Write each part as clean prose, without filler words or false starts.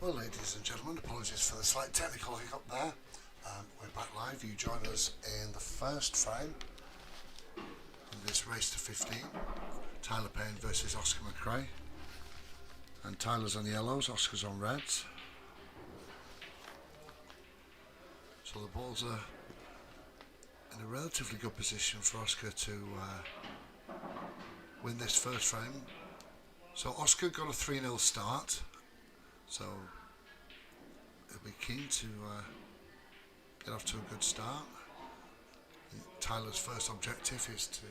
Well, ladies and gentlemen, apologies for the slight technical hiccup there. We're back live. You join us in the first frame in this race to 15. Tyler Payne versus Oscar MaCrae. And Tyler's on yellows, Oscar's on reds. So the balls are in a relatively good position for Oscar to win this first frame. So Oscar got a 3-0 start. So he'll be keen to get off to a good start. And Tyler's first objective is to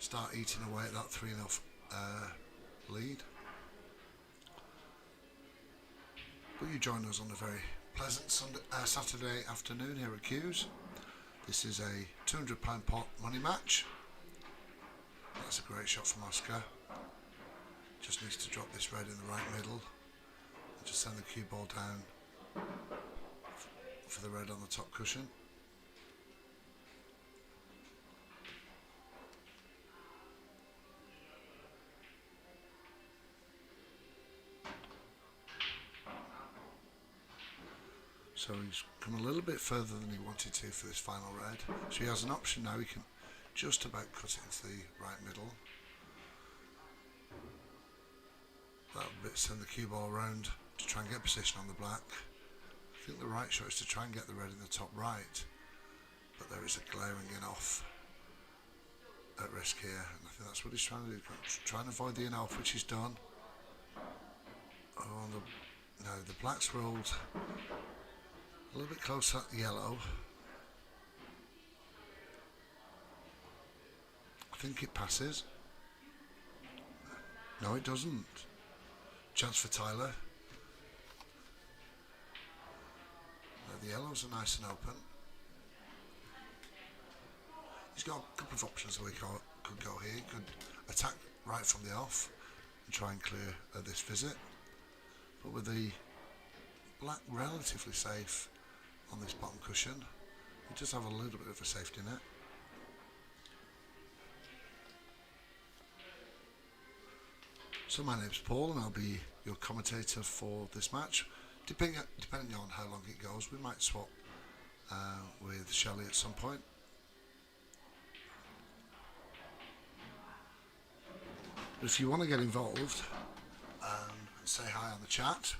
start eating away at that 3-0 lead. But you join us on a very pleasant Saturday afternoon here at Q's. This is a £200 pot money match. That's a great shot from Oscar. Just needs to drop this red in the right middle. Just send the cue ball down for the red on the top cushion. So he's come a little bit further than he wanted to for this final red. So he has an option now, he can just about cut it into the right middle. That bit send the cue ball around to try and get position on the black. I think the right shot is to try and get the red in the top right, but there is a glaring in off at risk here, and I think that's what he's trying to do, try and avoid the in off, which he's done. Oh, no, the black's rolled a little bit closer at the yellow. I think it passes. No, it doesn't. Chance for Tyler. The yellows are nice and open. He's got a couple of options that we could go here. He could attack right from the off and try and clear this visit. But with the black relatively safe on this bottom cushion, he does have a little bit of a safety net. So my name's Paul and I'll be your commentator for this match. Depending on how long it goes, we might swap with Shelley at some point. But if you want to get involved and say hi on the chat,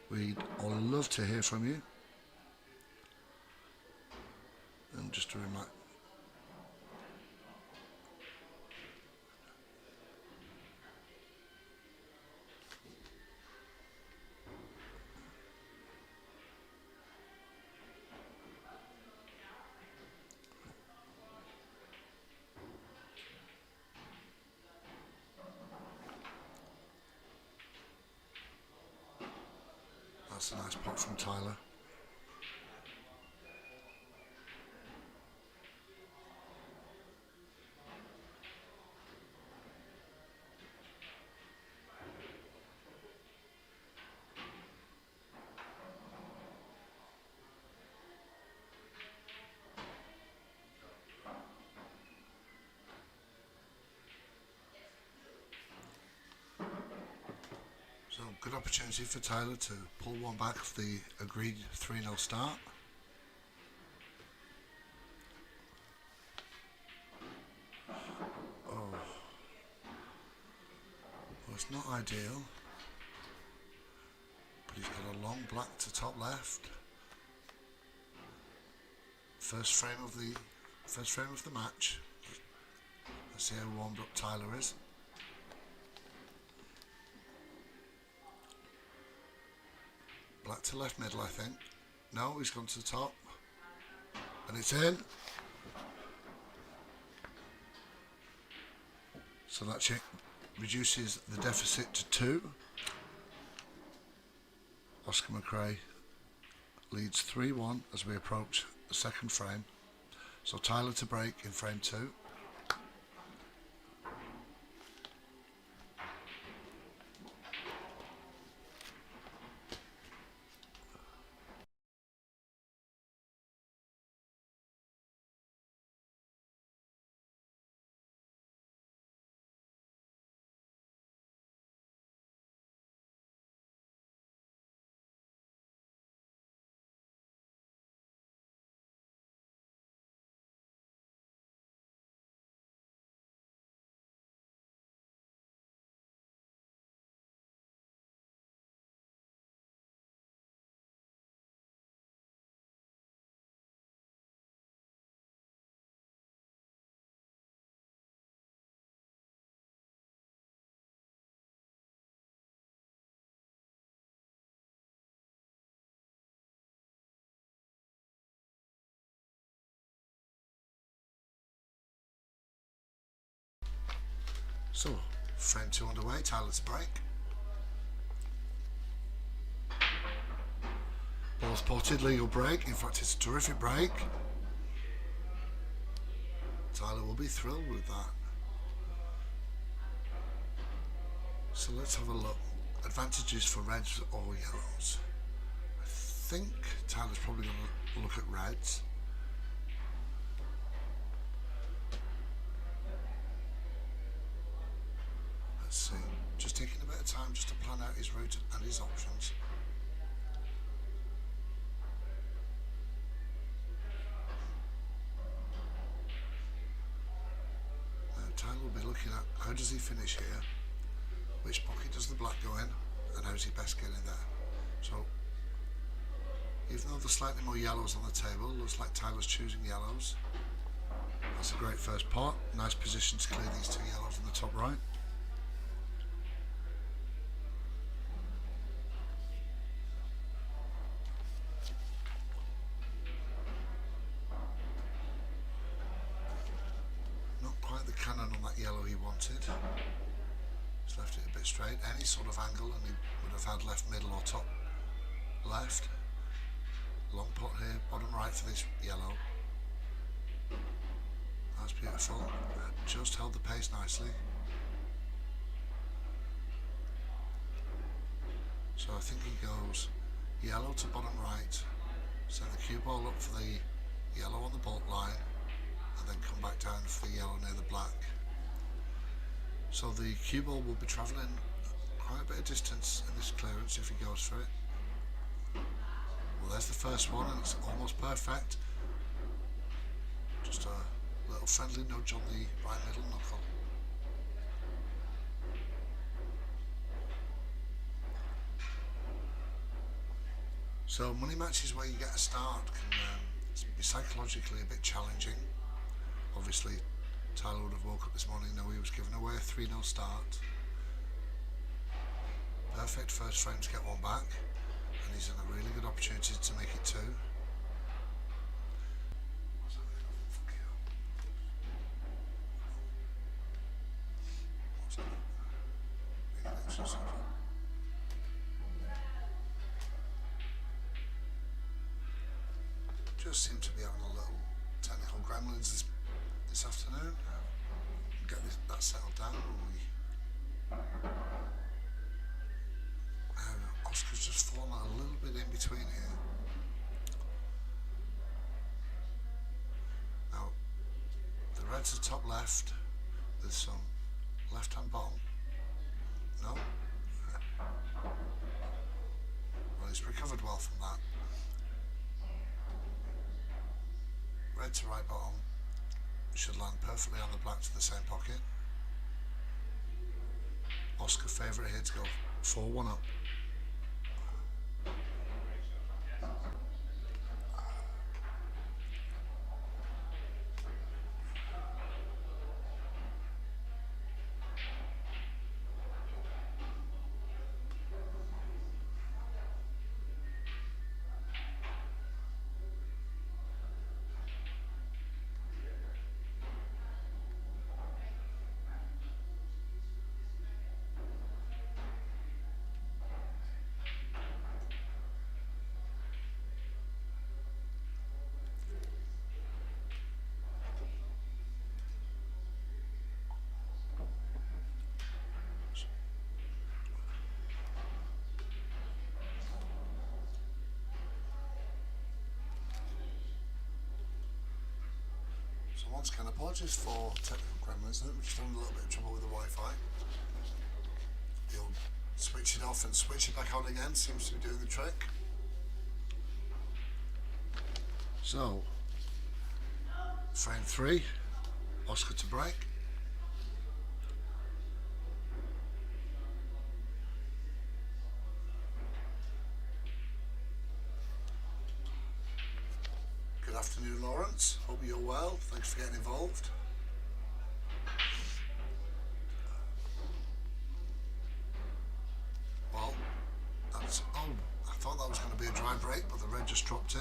we'd all love to hear from you. And just to remind, that's a nice pot from Tyler. So good opportunity for Tyler to pull one back off the agreed 3-0 start. Oh, well, it's not ideal, but he's got a long black to top left. First frame of the match. Let's see how warmed up Tyler is. Black to left middle, I think. No, he's gone to the top. And it's in. So that reduces the deficit to 2. Oscar MaCrae leads 3-1 as we approach the second frame. So Tyler to break in frame 2. So, frame 2 underway, Tyler to break. Ball spotted, legal break. In fact, it's a terrific break. Tyler will be thrilled with that. So let's have a look. Advantages for reds or yellows. I think Tyler's probably going to look at reds. Let's see. Just taking a bit of time just to plan out his route and his options. Tyler will be looking at how does he finish here, which pocket does the black go in, and how does he best get in there. So, even though there's slightly more yellows on the table, looks like Tyler's choosing yellows. That's a great first pot. Nice position to clear these two yellows in the top right. The cannon on that yellow he wanted. Just left it a bit straight. Any sort of angle and he would have had left middle or top left. Long pot here, bottom right for this yellow. That's beautiful. Just held the pace nicely. So I think he goes yellow to bottom right. Send the cue ball up for the yellow on the bolt line. And then come back down for the yellow near the black. So the cue ball will be travelling quite a bit of distance in this clearance if he goes for it. Well, there's the first one and it's almost perfect. Just a little friendly nudge on the right middle knuckle. So money matches where you get a start can be psychologically a bit challenging. Obviously, Tyler would have woke up this morning and know he was given away a 3-0 start. Perfect first frame to get one back, and he's in a really good opportunity to make it 2. Just seem to be having a little technical gremlins this afternoon. Get that settled down. Oscar's just fallen a little bit in between here. Now, the reds are top left. There's some left-hand bottom. No? Well, he's recovered well from that. Red to right bottom. Should land perfectly on the black to the same pocket. Oscar favourite here to go 4-1 up. Once again, apologies for technical gremlins. We're just having a little bit of trouble with the Wi-Fi. He'll switch it off and switch it back on again. Seems to be doing the trick. So, frame 3, Oscar to break. Good afternoon, Lawrence. Hope you're well. Thanks for getting involved. Well, that's... Oh, I thought that was going to be a dry break, but the red just dropped in.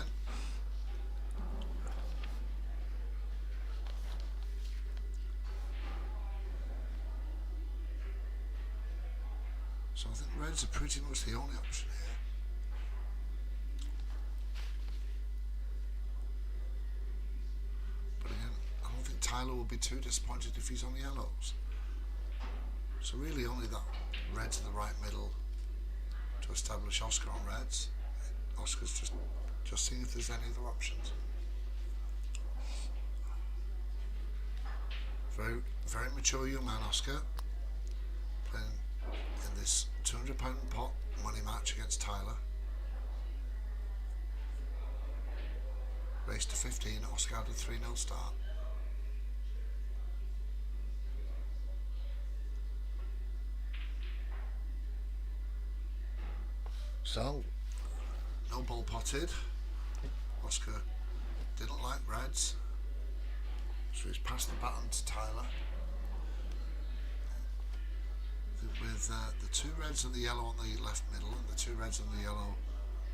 So I think reds are pretty much the only option here. But again, I don't think Tyler will be too disappointed if he's on yellows. So really only that red to the right middle to establish Oscar on reds. Oscar's just seeing if there's any other options. Very mature young man, Oscar, playing in this £200 pot money match against Tyler. Race to 15, Oscar had a 3-0 start. So, no ball potted. Oscar didn't like reds, so he's passed the baton to Tyler. With the 2 reds and the yellow on the left middle and the 2 reds and the yellow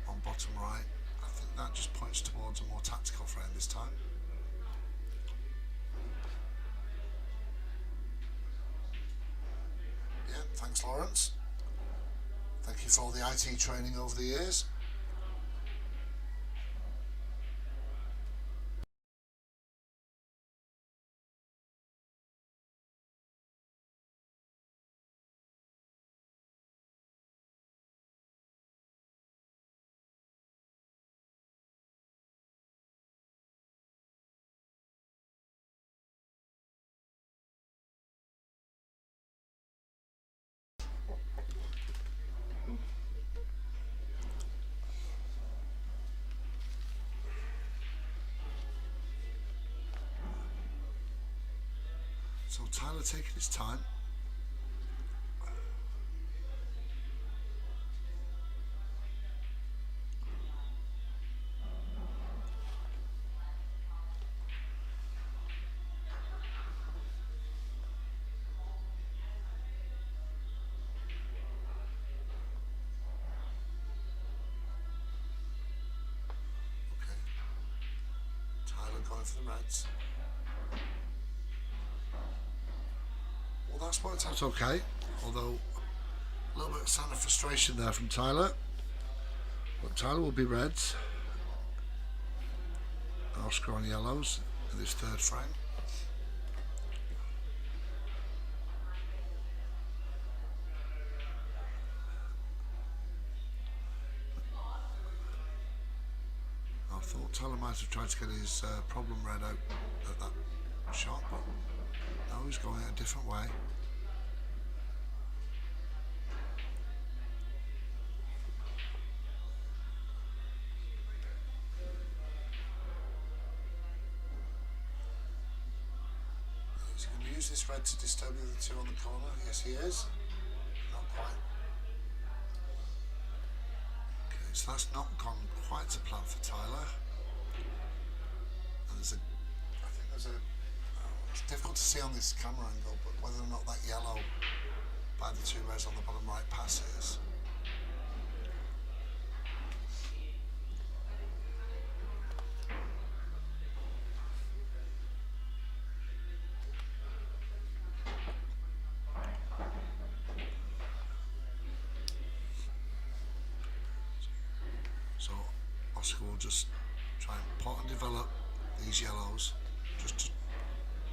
on bottom right, I think that just points towards a more tactical frame this time. Yeah, thanks Lawrence. Thank you for all the IT training over the years. So Tyler taking his time. Okay. Tyler going for the reds. Well, that's worked out okay, although a little bit of sign of frustration there from Tyler. But Tyler will be reds. Oscar on yellows in this 3rd frame. I thought Tyler might have tried to get his problem red out at that shot, but no, he's going a different way. Is he going to use this red to disturb the other 2 on the corner? Yes, he is. Not quite. Okay, so that's not gone quite to plan for Tyler. And there's a, I think there's a, it's difficult to see on this camera angle, but whether or not that yellow by the 2 reds on the bottom right passes. So Oscar will just try and pot and develop these yellows, just to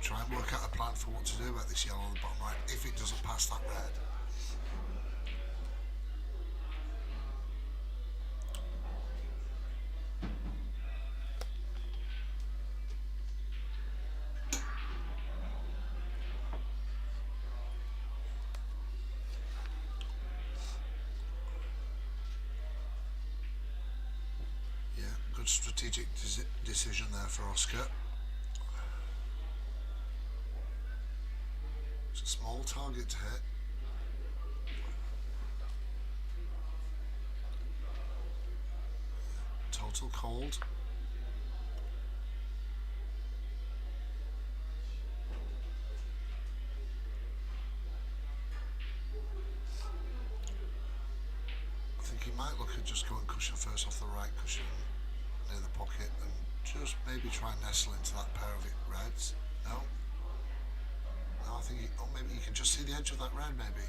try and work out a plan for what to do about this yellow on the bottom right if it doesn't pass that red. Yeah, good strategic decision there for Oscar. It's a small target to hit. Total cold. I think he might look at just going cushion first off the right cushion near the pocket and just maybe try and nestle into that pair of reds. No? No, I think, oh, maybe you can just see the edge of that red, maybe.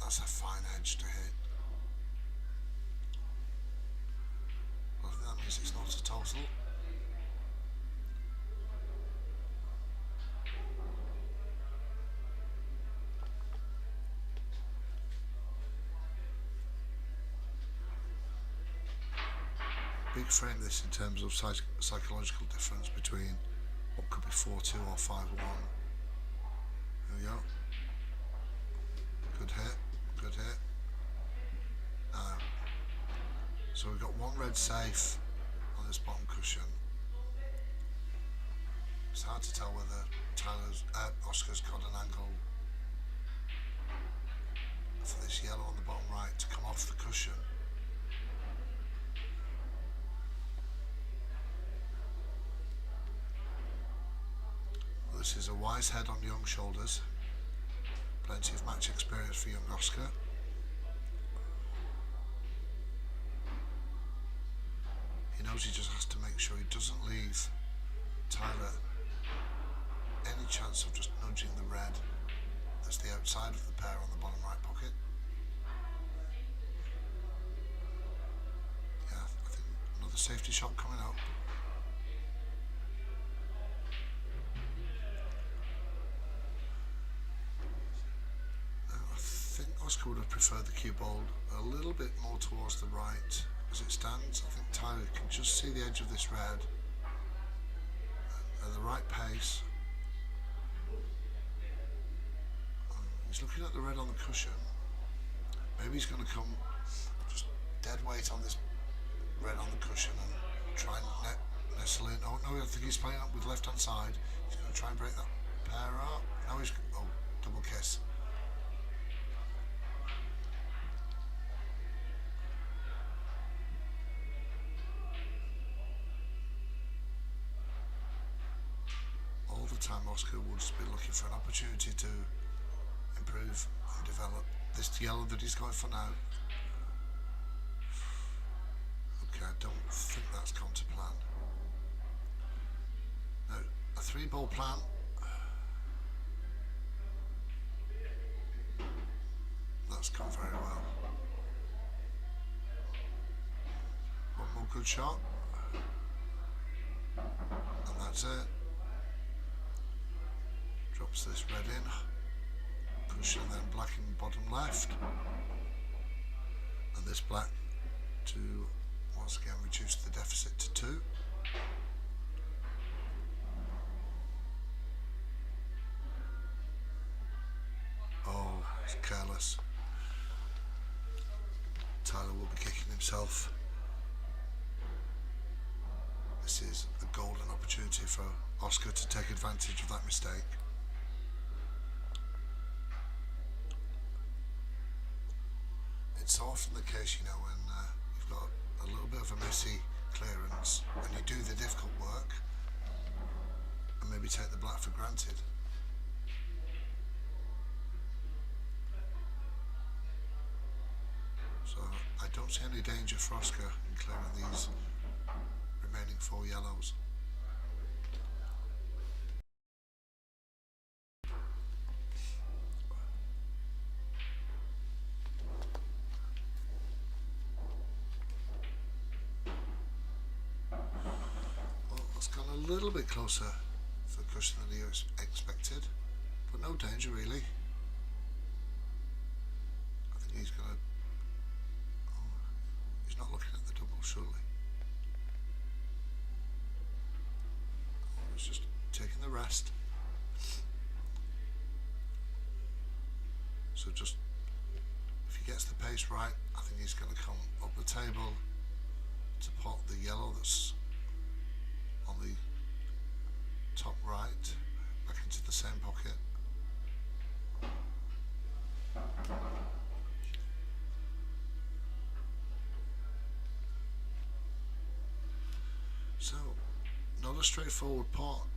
That's a fine edge to hit. Well, I think that means it's not a total. Big frame this in terms of psychological difference between what could be 4-2 or 5-1. There we go. Good hit, good hit. So we've got one red safe on this bottom cushion. It's hard to tell whether Oscar's got an angle for this yellow on the bottom right to come off the cushion. Well, this is a wise head on young shoulders. Plenty of match experience for young Oscar. He knows he just has to make sure he doesn't leave Tyler any chance of just nudging the red that's the outside of the pair on the bottom right pocket. Yeah, I think another safety shot coming up. Now, I think Oscar would have preferred the cue ball a little bit more towards the right. As it stands, I think Tyler can just see the edge of this red at the right pace. He's looking at the red on the cushion. Maybe he's going to come just dead weight on this red on the cushion and try and nestle in. Oh no, I think he's playing up with left hand side. He's going to try and break that pair up. Now he's, oh, double kiss. All the time Oscar would just be looking for an opportunity to improve and develop this yellow that he's going for now. Okay, I don't think that's gone to plan. Now, a 3-ball plan. That's gone very well. One more good shot. And that's it. Drops this red in. Cushion, then black in bottom left, and this black to once again reduce the deficit to 2. Oh, it's careless. Tyler will be kicking himself. This is a golden opportunity for Oscar to take advantage of that mistake. It's so often the case, you know, when you've got a little bit of a messy clearance and you do the difficult work and maybe take the black for granted. So I don't see any danger for Oscar in clearing these remaining 4 yellows. A little bit closer for the cushion than he expected, but no danger really. I think he's gonna. Oh, he's not looking at the double, surely. Oh, he's just taking the rest. So just if he gets the pace right, I think he's going to come up the table to pot the yellow that's on the top right back into the same pocket. So not a straightforward pot.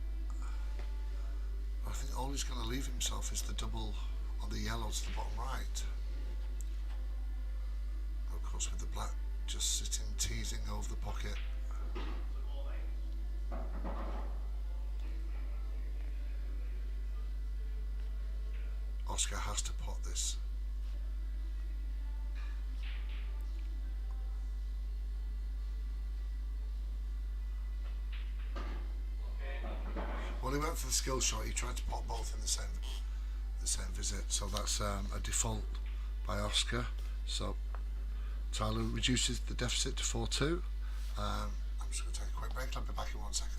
I think all he's going to leave himself is the double on the yellow to the bottom right. Of course with the black just sitting teasing over the pocket. Oscar has to pot this Well, he went for the skill shot. He tried to pot both in the same visit. So that's a default by Oscar. So Tyler reduces the deficit to 4-2. I'm just going to take a quick break. I'll be back in 1 second.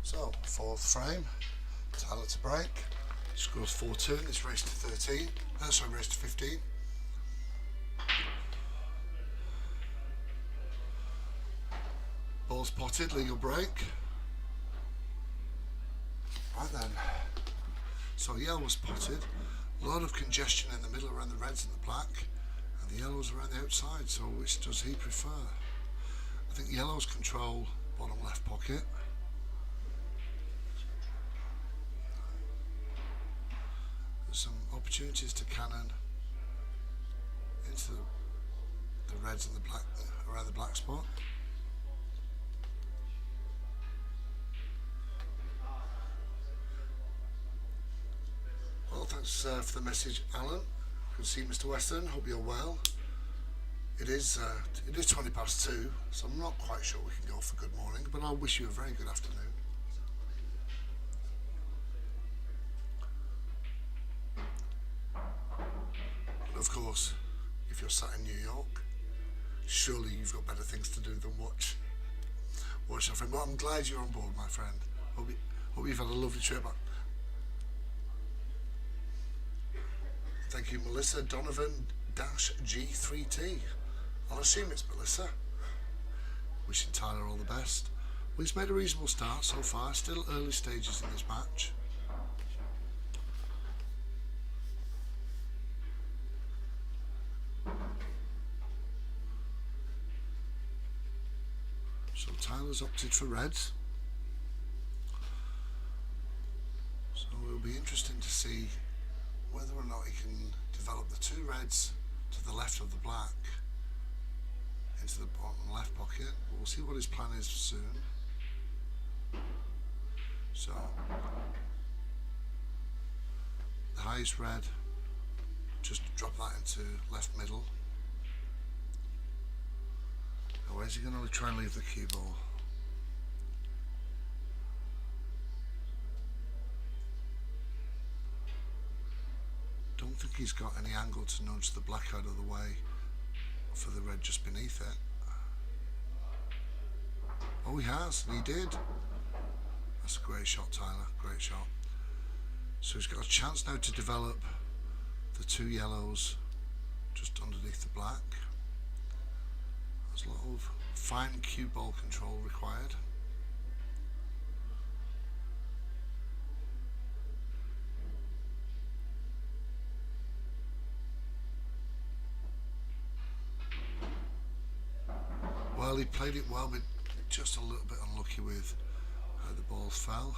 So, fourth frame, Tyler to break, scores 4-2 and it's race to 13, sorry, race to 15. Ball's potted, legal break. Right then, so yellow was potted, a lot of congestion in the middle around the reds and the black, and the yellows around the outside, so which does he prefer? I think yellows control bottom left pocket. There's some opportunities to cannon into the reds and the black, around the black spot. Well, thanks for the message, Alan. Good to see you, Mr. Weston. Hope you're well. It is 20 past 2, so I'm not quite sure we can go for good morning, but I'll wish you a very good afternoon. Of course, if you're sat in New York, surely you've got better things to do than watch our friend. But I'm glad you're on board, my friend. Hope you've had a lovely trip. Thank you, Melissa Donovan-G3T. I'll assume it's Melissa. Wishing Tyler all the best. Well, he's made a reasonable start so far. Still early stages in this match. So Tyler's opted for reds. So it'll be interesting to see whether or not he can develop the two reds to the left of the black into the bottom left pocket. We'll see what his plan is soon. So the highest red, just drop that into left middle. Now where's he going to try and leave the cue ball? Don't think he's got any angle to nudge the black out of the way for the red just beneath it. Oh, he has, and he did. That's a great shot, Tyler, great shot. So he's got a chance now to develop the two yellows just underneath the black. There's a lot of fine cue ball control required. Well, he played it well, but just a little bit unlucky with how the ball fell.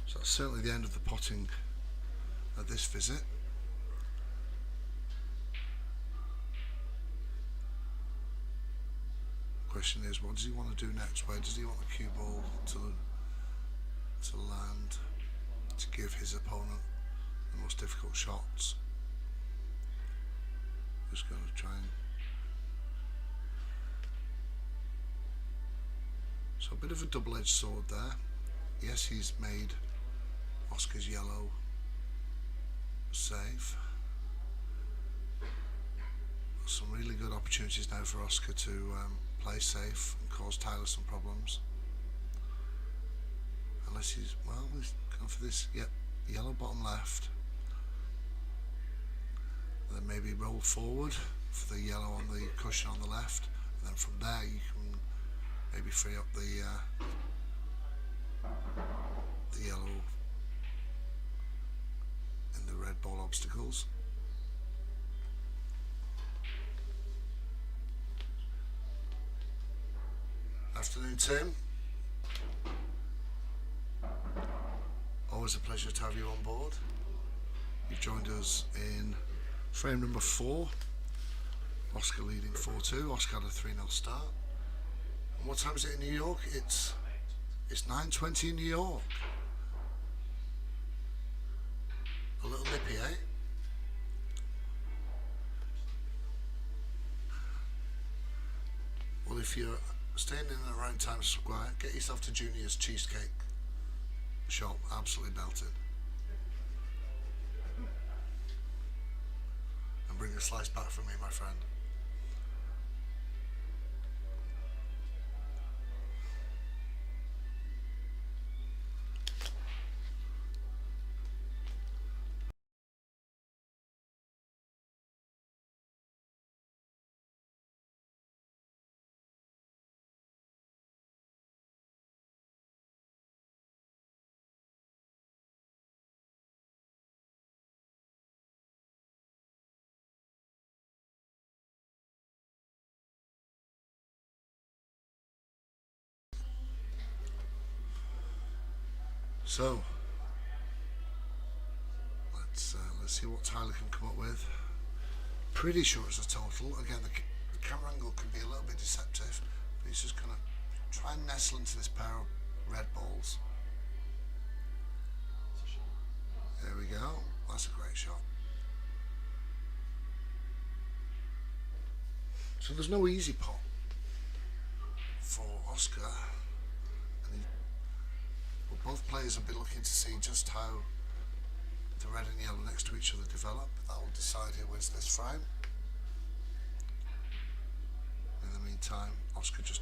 So that's certainly the end of the potting at this visit. Question is, what does he want to do next? Where does he want the cue ball to land to give his opponent the most difficult shots? Just going to try and... So a bit of a double-edged sword there. Yes, he's made Oscar's yellow save. Some really good opportunities now for Oscar to play safe and cause Tyler some problems. Unless he's, well, he's going for this, yep, yellow bottom left. And then maybe roll forward for the yellow on the cushion on the left. And then from there you can maybe free up the yellow in the red ball obstacles. Afternoon, Tim. Always a pleasure to have you on board. You've joined us in frame number 4. Oscar leading 4-2. Oscar had a 3-0 start. And what time is it in New York? It's 9:20 in New York. A little nippy, eh? Well, if you're staying in and around Times Square, get yourself to Junior's Cheesecake shop. Absolutely belted. And bring a slice back for me, my friend. So let's see what Tyler can come up with. Pretty sure it's a total. Again, the camera angle could be a little bit deceptive, but he's just going to try and nestle into this pair of red balls. There we go. That's a great shot. So there's no easy pot for Oscar. Both players have been looking to see just how the red and yellow next to each other develop. That will decide who wins this frame. In the meantime, Oscar just...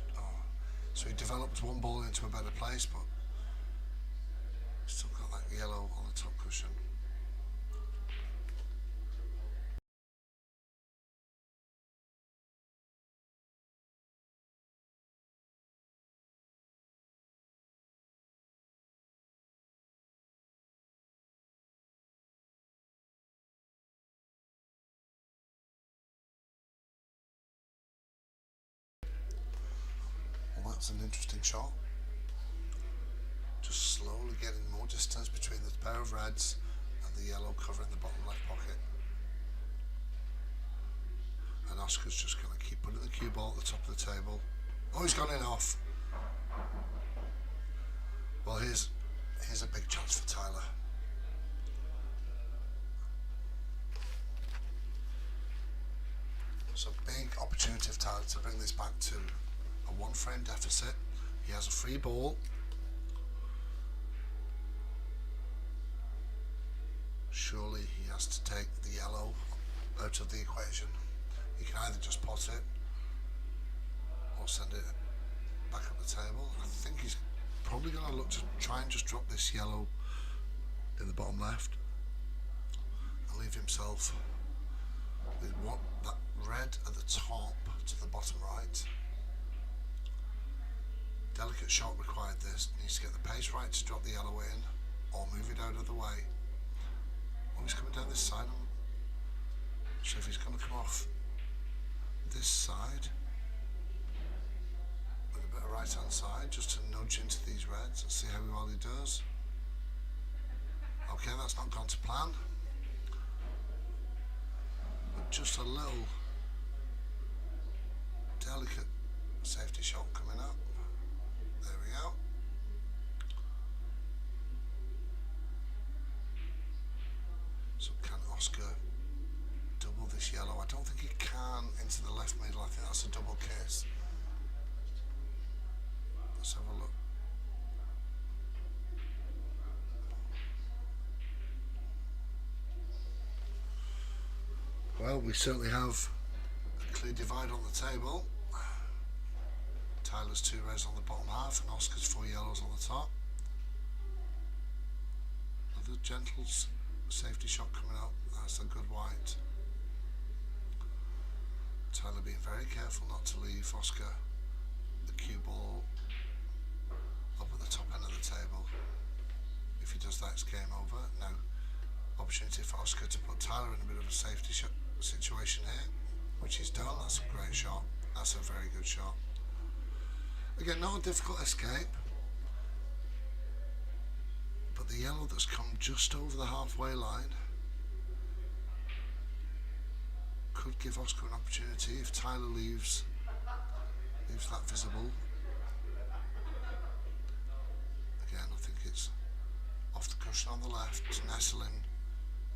so he developed one ball into a better place, but still got that yellow on the top cushion. That's an interesting shot. Just slowly getting more distance between the pair of reds and the yellow covering the bottom left pocket. And Oscar's just going to keep putting the cue ball at the top of the table. Oh, he's gone in off. Well, here's a big chance for Tyler. So big opportunity for Tyler to bring this back to a 1-frame deficit. He has a free ball. Surely he has to take the yellow out of the equation. He can either just pot it or send it back up the table. I think he's probably going to look to try and just drop this yellow in the bottom left and leave himself with what that red at the top to the bottom right. Delicate shot required this. Needs to get the pace right to drop the yellow in or move it out of the way. Oh, he's coming down this side. So if he's going to come off this side with a bit of right hand side just to nudge into these reds and see how well he does. Okay, that's not gone to plan. But just a little delicate safety shot coming up. There we go. So can Oscar double this yellow? I don't think he can into the left middle. I think that's a double case. Let's have a look. Well, we certainly have a clear divide on the table. Tyler's 2 reds on the bottom half and Oscar's 4 yellows on the top. Another gentle safety shot coming up. That's a good white. Tyler being very careful not to leave Oscar the cue ball up at the top end of the table. If he does that, it's game over. Now, opportunity for Oscar to put Tyler in a bit of a safety situation here, which he's done. That's a great shot. That's a very good shot. Again, not a difficult escape, but the yellow that's come just over the halfway line could give Oscar an opportunity if Tyler leaves that visible. Again, I think it's off the cushion on the left, nestling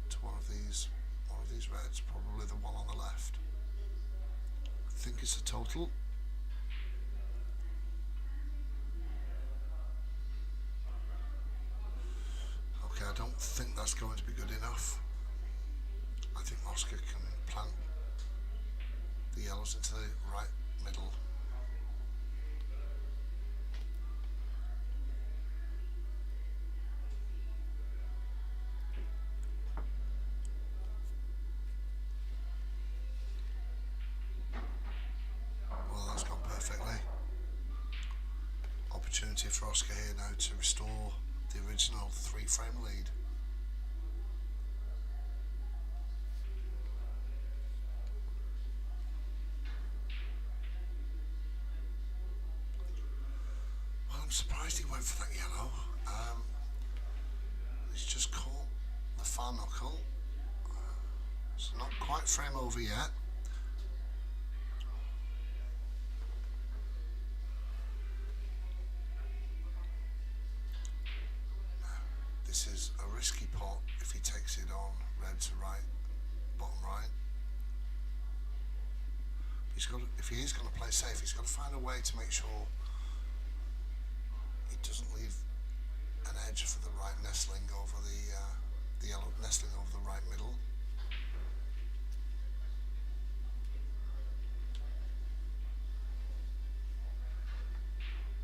to one of these reds, probably the one on the left. I think it's a total. Okay, I don't think that's going to be good enough. I think Oscar can plant the yellows into the right middle. Well, that's gone perfectly. Opportunity for Oscar here now to restore the original 3-frame lead. Well, I'm surprised he went for that yellow. He's just caught the far knuckle. It's not quite frame over yet. This is a risky pot if he takes it on red to right, bottom right. If he is going to play safe, he's got to find a way to make sure he doesn't leave an edge for the right nestling over the yellow nestling over the right middle.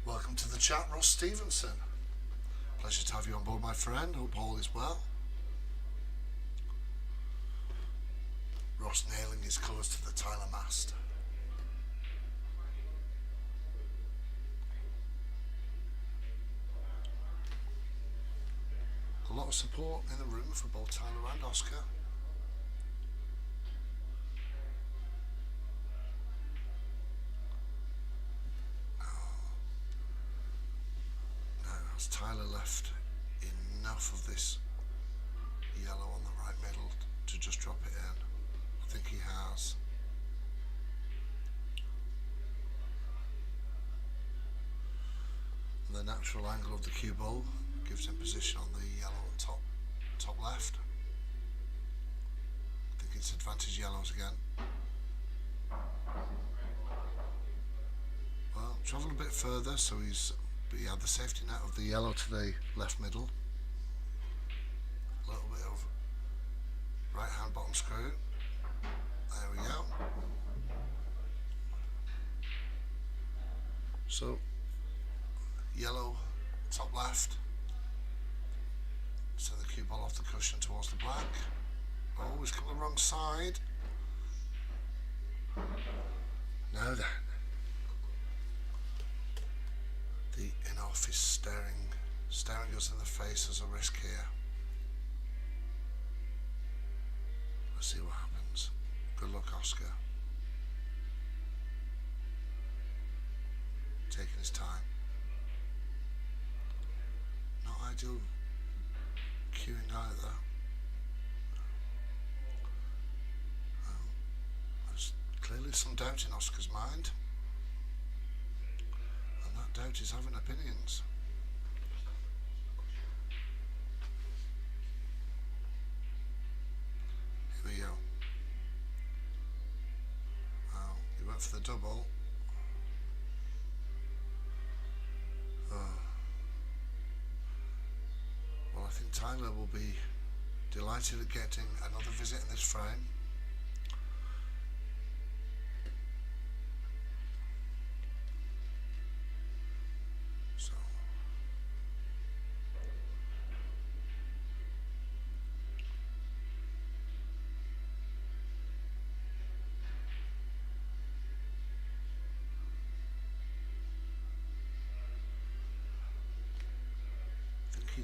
Welcome to the chat, Ross Stevenson. Pleasure to have you on board, my friend. Hope all is well. Ross nailing his colours to the Tyler mast. A lot of support in the room for both Tyler and Oscar. Has Tyler left enough of this yellow on the right middle to just drop it in? I think he has. And the natural angle of the cue ball gives him position on the yellow at top left. I think it's advantage yellows again. Well, travel a bit further, so but he had the safety net of the yellow to the left middle. A little bit of right hand bottom screw. There we go. So yellow top left. Send the cue ball off the cushion towards the black. Oh, he's come the wrong side. Now then. The in-off is staring us in the face as a risk here. Let's see what happens. Good luck, Oscar. Taking his time. Not ideal cueing either. Well, there's clearly some doubt in Oscar's mind. Doubt is having opinions. Here we go. Well, he went for the double. Well, I think Tyler will be delighted at getting another visit in this frame.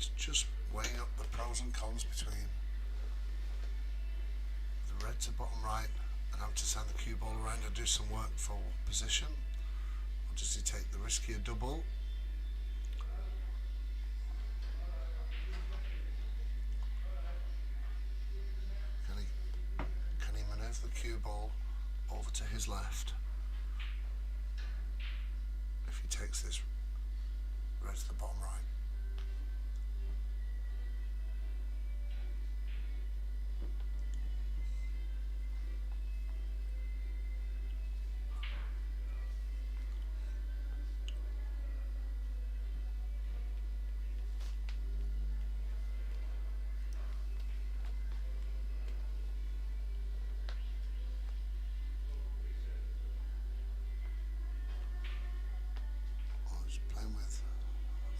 he's just weighing up the pros and cons between the red to bottom right and how to send the cue ball around and do some work for position. Or does he take the riskier double? Can he manoeuvre the cue ball over to his left? If he takes this red to the bottom right.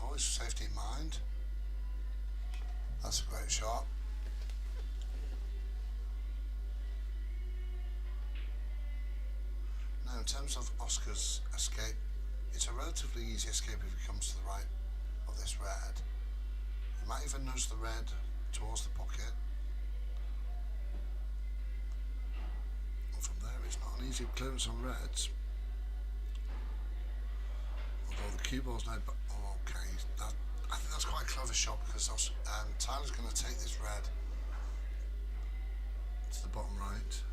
Always safety in mind. That's a great shot. Now in terms of Oscar's escape, it's a relatively easy escape if he comes to the right of this red. He might even nudge the red towards the pocket. And from there it's not an easy clearance on reds. Although the cue ball's now, okay, I think that's quite a clever shot because Tyler's going to take this red to the bottom right.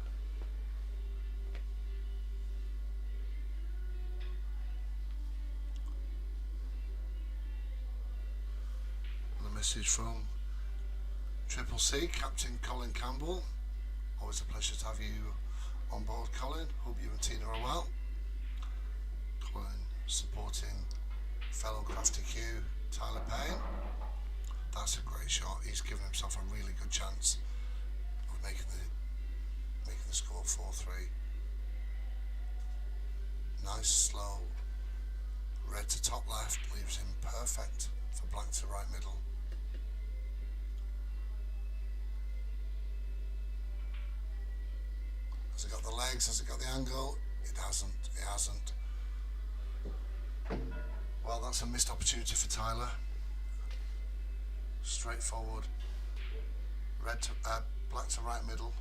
And a message from Triple C, Captain Colin Campbell. Always a pleasure to have you on board, Colin. Hope you and Tina are well. Colin supporting fellow Crafty Q, Tyler Payne. That's a great shot. He's given himself a really good chance of making the score 4-3. Nice slow red to top left leaves him perfect for black to right middle. Has it got the legs? Has it got the angle? It hasn't. It hasn't. Well, that's a missed opportunity for Tyler. Straightforward. Black to right middle.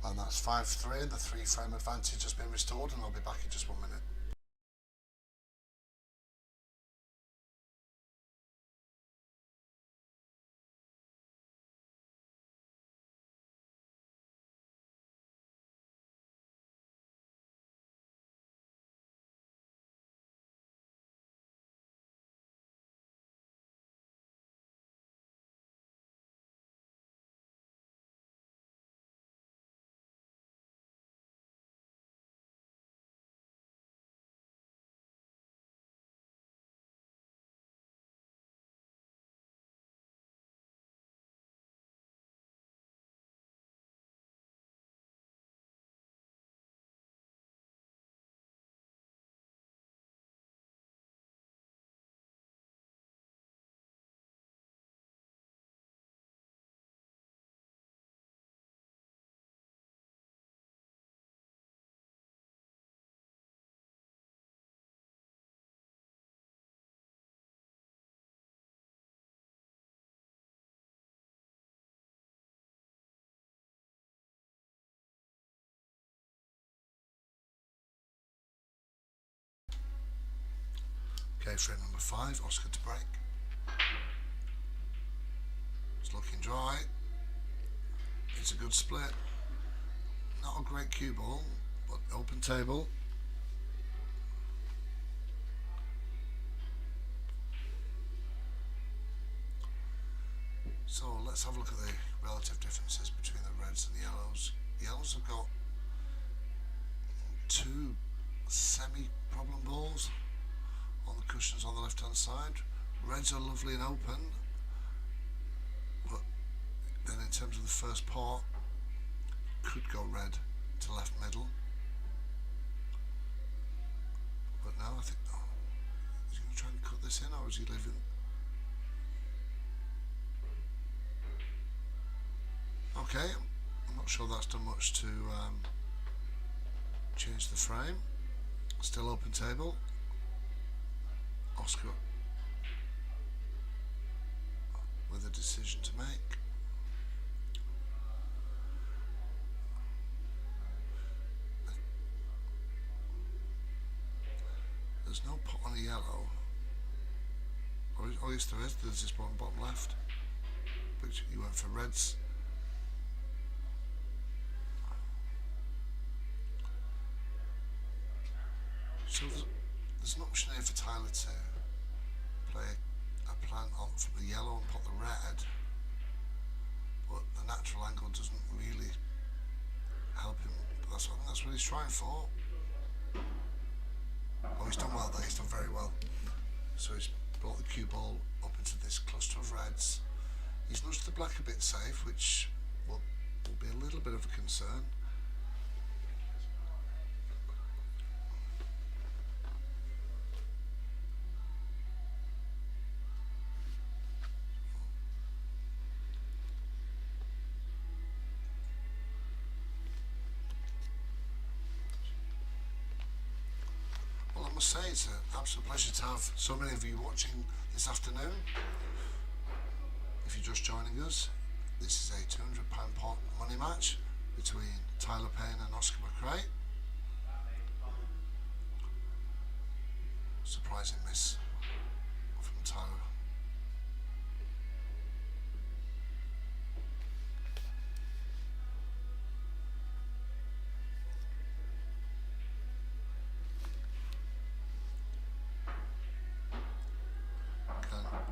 And that's 5-3, and the 3-frame advantage has been restored, and I'll be back in just 1 minute. Okay, frame number 5, Oscar to break. It's looking dry. It's a good split. Not a great cue ball, but open table. So let's have a look at the relative differences between the reds and the yellows. The yellows have got 2 semi-problem balls on the cushions on the left hand side. Reds are lovely and open, but then in terms of the first part, could go red to left middle. But now I think, oh, is he going to try and cut this in, or is he leaving? Okay, I'm not sure that's done much to change the frame. Still open table. Oscar with a decision to make. There's no pot on a yellow. Or yes, there is. There's this one bottom left. But you went for reds. So there's an option here for Tyler to play a plant on from the yellow and pot the red, but the natural angle doesn't really help him. But I think that's what he's trying for. Oh, he's done well there. He's done very well. So he's brought the cue ball up into this cluster of reds. He's nudged the black a bit safe, which will be a little bit of a concern. I must say it's an absolute pleasure to have so many of you watching this afternoon. If you're just joining us, this is a £200 pot money match between Tyler Payne and Oscar MaCrae. Surprising miss from Tyler.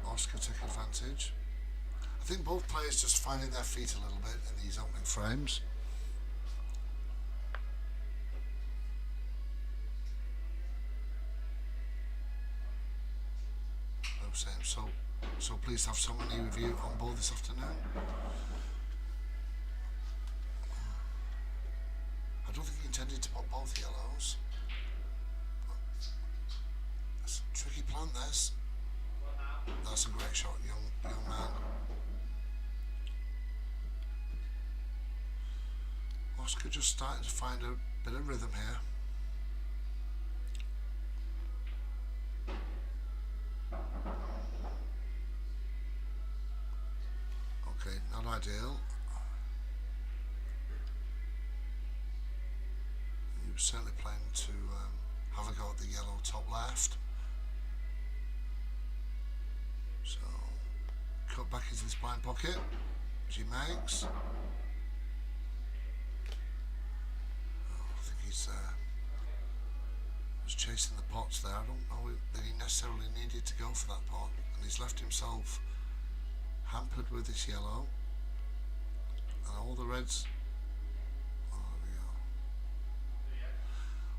Oscar took advantage. I think both players just finding their feet a little bit in these opening frames. So pleased to have so many of you on board this afternoon. I don't think he intended to put both yellows. That's a tricky plant, this. That's a great shot, young man. Oscar just starting to find a bit of rhythm here. Okay, not ideal. He was certainly planning to have a go at the yellow top left. So, cut back into this blind pocket, which he makes. I think he's was chasing the pots there. I don't know that he necessarily needed to go for that pot, and he's left himself hampered with this yellow, and all the reds. Oh, there we go.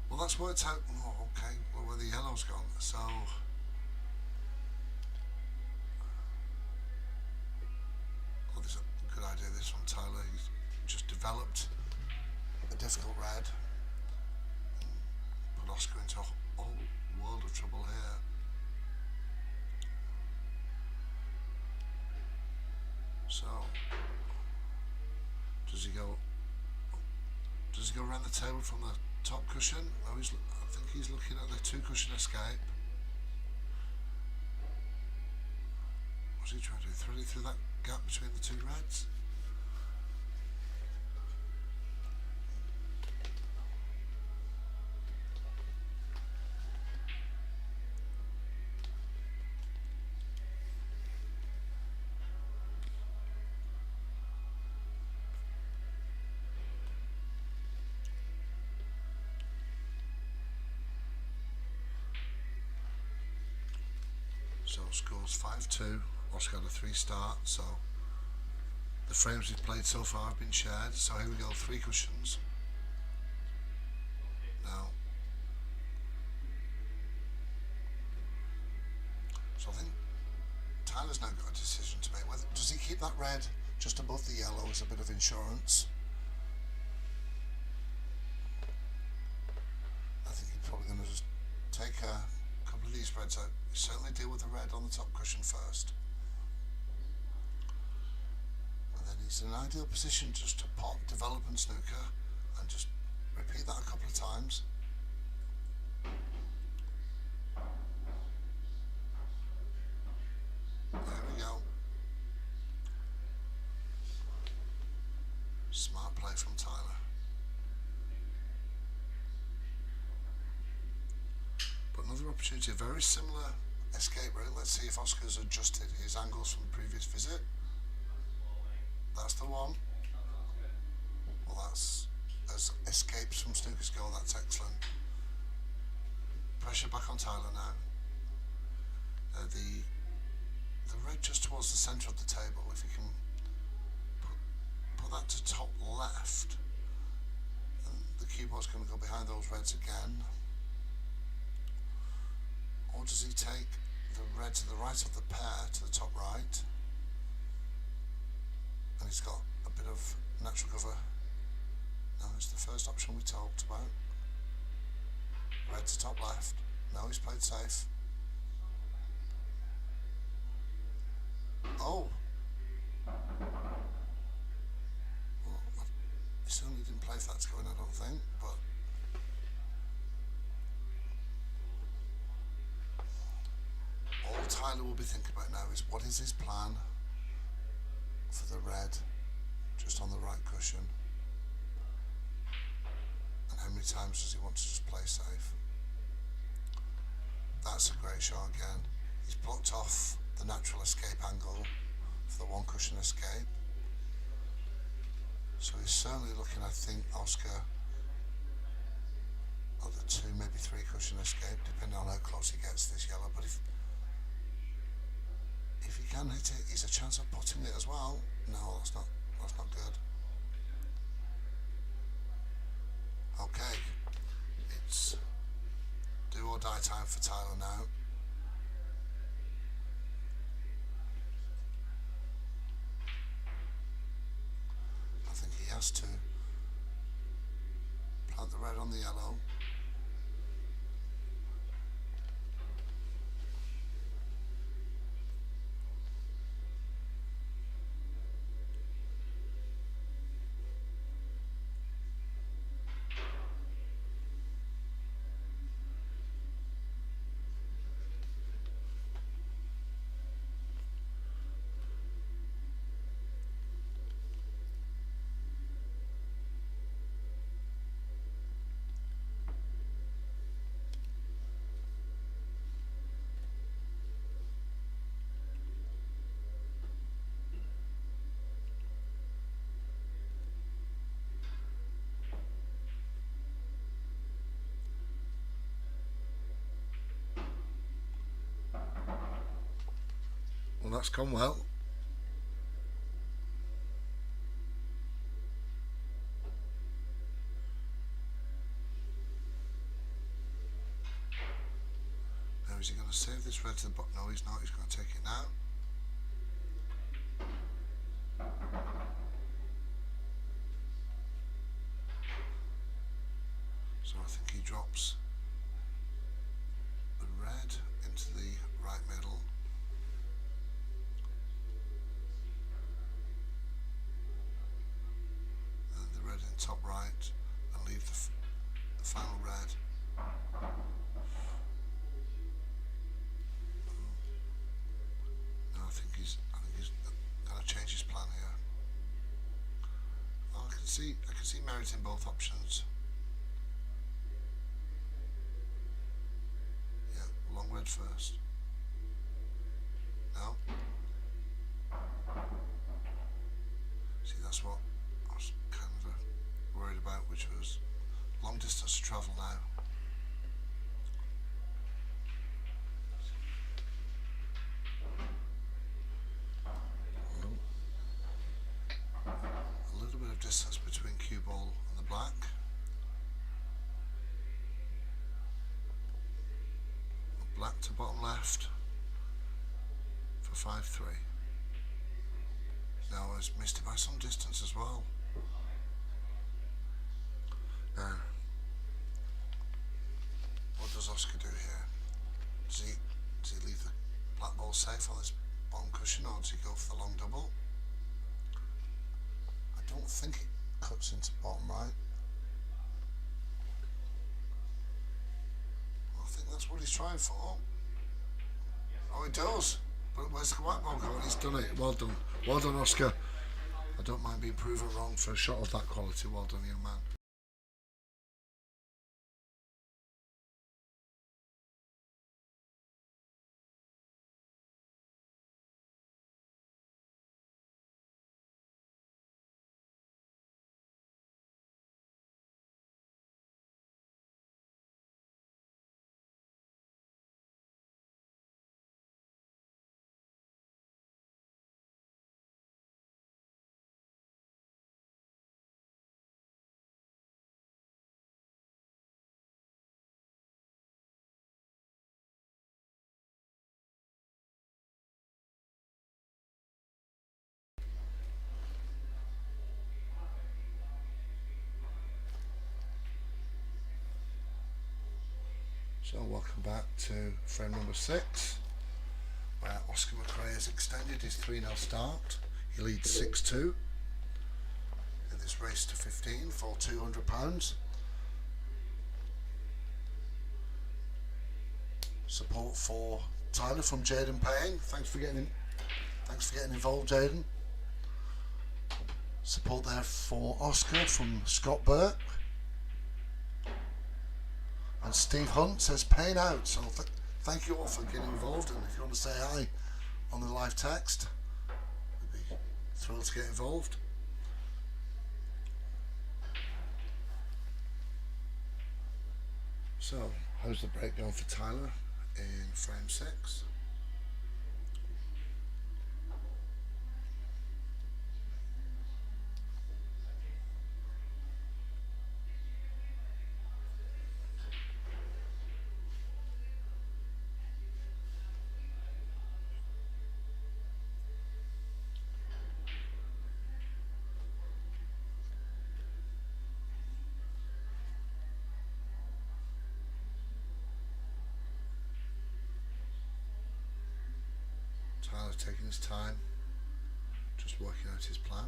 Well, that's worked out. Oh, okay. Well, where the yellow's gone. So. This is a good idea, this from Tyler. He's just developed a difficult red and put Oscar into a whole world of trouble here. So does he go around the table from the top cushion? No, I think he's looking at the two cushion escape. What's he trying to do? Threading through that gap between the two reds? So scores 5-2. Oscar had a 3 start, so the frames we've played so far have been shared. So here we go, 3 cushions. Now, so I think Tyler's now got a decision to make. Whether, does he keep that red just above the yellow as a bit of insurance? I think he's probably going to just take a couple of these reds out. Certainly deal with the red on the top cushion first. And then he's in an ideal position just to pot, develop and snooker and just repeat that a couple of times. Smart play from Tyler. But another opportunity, a very similar escape route. Let's see if Oscar's adjusted his angles from the previous visit. That's the one. Well, that's as escapes from Snooker's goal. That's excellent. Pressure back on Tyler now. The red just towards the centre of the table. If you can put that to top left, and the cue ball's going to go behind those reds again. Or does he take the red to the right of the pair to the top right? And he's got a bit of natural cover. No, it's the first option we talked about. Red to top left. No, he's played safe. Oh! Well, he certainly didn't play if that's going, I don't think, but all Tyler will be thinking about now is what is his plan for the red just on the right cushion, and how many times does he want to just play safe. That's a great shot again. He's blocked off the natural escape angle for the one cushion escape, so he's certainly looking, I think, Oscar at the 2, maybe 3 cushion escape, depending on how close he gets to this yellow. But if he can hit it, he's a chance of putting it as well. No, that's not good. Okay, it's do or die time for Tyler now. I think he has to plant the red on the yellow. Well, that's gone well. Now is he going to save this red to the bottom? No, he's not. He's going to take it now. So I think he drops the red into the right middle. And the red in top right, and leave the final red. No, I think he's going to change his plan here. Oh, I can see merit in both options. Long red first. No. See, that's what I was kind of worried about, which was long distance to travel now. A little bit of distance between cue ball and the black. Black to bottom left for 5-3. Now has missed it by some distance as well. Now, what does Oscar do here? Does he leave the black ball safe on this bottom cushion, or does he go for the long double? I don't think it cuts into bottom right. I think that's what he's trying for. Oh, he does. But where's the white ball going? He's done it. Well done. Well done, Oscar. I don't mind being proven wrong for a shot of that quality. Well done, young man. So welcome back to frame number 6, where Oscar MaCrae has extended his 3-0 start. He leads 6-2 in this race to 15 for £200. Support for Tyler from Jaden Payne. Thanks for getting involved, Jaden. Support there for Oscar from Scott Burke. And Steve Hunt says Payne out. So thank you all for getting involved, and if you want to say hi on the live text, we'd be thrilled to get involved. So how's the break going for Tyler in frame 6? Tyler taking his time, just working out his plan.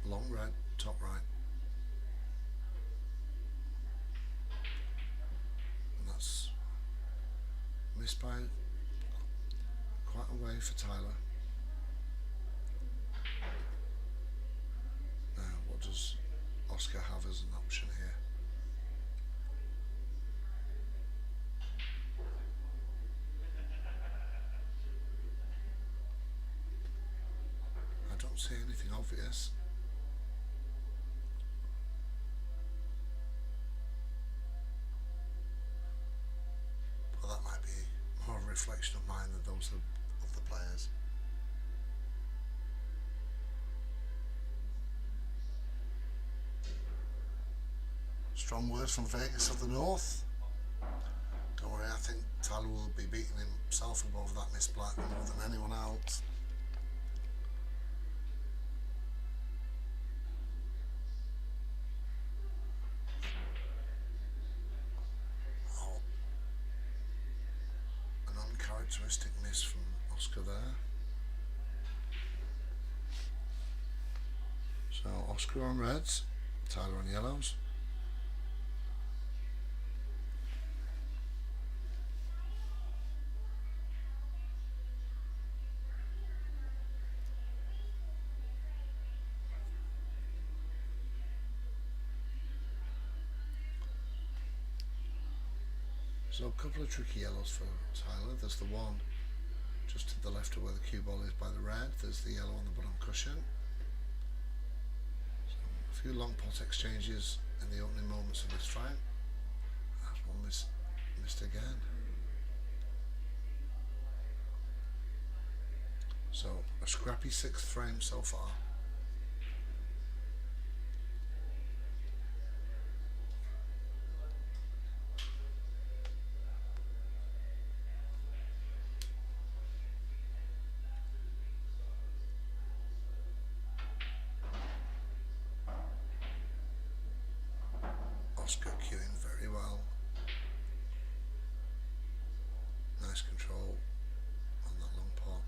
Long red, top right. And that's missed by quite a way for Tyler. Now, what does Oscar have as an option here? I don't see anything obvious. Well, that might be more a reflection of mine than those of the players. Strong words from Vegas of the North. Don't worry, I think Tyler will be beating himself above that Miss Black more than anyone else. Oh, an uncharacteristic miss from Oscar there. So Oscar on reds, Tyler on yellows. So a couple of tricky yellows for Tyler. There's the one just to the left of where the cue ball is by the red. There's the yellow on the bottom cushion. So a few long pot exchanges in the opening moments of this frame. That one missed again. So a scrappy 6th frame so far. Oscar cueing very well. Nice control on that long pot.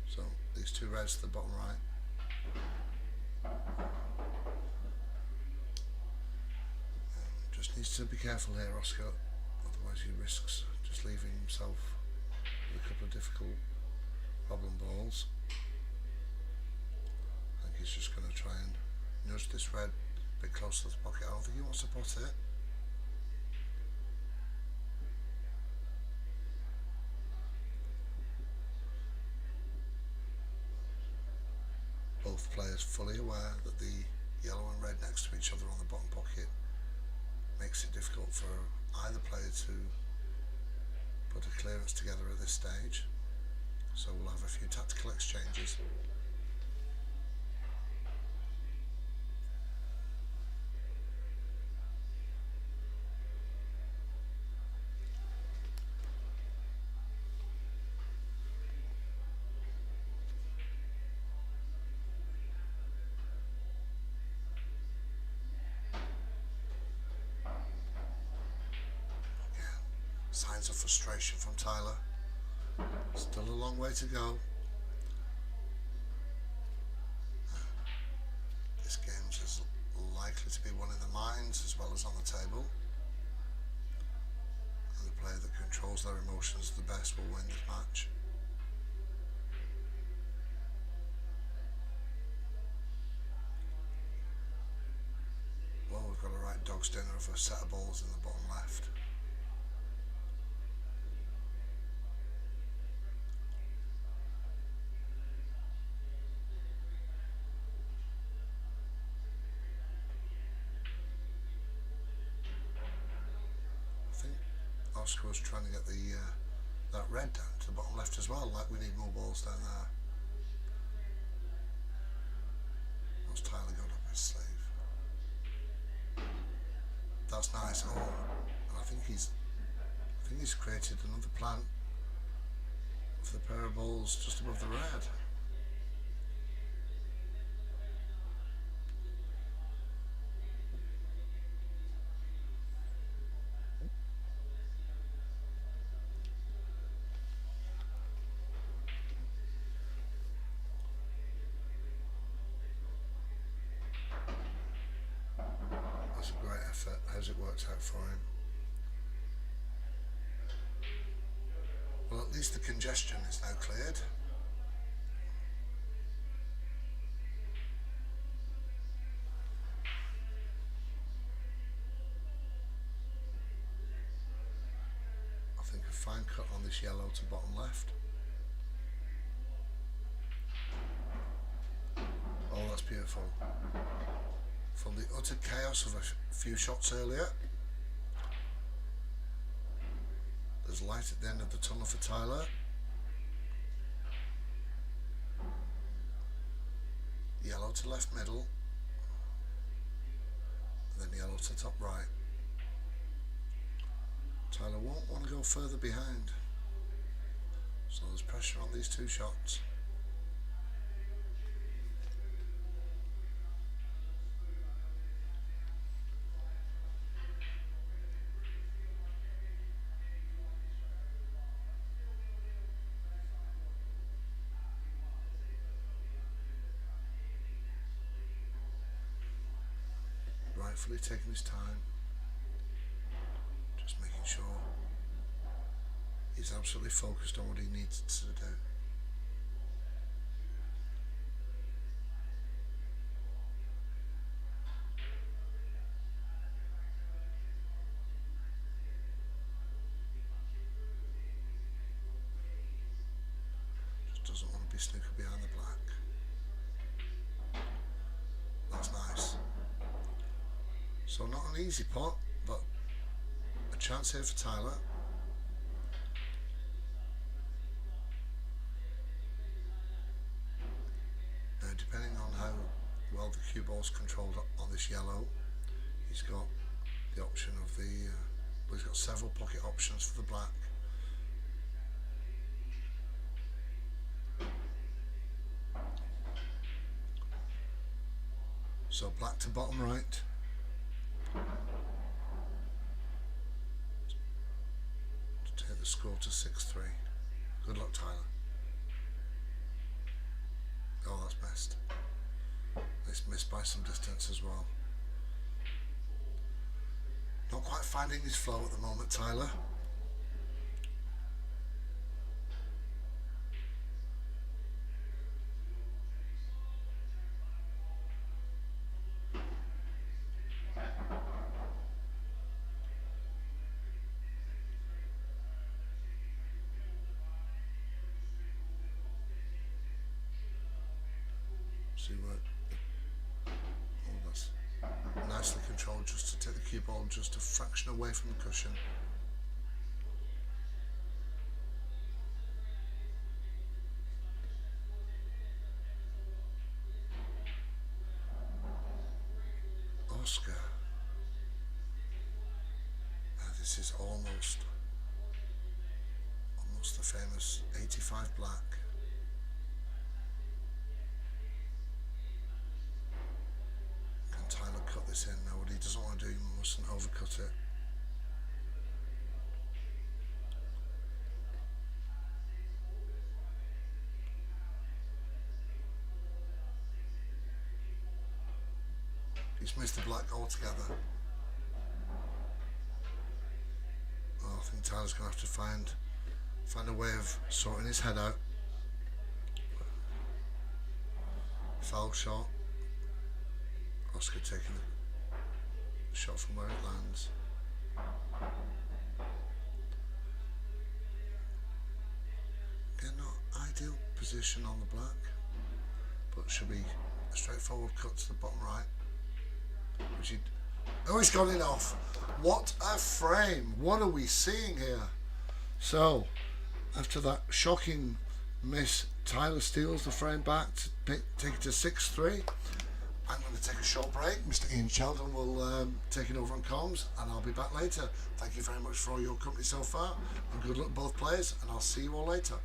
So these two reds to the bottom right. Just needs to be careful here, Oscar, otherwise he risks just leaving himself with a couple of difficult problem balls. I think he's just going to try and nudge this red a bit closer to the pocket. I don't think he wants to pot it. Both players fully aware that the yellow and red next to each other on the bottom pocket makes it difficult for either player to put a clearance together at this stage. So we'll have a few tactical exchanges. Signs of frustration from Tyler. Still a long way to go. This game's as likely to be won in the minds as well as on the table. And the player that controls their emotions the best will win this match. Well, we've got a right dog's dinner of a set of balls in the bottom left. Oscar was trying to get the that red down to the bottom left as well, like we need more balls down there. What's Tyler got up his sleeve? That's nice. Oh, and I think he's created another plant for the pair of balls just above the red. How's it worked out for him? Well, at least the congestion is now cleared. I think a fine cut on this yellow to bottom left. Oh, that's beautiful. From the utter chaos of a few shots earlier, there's light at the end of the tunnel for Tyler. Yellow to left middle, and then yellow to top right. Tyler won't want to go further behind, so there's pressure on these two shots. Rightfully taking his time, just making sure he's absolutely focused on what he needs to do. Just doesn't want to be snooker behind the black. That's nice. So not an easy pot, but a chance here for Tyler. Now, depending on how well the cue ball's controlled on this yellow, he's got the option of the, well, he's got several pocket options for the black. So black to bottom right. To take the score to 6-3. Good luck, Tyler. Oh, that's missed. It's missed by some distance as well. Not finding his flow at the moment, Tyler. See what? Oh, that's nicely controlled, just to take the cue ball just a fraction away from the cushion. Oscar. This is almost the famous 85 black. Can Tyler cut this in? No, what he doesn't want to do, he mustn't overcut it. He's missed the black altogether. Oh, I think Tyler's going to have to find a way of sorting his head out. Foul shot. Oscar taking the shot from where it lands. Again, not ideal position on the black, but should be a straightforward cut to the bottom right. Which he, oh, he's got it off. What a frame. What are we seeing here? So, after that shocking miss, Tyler steals the frame back to take it to 6-3. I'm going to take a short break. Mr. Ian Sheldon will take it over on comms, and I'll be back later. Thank you very much for all your company so far, and good luck both players, and I'll see you all later.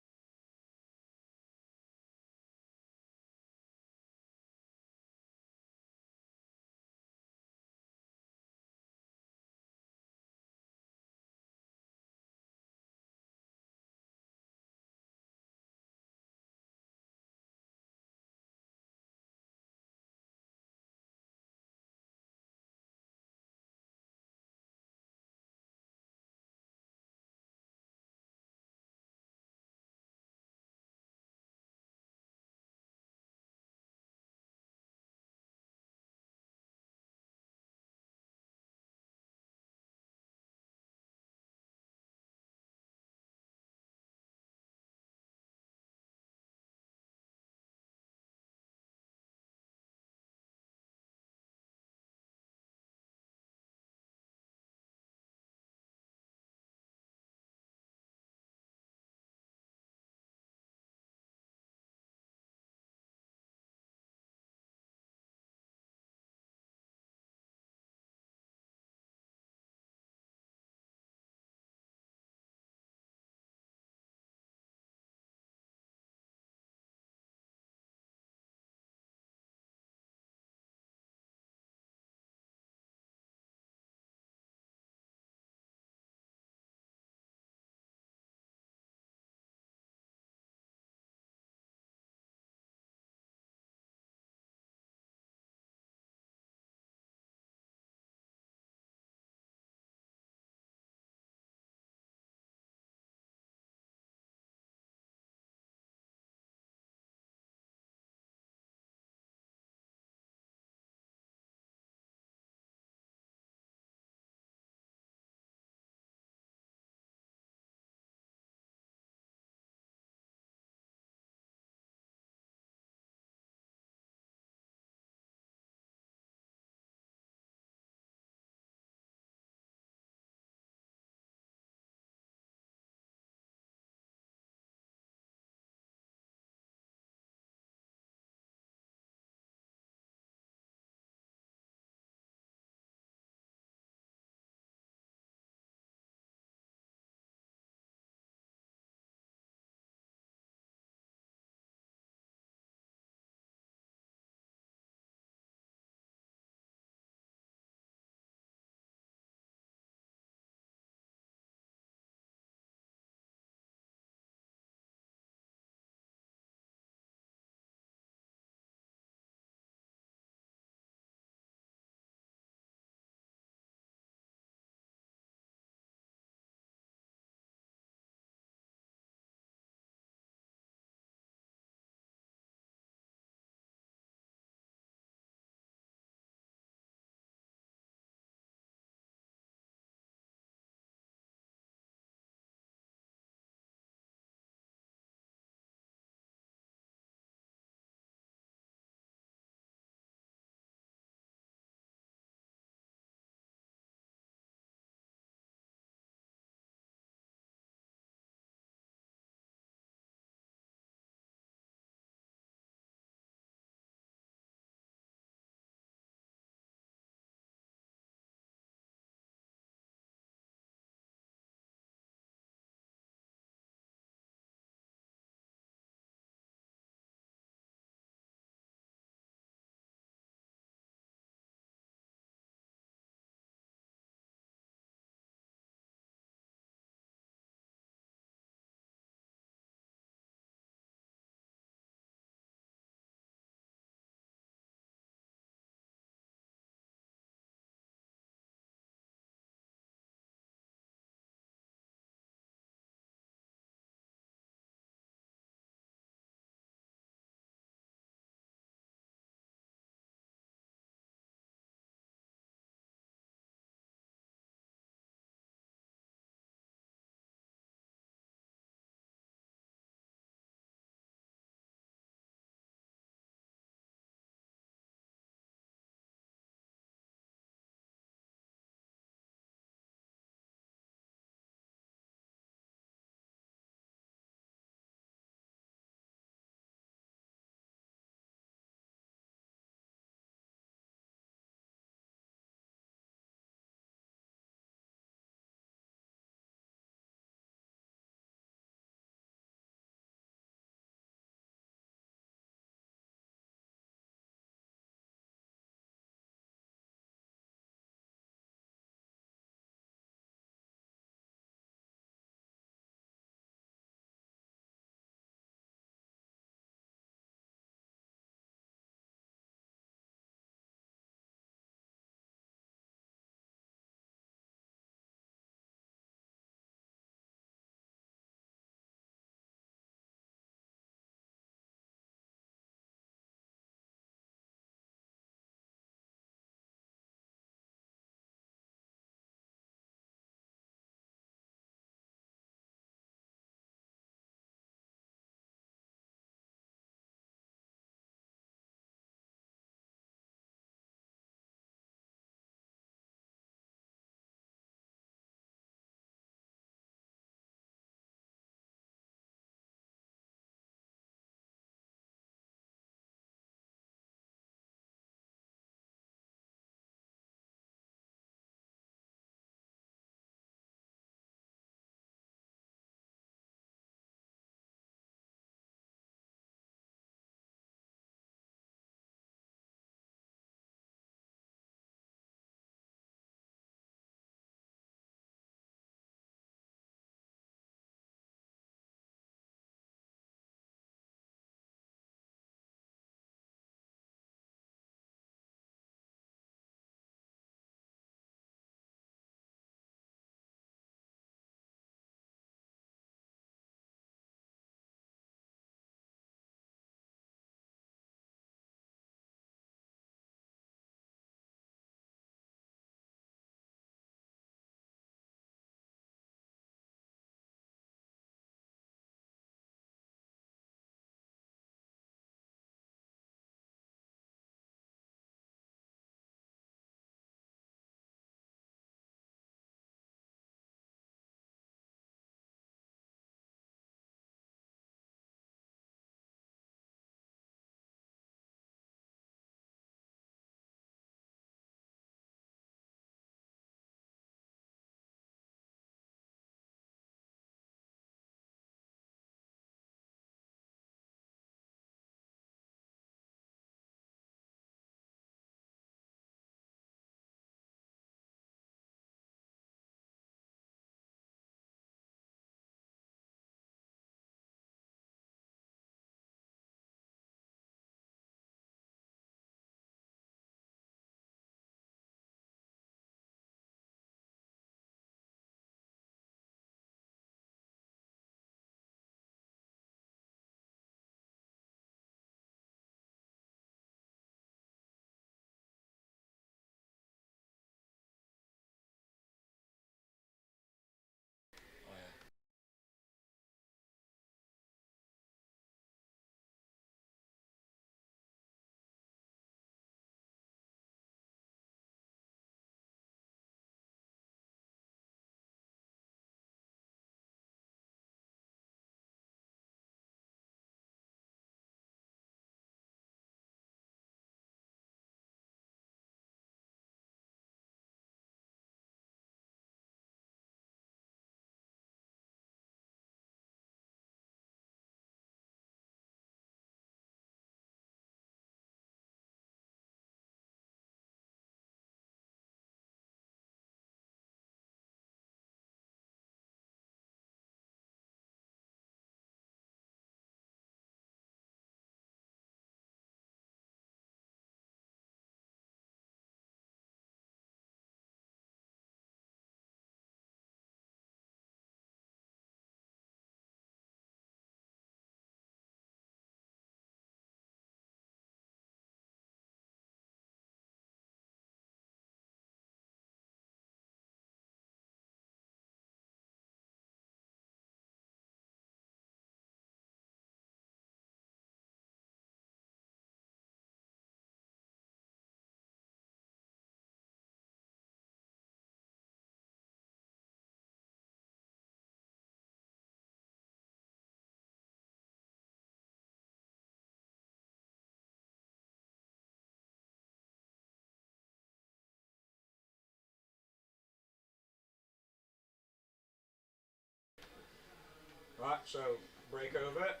Right, so break over it,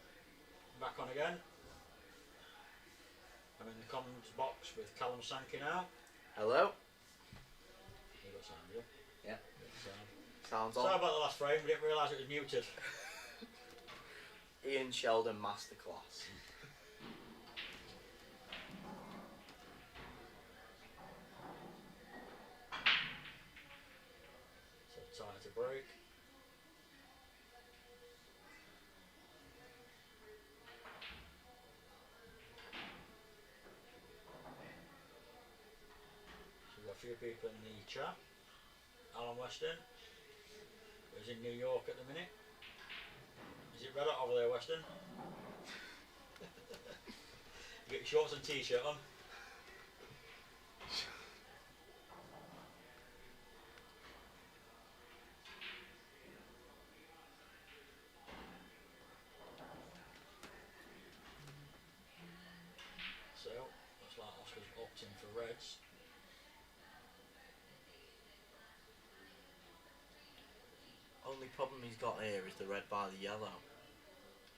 back on again. I'm in the comms box with Callum Sankey now. Hello? You got sound, do you? Yeah. Sound. Sounds Sorry on. about the last frame, we didn't realise it was muted. Ian Sheldon Masterclass. So tighter to break. So we've got a few people in the chat. Alan Weston, who's in New York at the minute. Is it red hot over there, Weston? You get your shorts and t-shirt on. So, looks like Oscar's opting for reds. Only problem he's got here is the red by the yellow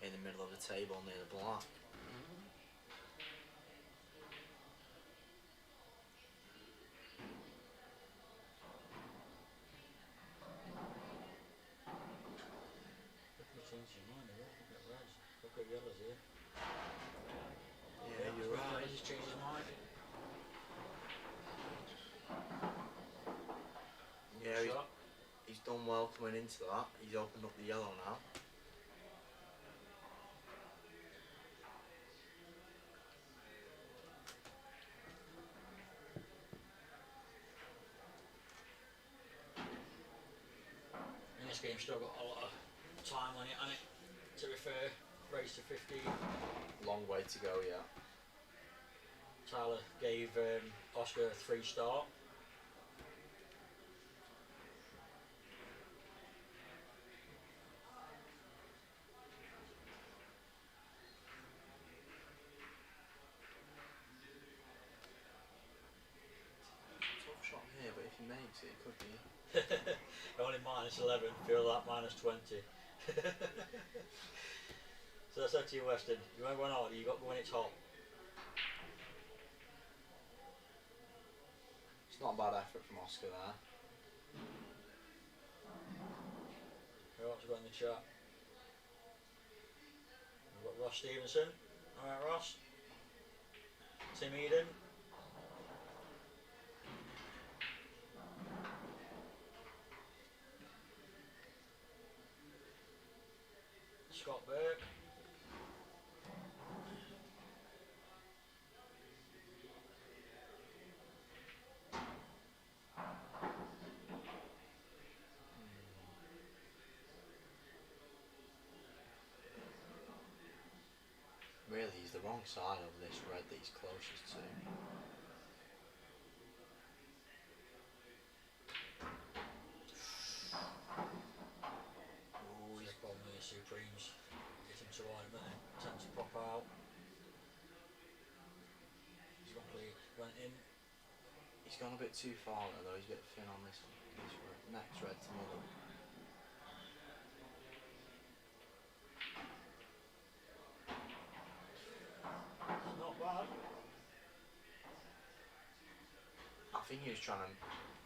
in the middle of the table near the black. You change your mind, I don't get reds. Look at yellows here. Yeah, you're right. He's changed his mind. Yeah, he's done well coming into that. He's opened up the yellow now. And this game's still got a lot of time on it, and to be fair, race to 15. Long way to go, yeah. Tyler gave Oscar a 3-star. Tough shot here, but if he makes it, it could be. Only -11, feel that -20. So I said to you, Weston, you went one hard, you got when it's hot. It's not a bad effort from Oscar there. Who else got in the chat? We've got Ross Stevenson. Alright, Ross. Tim Eden. Scott Burke. Really, he's the wrong side of this red that he's closest to. Oh, he's a problem with the Supremes. Get him to wide, but they tend to pop out. He's went in. He's gone a bit too far though, he's a bit thin on this next red to middle. It's not bad. I think he was trying to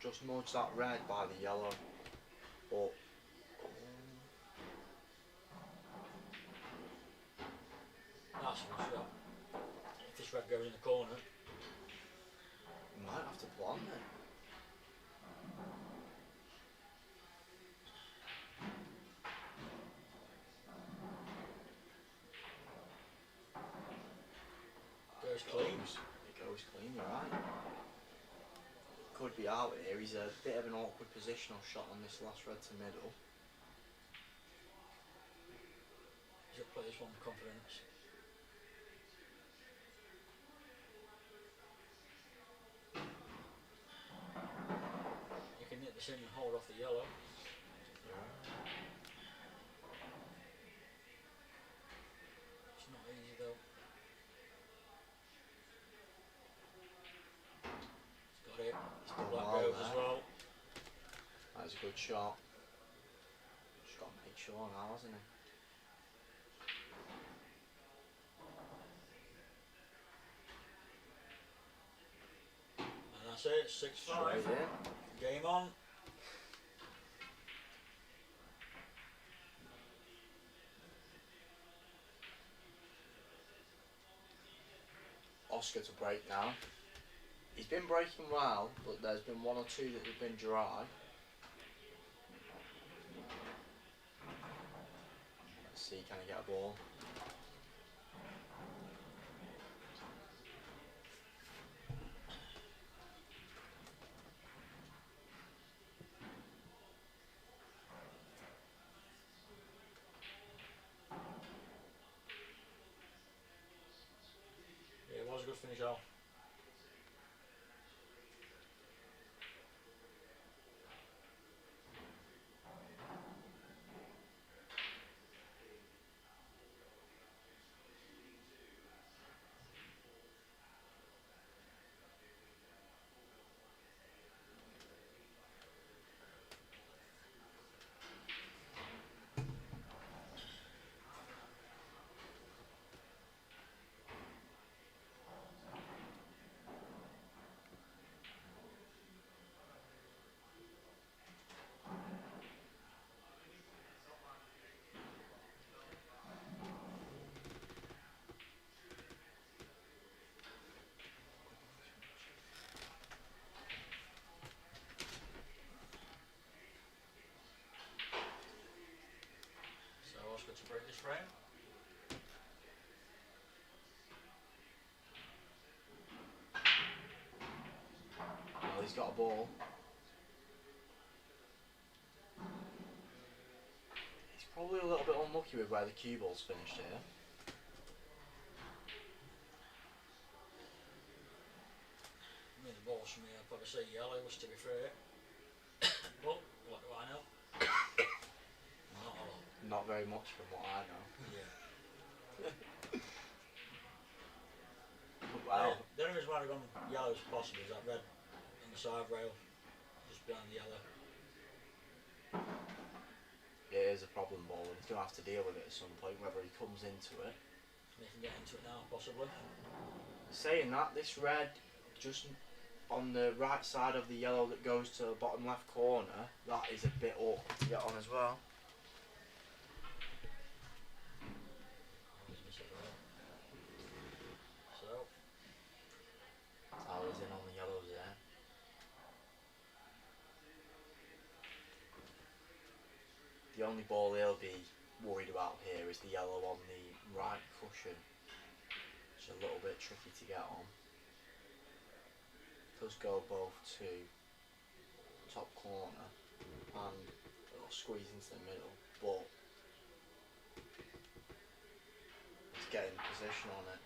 just nudge that red by the yellow, but That's a good shot. If this red goes in the corner, he might have to plan it. goes clean. It goes clean, you're right. Could be out here, he's a bit of an awkward positional shot on this last red to middle. He's up play this one with confidence. You can hit this in and hold off the yellow. It's not easy though. He's got it. He's done Black well goes there. as well. That was a good shot. Just got to make sure now, hasn't he? That's it, 6-5. Straight in. Game on. Oscar to break now. He's been breaking well, but there's been one or two that have been dry. Let's see, can he get a ball? Yeah, it was a good finish off. So Oscar to break this frame. Well, he's got a ball. He's probably a little bit unlucky with where the cue ball's finished here. I mean, the ball's from me, I'd probably say yellow, was to be fair. But, what do I know? Not a lot. Not very much from what I know. Yeah. Wow. The only reason why I've gone yellow is possible is that red on the side rail, just behind the yellow. It is a problem ball and he's going to have to deal with it at some point, whether he comes into it. He can get into it now, possibly. Saying that, this red, just on the right side of the yellow that goes to the bottom left corner, that is a bit awkward to get on as well. He's missed it rail. So, Towers in on the yellows there. The only ball he'll be worried about here is the yellow on the right cushion. It's a little bit tricky to get on. Does go both to top corner and it'll squeeze into the middle, but it's getting position on it.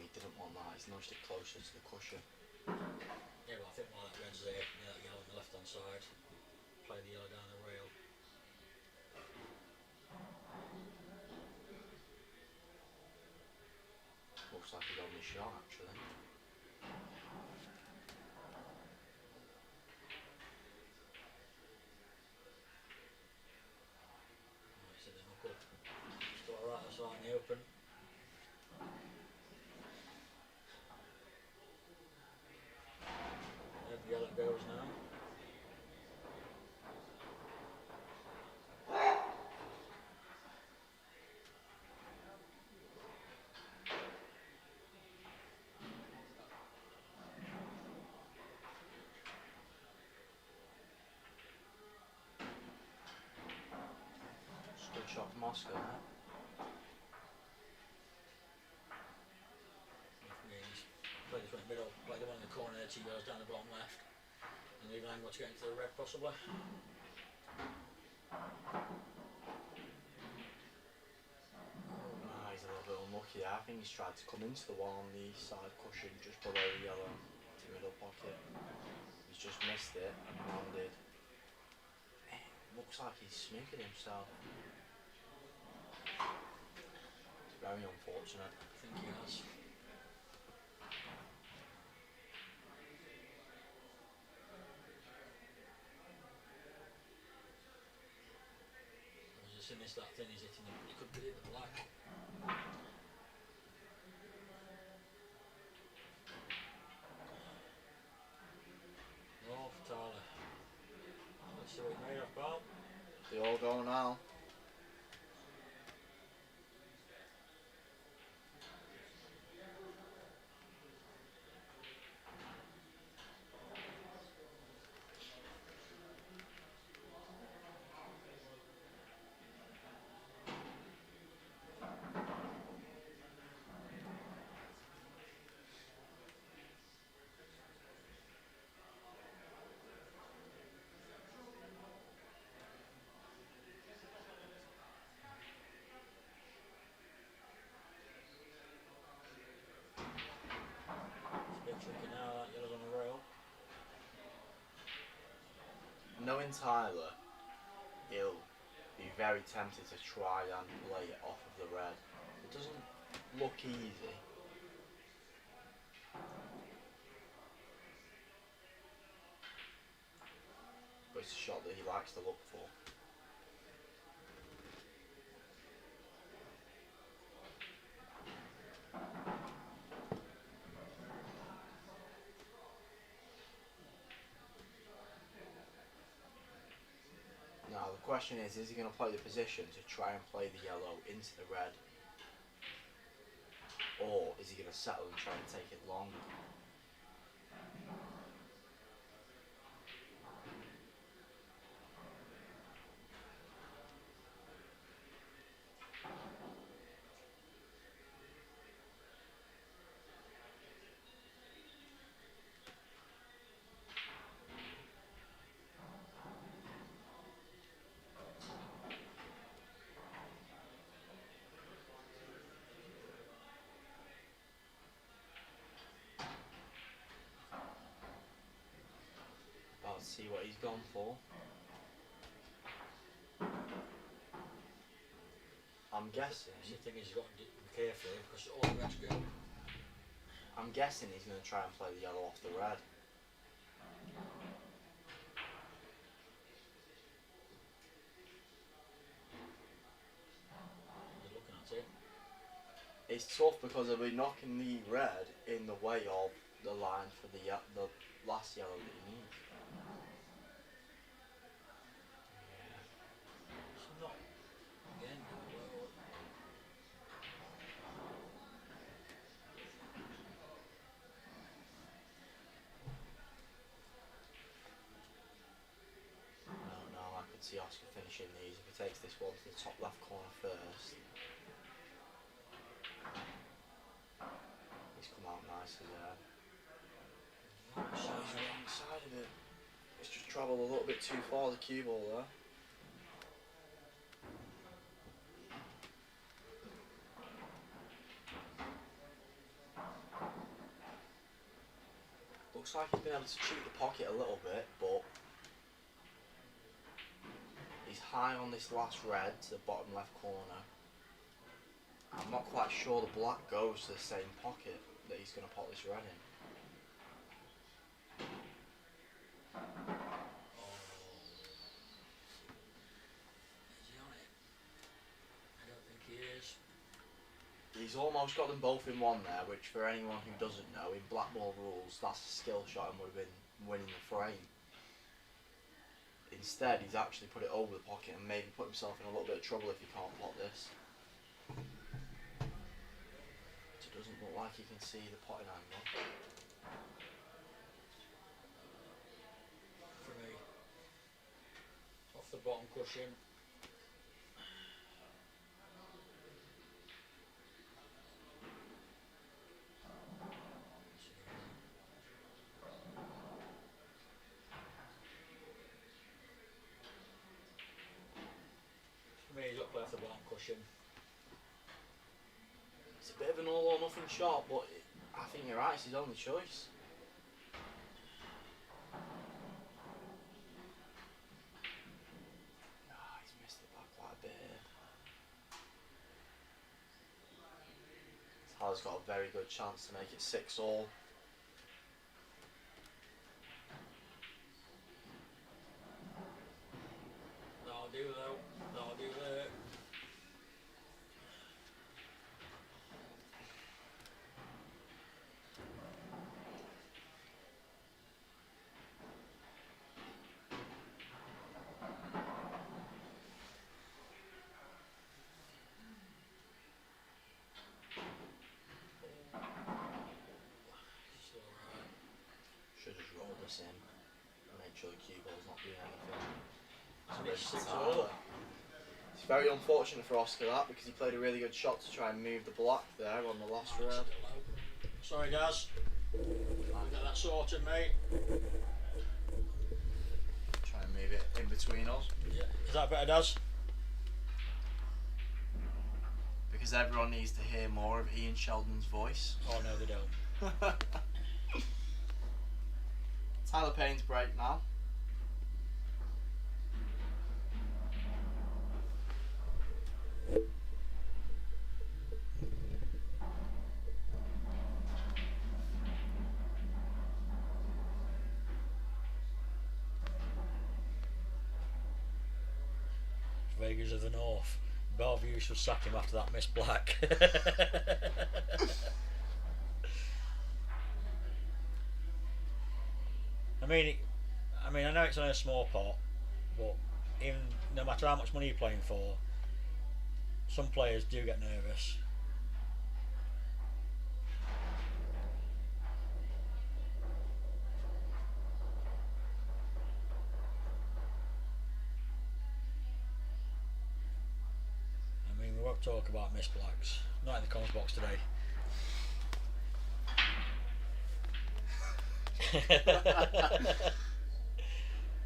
He didn't want that, he's nudged it closer to the cushion. yeah, but I think while that red's there, that yellow on the left hand side, play the yellow down the rail. Looks like he's on the shot actually. Right, so the knuckle. Still alright, that's out in the open. There the yellow goes now. It's a good shot from Oscar there. Means play this one in the middle, play the one in the corner there, 2 goes down the bottom left. And leave an angle to get into the red possibly. He's a little bit unlucky there. I think he's tried to come into the one on the side cushion just below the yellow to middle pocket. He's just missed it and landed. Looks like he's smoothing himself. It's very unfortunate. I think he has. against that thing he's hitting him. He could be in the black. Oh, for Tyler. Let's see what he's made of, pal. They all go now. It's a bit tricky now, that yellow's on the rail. Knowing Tyler, he'll be very tempted to try and play it off of the red. It doesn't look easy. But it's a shot that he likes to look for. Now the question is he going to play the position to try and play the yellow into the red? Or is he going to settle and try and take it long? About to see what he's gone for. I'm guessing. The thing is, you've got to be careful because all the reds go. I'm guessing he's going to try and play the yellow off the red. You're looking at it. It's tough because he'll be knocking the red in the way of the line for the last yellow that he needs. It's not again. Well, No, I could see Oscar finishing these if he takes this one to the top left corner first. He's come out nicely there. right He's side. wrong side of it. He's just travelled a little bit too far, the cue ball there. Looks like he's been able to cheat the pocket a little bit, but he's high on this last red to the bottom left corner. I'm not quite sure the black goes to the same pocket that he's going to pot this red in. Is he on it? I don't think he is. He's almost got them both in one there, which for anyone who doesn't know, in black ball rules, that's a skill shot and would have been winning the frame. Instead, he's actually put it over the pocket and maybe put himself in a little bit of trouble if he can't pot this. It doesn't look like he can see the potting angle. For me. Off the bottom cushion. For me, he's got to play off the bottom cushion. It's a bit of an all or nothing shot, but I think you're right, it's his only choice. He's missed it by quite a bit here. Tyler's got a very good chance to make it 6-all. That'll do though. That'll do there. cross in and make sure the cue ball's not doing anything. And it's It's 6-all. It's very unfortunate for Oscar that, because he played a really good shot to try and move the block there on the last round. Sorry, Daz. We'll get that sorted, mate. Try and move it in between us. Yeah. Is that better, Daz? Because everyone needs to hear more of Ian Sheldon's voice. Oh, no, they don't. Tyler Payne's break now. Vegas of the North. Bellevue should sack him after that missed black. I know it's only a small pot, but even no matter how much money you're playing for, some players do get nervous. We won't talk about missed blacks. Not in the comments box today.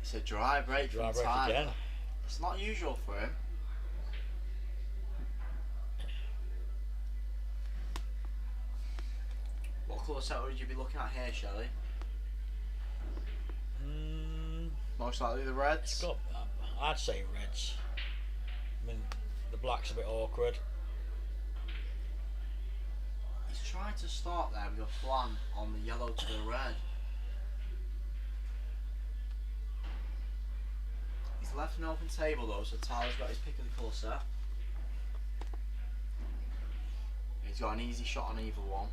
It's a dry break Dry from break Tyler. again. It's not usual for him. What colour set would you be looking at here, Shelley? Most likely the reds. It's got, I'd say reds. I mean, the black's a bit awkward. He's tried to start there with a flan on the yellow to the red. He's left an open table though, so Tyler's got his pick of the colour set. He's got an easy shot on either one.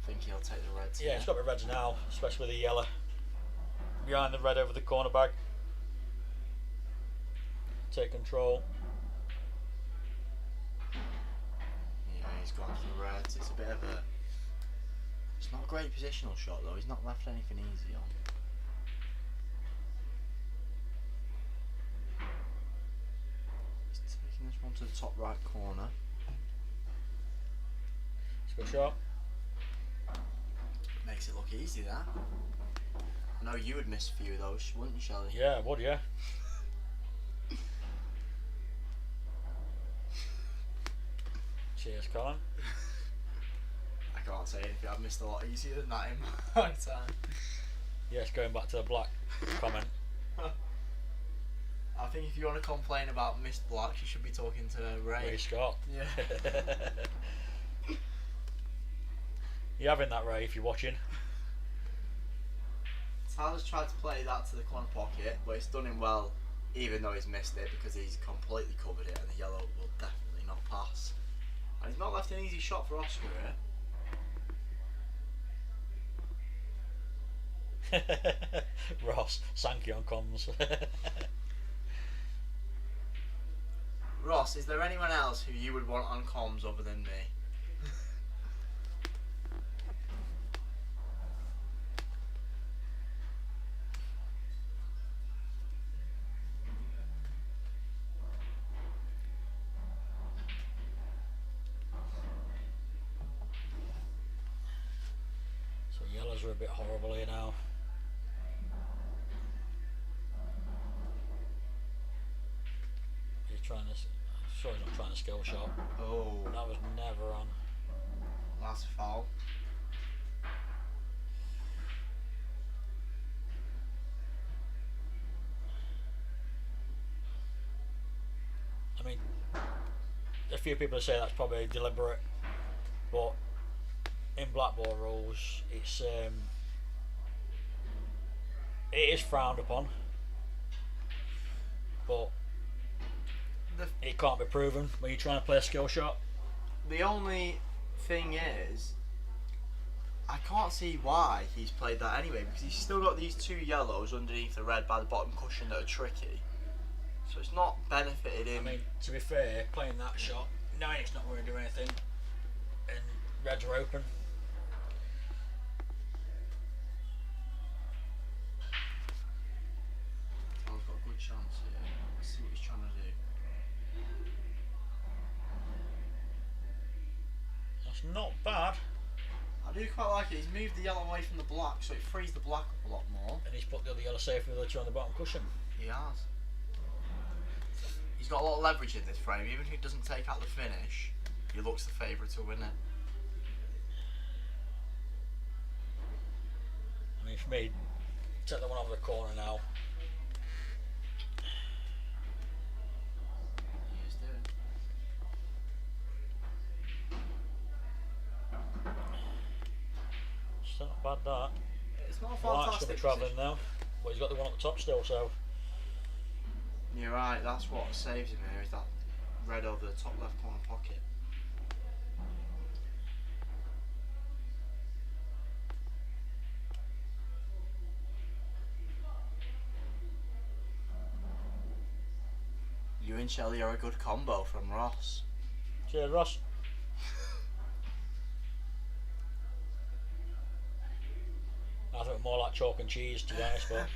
I think he'll take the reds. Yeah, here. it's got the reds now, especially with the yellow. Behind the red over the corner bag. Take control. Yeah, he's gone to the reds. It's a bit of a... It's not a great positional shot though. He's not left anything easy on. He's taking this one to the top right corner. It's a good shot. Makes it look easy there. I know you would miss a few of those, wouldn't you, Shelley? Yeah, I would, yeah. Cheers, Colin. I can't say anything. I've missed a lot easier than that in my time. Yes, going back to the black comment. I think if you want to complain about missed blacks, you should be talking to Ray. Ray Scott. Yeah. You're having that, Ray, if you're watching. Tyler's tried to play that to the corner pocket, but it's done him well, even though he's missed it, because he's completely covered it and the yellow will definitely not pass. And he's not left an easy shot for Oscar here. Ross, Sankey on comms. Ross, is there anyone else who you would want on comms other than me? So yellows are a bit horrible here now. He's trying to... I'm sure he's not trying a skill shot. Oh, That was never on. that's a foul. I mean, a few people say that's probably deliberate, but in black ball rules, it is frowned upon, but it can't be proven when you're trying to play a skill shot. The only thing is, I can't see why he's played that anyway, because he's still got these two yellows underneath the red by the bottom cushion that are tricky. So it's not benefited him. I mean, to be fair, playing that shot, knowing it's not going to do anything, and reds are open. not bad. I do quite like it. He's moved the yellow away from the black, so it frees the black up a lot more. And he's put the other yellow safe with the two on the bottom cushion. He has. He's got a lot of leverage in this frame. Even if he doesn't take out the finish, he looks the favourite to win it. I mean, for me, take that one over the corner now. He is doing. Still not bad, that. It's not a Black's going to fantastic be travelling position. now. But he's got the one at the top still, so. You're right, that's what saves him here, is that red over the top left corner pocket. You and Shelley are a good combo from Ross. Cheers, Ross. I think more like chalk and cheese, to be honest, but.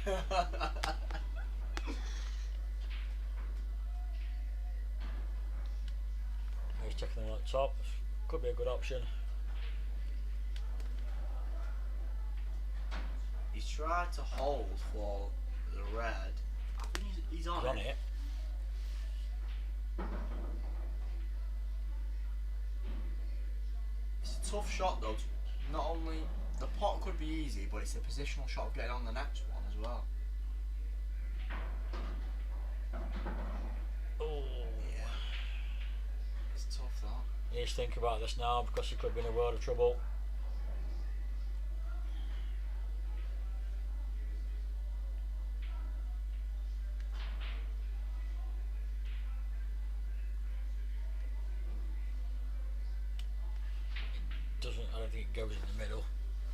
He's checking them at the top. Could be a good option. He's tried to hold for the red. I think he's on, He's on it. it. It's a tough shot though. Not only the pot could be easy, but it's a positional shot of getting on the next one as well. Oh. Yeah. It's tough that. He's thinking about this now because he could be in a world of trouble. I don't think it goes in the middle.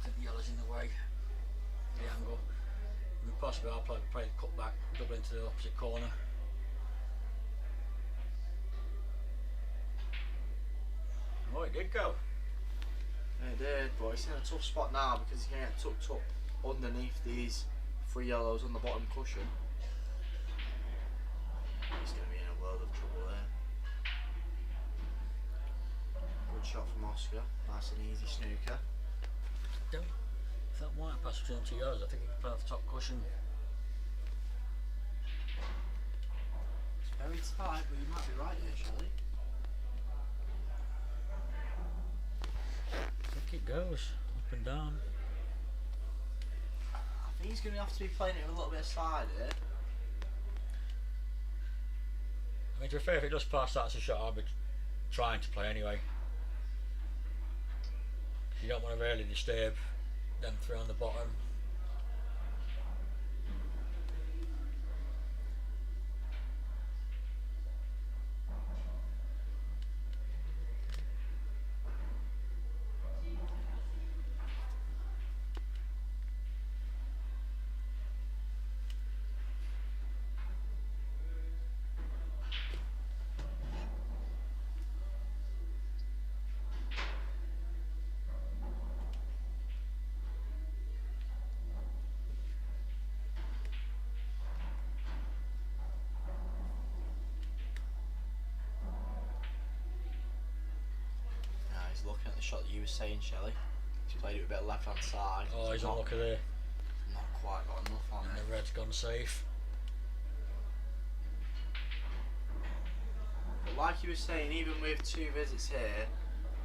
I think the yellow's in the way. The angle. I mean, possibly I'll play the cut back, double into the opposite corner. Oh, it did go. It did, but he's in a tough spot now because he's going to get tucked up underneath these three yellows on the bottom cushion. He's going to be in a world of trouble there. Good shot from Oscar. Nice and easy snooker. If that might pass between the two yellows, I think he can play off the top cushion. It's very tight, but you might be right here, Shelley. I think it goes up and down. I think he's going to have to be playing it with a little bit of side here. I mean, to be fair, if it does pass, that's a shot I'll be trying to play anyway. You don't want to really disturb them three on the bottom. Looking at the shot that you were saying, Shelley. He's played it with a bit of left hand side. Oh, he's on lucky there. Not quite got enough on And it. the red's gone safe. But like you were saying, even with two visits here,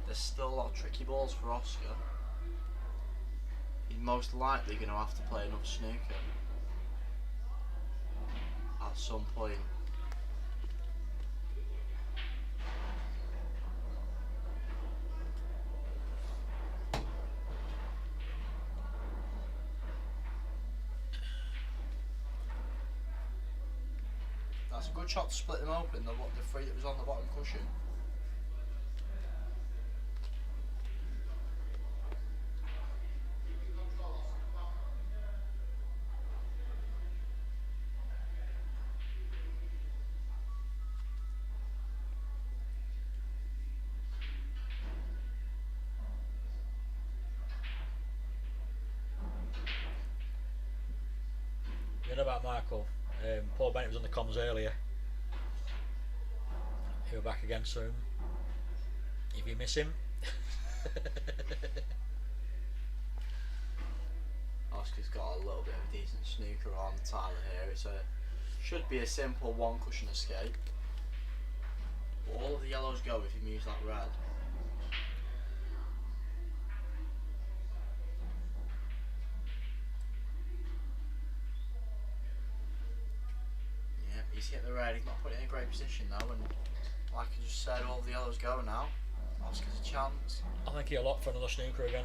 there's still a lot of tricky balls for Oscar. He's most likely going to have to play another snooker at some point. That's a good shot to split them open, the three that was on the bottom cushion. You know about Michael? Paul Bennett was on the comms earlier. He was back against him. If you miss him, Oscar's got a little bit of a decent snooker on Tyler here. Should be a simple one cushion escape. But all of the yellows go if he moves that red. Yeah, he's hit the red. He's not put it in a great position though, and like I just said, all the yellows go now. Oscar's a chance. I think he'll opt for another snooker again.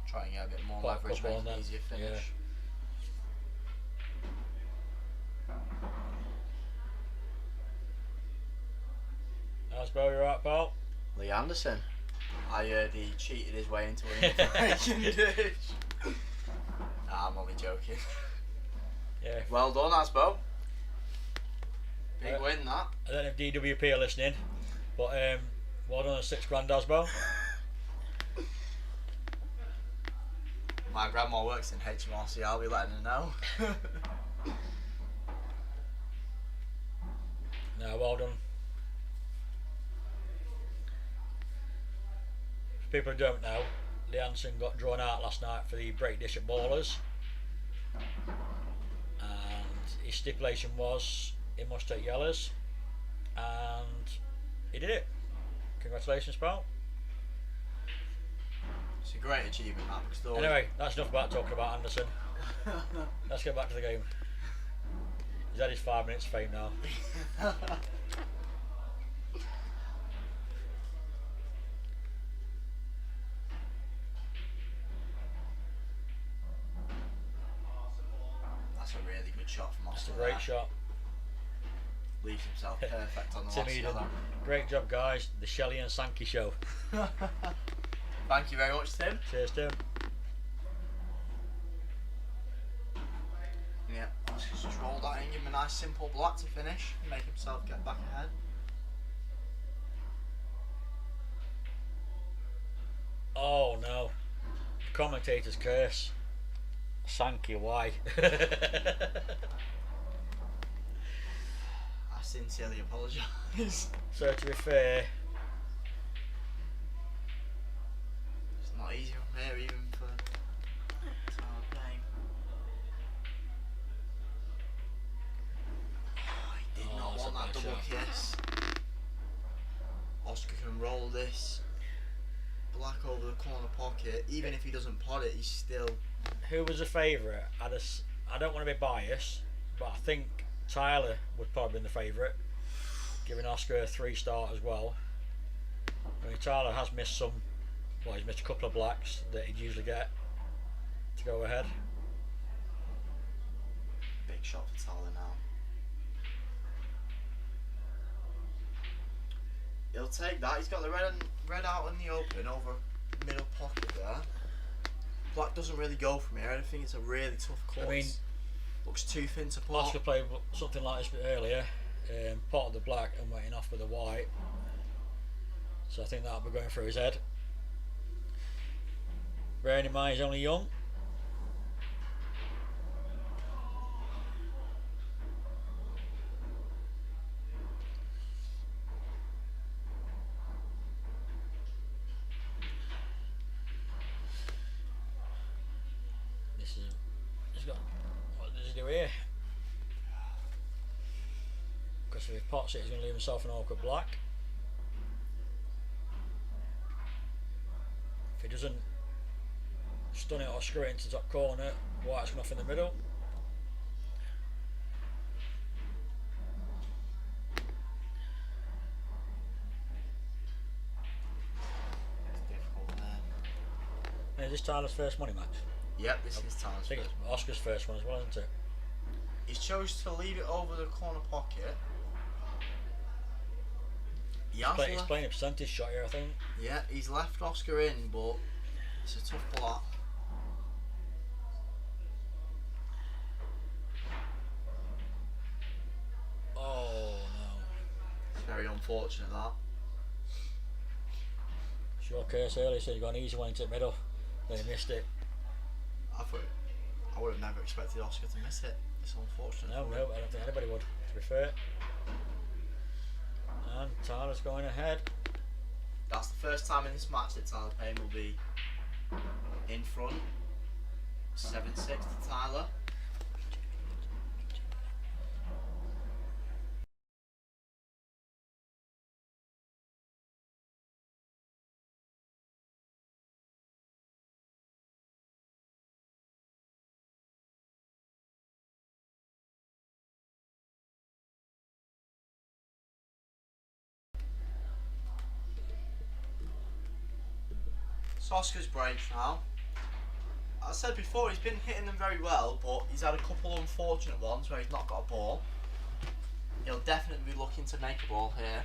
Try and get a bit more Quite leverage, couple make on an that. easier finish. How's Bo, you alright, pal? Lee Anderson. I heard he cheated his way into winning the breaking dish. Nah, I'm only joking. Yeah. Well done, Asbo. Big win, that. I don't know if DWP are listening, but well done on £6 Asbo. My grandma works in HMRC, I'll be letting her know. No, well done. For people who don't know, Lee Anderson got drawn out last night for the break dish at Ballers, and his stipulation was he must take yellows, and he did it. Congratulations, pal. It's a great achievement, that, because those... Anyway, that's enough about talking about Anderson. Let's get back to the game. He's had his 5 minutes fame now. That's a really good shot from That's a Oscar. great shot. Leaves himself perfect on the Tim last Eden. yellow. Great job, guys. The Shelley and Sankey show. Thank you very much, Tim. Cheers, Tim. Yeah, Oscar's just rolled that in, give him a nice simple black to finish, and make himself get back ahead. Oh no. Commentator's curse. Sankey, why? I sincerely apologise. So to be fair, It's not easy from here, even for Payne. Oh, he did Oh, not that's want a that bad double shot. kiss. Oscar can roll this black over the corner pocket. Even if he doesn't pot it, he's still... who was a favourite? I don't want to be biased, but I think Tyler would probably been the favourite, giving Oscar a 3-star as well. I mean, Tyler has missed some, well, he's missed a couple of blacks that he'd usually get to go ahead. Big shot for Tyler now. He'll take that. He's got the red out in the open over middle pocket there. Black doesn't really go from here. I think it's a really tough course. I mean, looks too thin to pot. Oscar played something like this a bit earlier, potted the black and went off with the white. So I think that'll be going through his head. Bearing in mind he's only young. What does he do here? Because if he pots it, he's going to leave himself an awkward black. If he doesn't stun it or screw it into the top corner, white's going off in the middle. It's difficult there. Is this Tyler's first money match? Yep, this is Tyler's I think first. it's Oscar's first one as well, isn't it? He's chose to leave it over the corner pocket. He has He's left, playing a percentage shot here, I think. yeah, he's left Oscar in, but it's a tough block. Oh no. It's very unfortunate that. Sure, Curse earlier said he got an easy one into the middle, then he missed it. I would have never expected Oscar to miss it. It's unfortunate. No, for no, him. I don't think anybody would, to be fair. And Tyler's going ahead. That's the first time in this match that Tyler Payne will be in front. 7-6 to Tyler. It's Oscar's break now. As I said before, he's been hitting them very well, but he's had a couple unfortunate ones where he's not got a ball. He'll definitely be looking to make a ball here.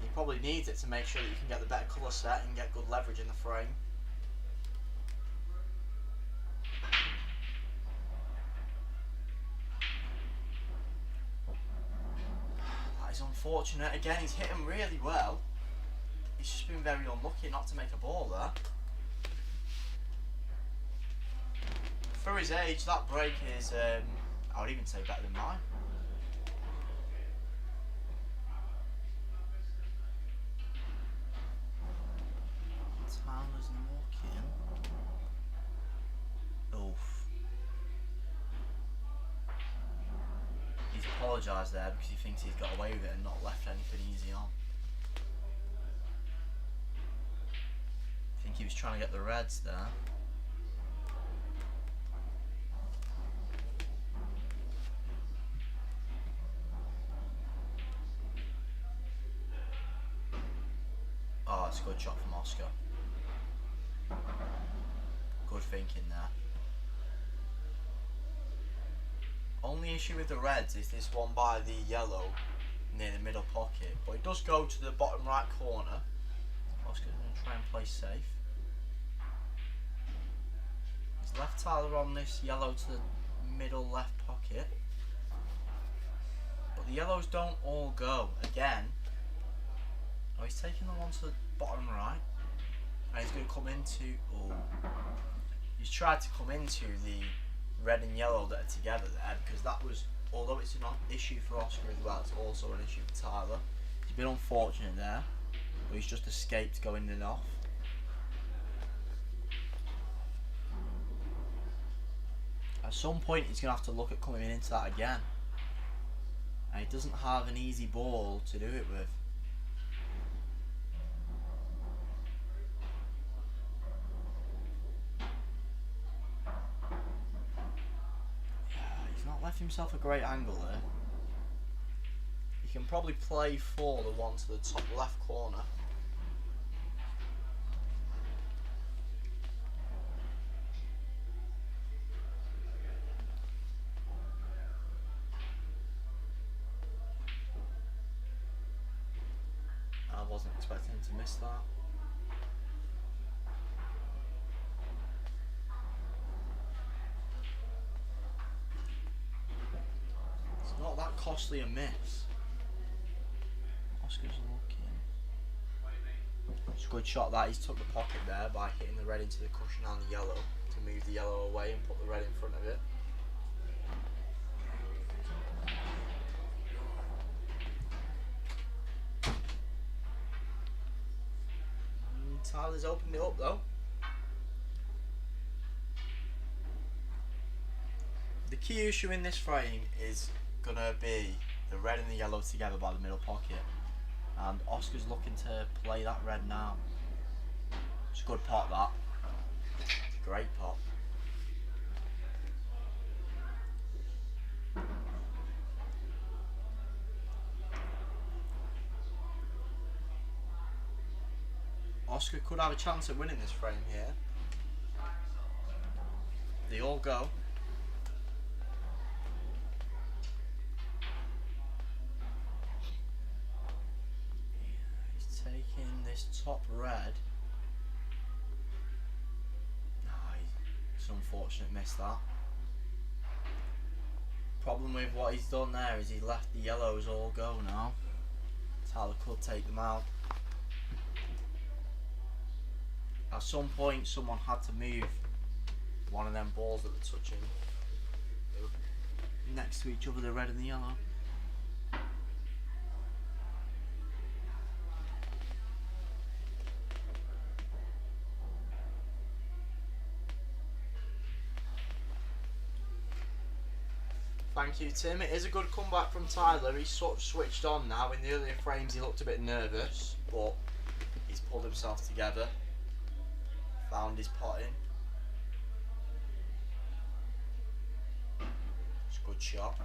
He probably needs it to make sure that you can get the better colour set and get good leverage in the frame. That is unfortunate. Again, he's hit him really well. He's just been very unlucky not to make a ball there. For his age, that break is, I would even say, better than mine. Tyler's looking. Oof. He's apologised there because he thinks he's got away with it and not left anything easy on. I think he was trying to get the reds there. Oh, it's a good shot from Oscar. Good thinking there. Only issue with the reds is this one by the yellow near the middle pocket, but it does go to the bottom right corner. Oscar's going to try and play safe. He's left Tyler on this yellow to the middle left pocket, but the yellows don't all go. Again, oh, he's taking the one to the bottom right, and he's going to come into. Oh, he's tried to come into the red and yellow that are together there, because that was, although it's an issue for Oscar as well, it's also an issue for Tyler. He's been unfortunate there, but he's just escaped going in and off. At some point, he's going to have to look at coming into that again, and he doesn't have an easy ball to do it with. Left himself a great angle there. He can probably play for the one to the top left corner. I wasn't expecting him to miss that. Not that costly a miss. Oscar's looking. It's a good shot that. He's took the pocket there by hitting the red into the cushion and the yellow to move the yellow away and put the red in front of it. Tyler's opened it up though. The key issue in this frame is gonna be the red and the yellow together by the middle pocket, and Oscar's looking to play that red now. It's a good pot, that. Great pot. Oscar could have a chance at winning this frame here. They all go. Top red. No, it's an unfortunate miss, that. Problem with what he's done there is he left the yellows all go now. Tyler could take them out. At some point someone had to move one of them balls that were touching next to each other, the red and the yellow. Thank you, Tim. It is a good comeback from Tyler. He's sort of switched on now. In the earlier frames, he looked a bit nervous, but he's pulled himself together. Found his potting. It's a good shot.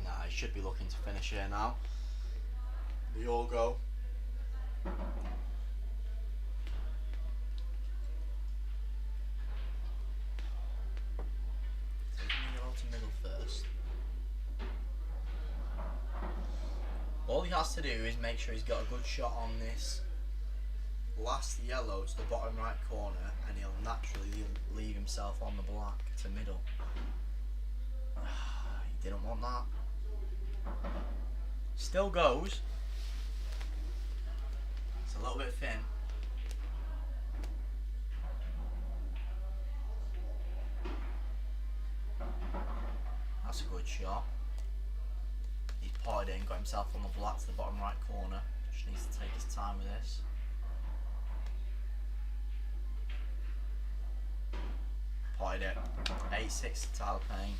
Nah, he should be looking to finish here now. We all go. Taking the yellow to middle first. All he has to do is make sure he's got a good shot on this last yellow to the bottom right corner, and he'll naturally leave himself on the black to middle. He didn't want that. Still goes. It's a little bit thin. That's a good shot. He's potted in, got himself on the black to the bottom right corner. Just needs to take his time with this. Potted it. 8-6 to Tyler Payne.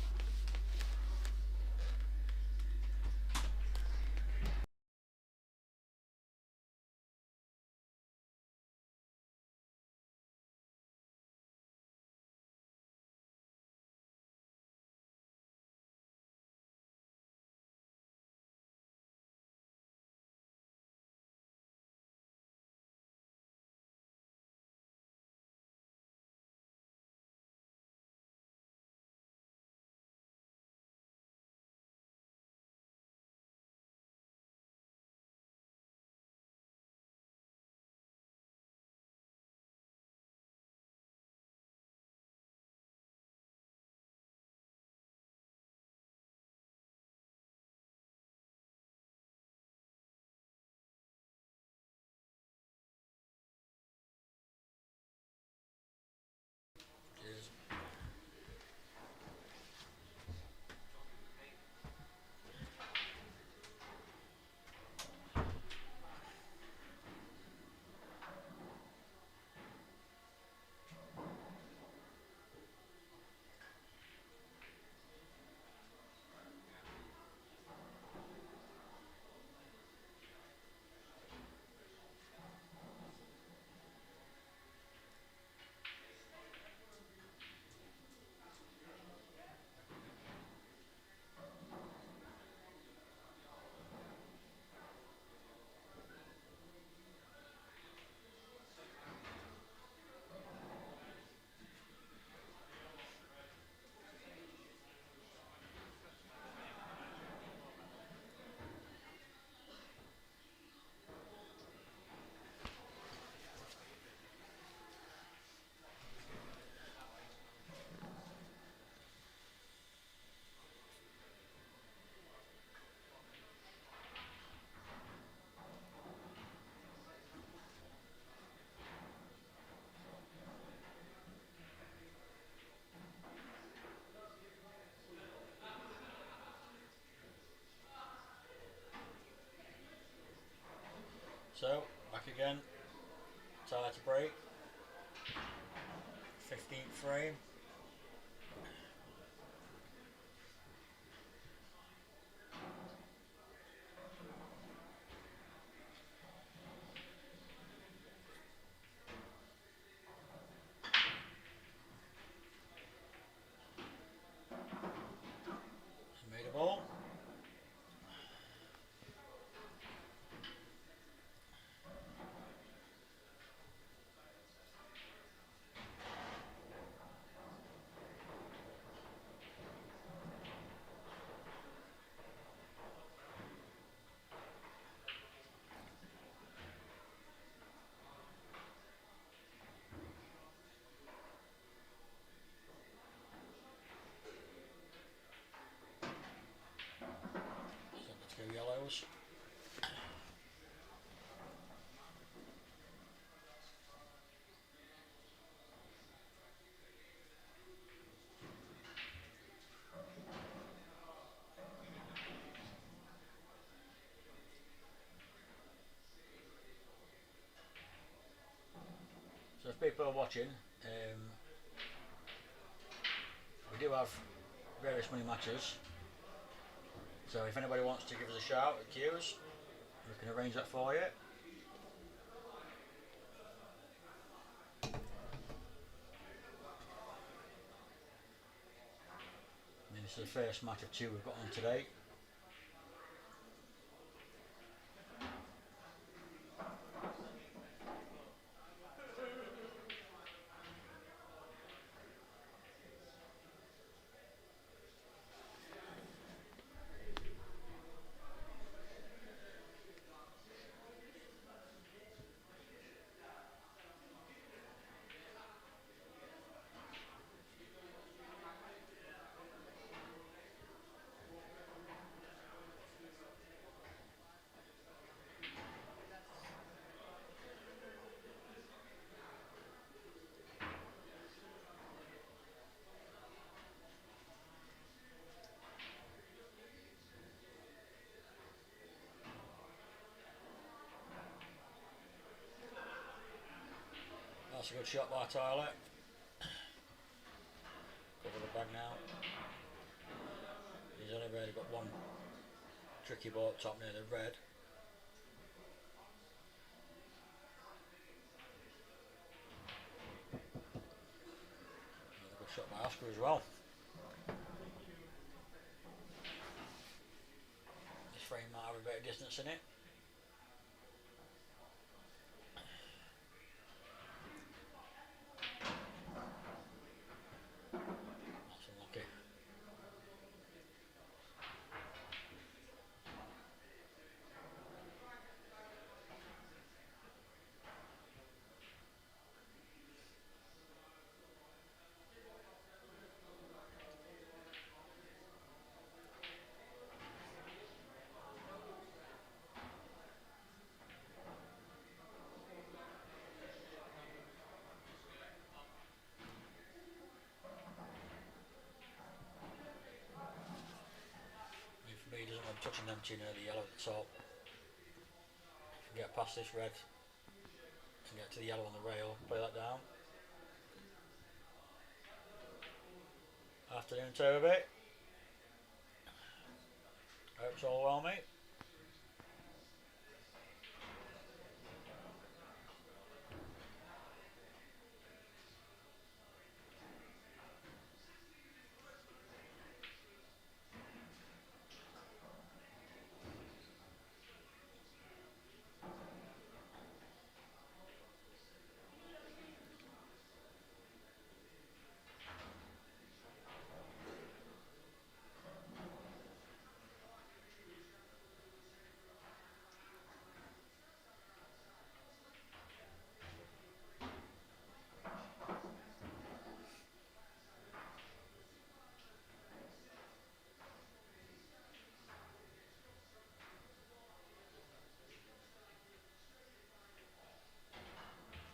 Cheers. So, back again. Tyler to break. 15th frame. Made a ball. So let's go yellows. if people are watching, we do have various money matches. So if anybody wants to give us a shout at Q's, we can arrange that for you. And this is the first match of 2 we've got on today. That's a good shot by Tyler. Cover the bag now. He's only really got one tricky ball up top near the red. Another good shot by Oscar as well. This frame might have a bit of distance in it. That's unlucky. For me, he doesn't want touching them 2 near the yellow at the top. If we get past this red and get to the yellow on the rail, play that down. Afternoon Toby. Hope it's all well, mate.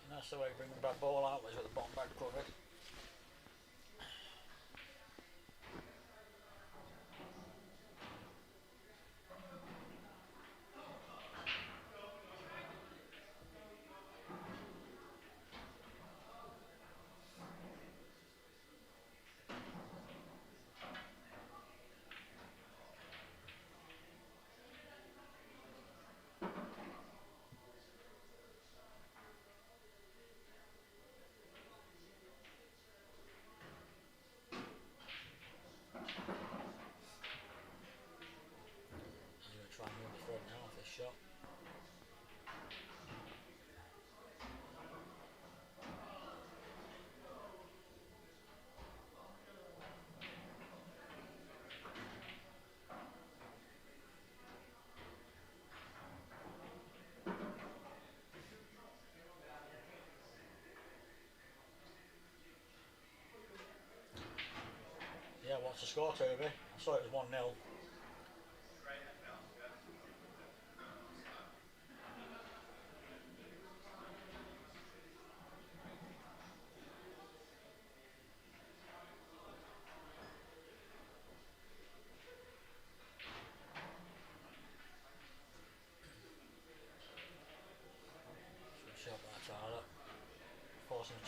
That's the way to bring the back ball out, is with the bottom back covered. He's going to try and move the front now off this shot. Yeah, what's the score, Toby? I saw it was 1-0. Good shot by Tyler. Forcing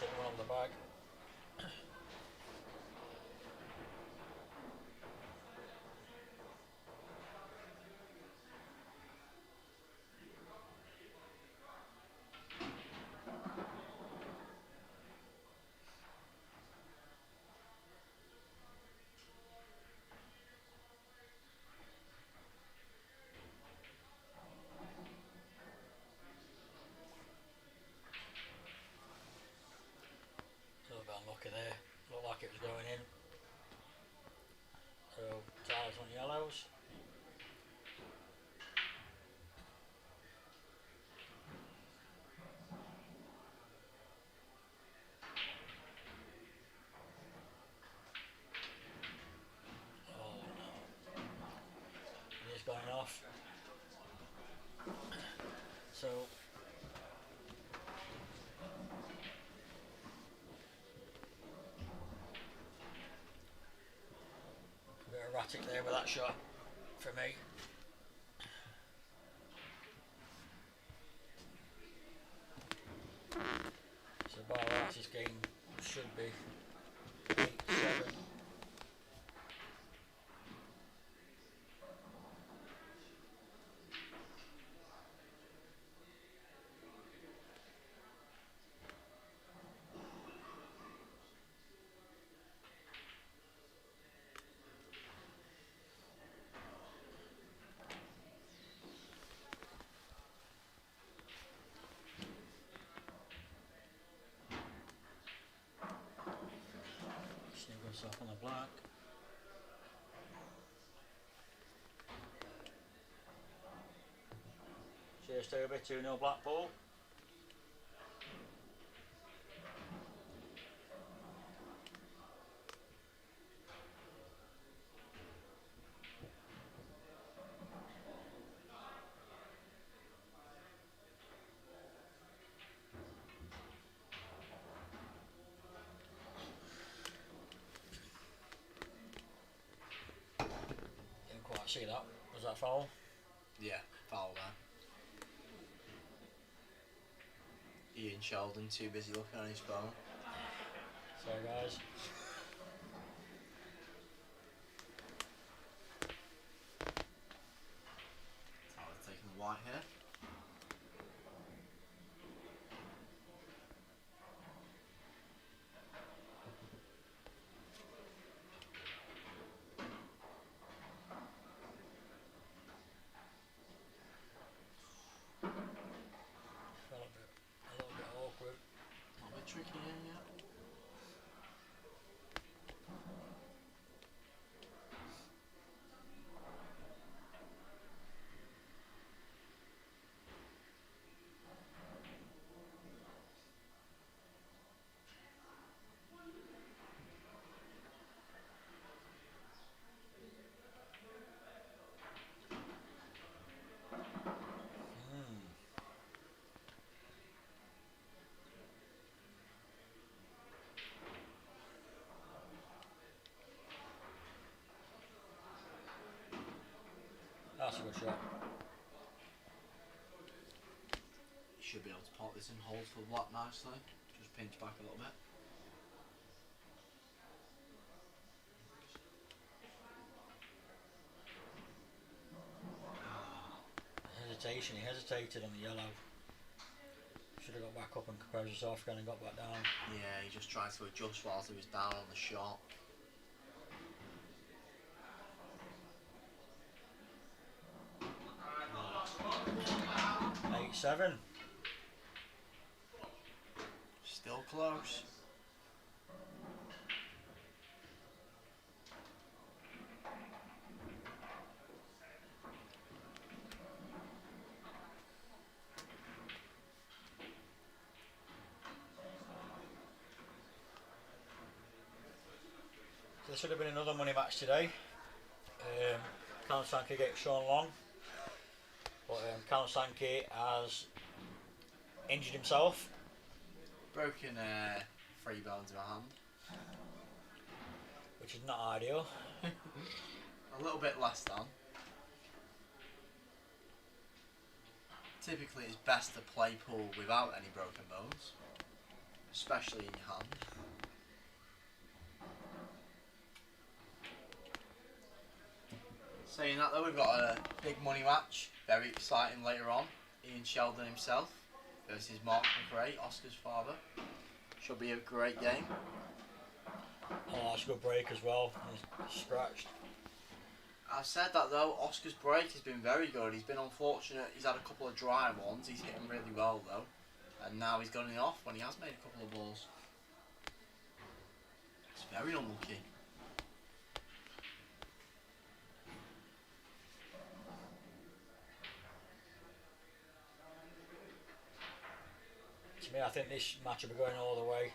yellows. Oh no. He's going off. So a bit erratic there with that shot for me. So by that his game should be 8-7. Sniggles off on the black. Cheers Toby, 2-0 Blackpool. Didn't quite see that. Was that foul? Yeah, foul there. Ian Sheldon too busy looking on his phone. Sorry guys. Tyler taking the white here. Felt a little bit awkward. A little bit tricky here, yeah. That's a good shot. You should be able to pot this and hold for black nicely. Just pinch back a little bit. Hesitation, he hesitated on the yellow. Should have got back up and composed himself again and got back down. Yeah, he just tried to adjust whilst he was down on the shot. 8-7. Still close. So there should have been another money match today. Callum Sankey gets shown long, but Callum Sankey has injured himself. Broken 3 bones in my hand. Which is not ideal. A little bit less than. Typically it's best to play pool without any broken bones, especially in your hand. Saying that though, we've got a big money match, very exciting later on. Ian Sheldon himself versus MaCrae, Oscar's father. Should be a great game. Oh, that's a good break as well. He's scratched. I've said that though, Oscar's break has been very good. He's been unfortunate, he's had a couple of dry ones, he's hit him really well though. And now he's going off when he has made a couple of balls. It's very unlucky. me, I think this match will be going all the way.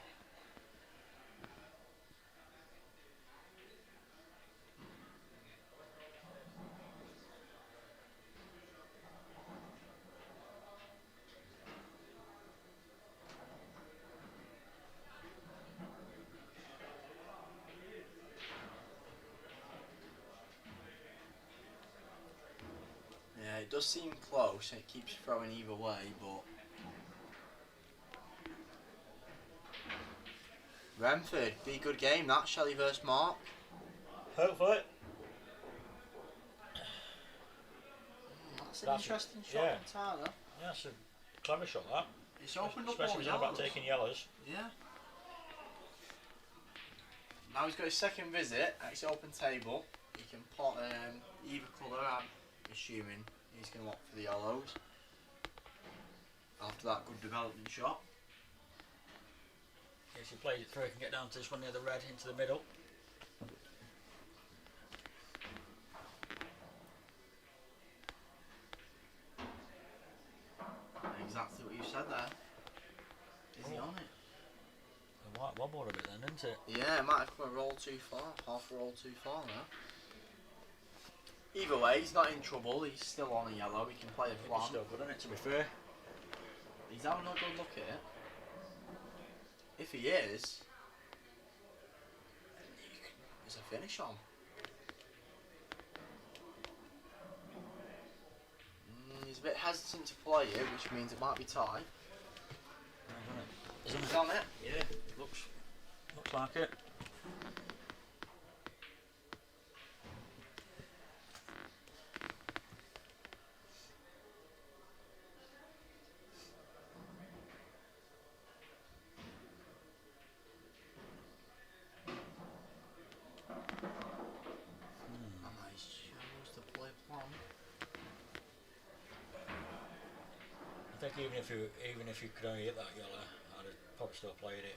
Yeah, it does seem close. It keeps throwing either way, but Renford, be a good game. That Shelley versus Mark. Hopefully. That's an That's interesting a- shot yeah. from Tyler. Yeah, it's a clever shot that. It's opened up Especially all when he's on about yellows. taking yellows. Yeah. Now he's got his second visit. Actually, open table. He can pot either colour. I'm assuming he's going to opt for the yellows after that good development shot. If he plays it through, he can get down to this one near the red into the middle. Exactly what you said there. Is he Oh. on it? The white wobbled a bit then, didn't it? Yeah, it might have come a roll too far. Half a roll too far now. Either way, he's not in trouble. He's still on a yellow. He can play a It's flan. still good, isn't it, to be fair? He's having a good look at it. If he is, there's a finish on. He's a bit hesitant to play it, which means it might be tight. Isn't He's it? on it. Yeah, looks like it. And he chose to play plan. I think even if you could only hit that yellow, I'd have probably still played it.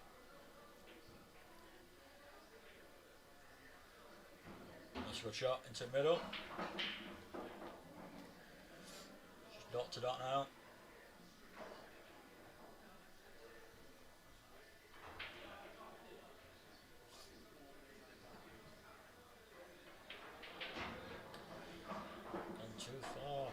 That's a good shot into the middle. Just dot to dot now. Gone too far.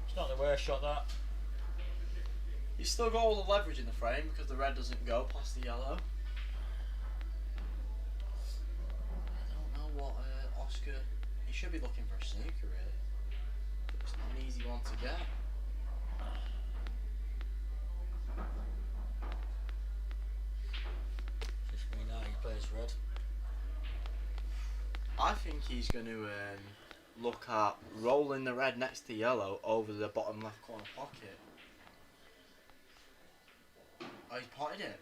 It's not the worst shot that. He's still got all the leverage in the frame because the red doesn't go past the yellow. I don't know what Oscar. He should be looking for a snooker, really. It's not an easy one to get. Just me now, he plays red. I think he's going to look at rolling the red next to yellow over the bottom left corner pocket. Oh, he's potted it.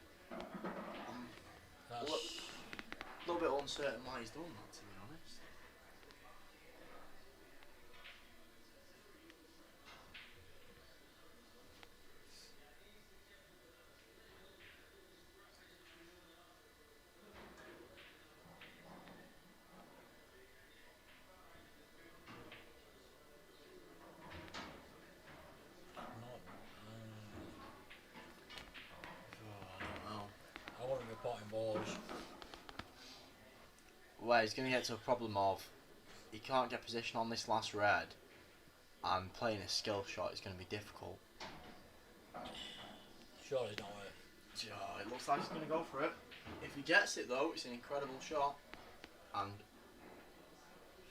That's A little bit uncertain why he's done that, to be honest. not. Oh, I don't know. I wouldn't be potting balls. where he's going to get to a problem of he can't get position on this last red, and playing a skill shot is going to be difficult. Sure, he's not worth. Yeah, it looks like he's going to go for it. If he gets it though, it's an incredible shot, and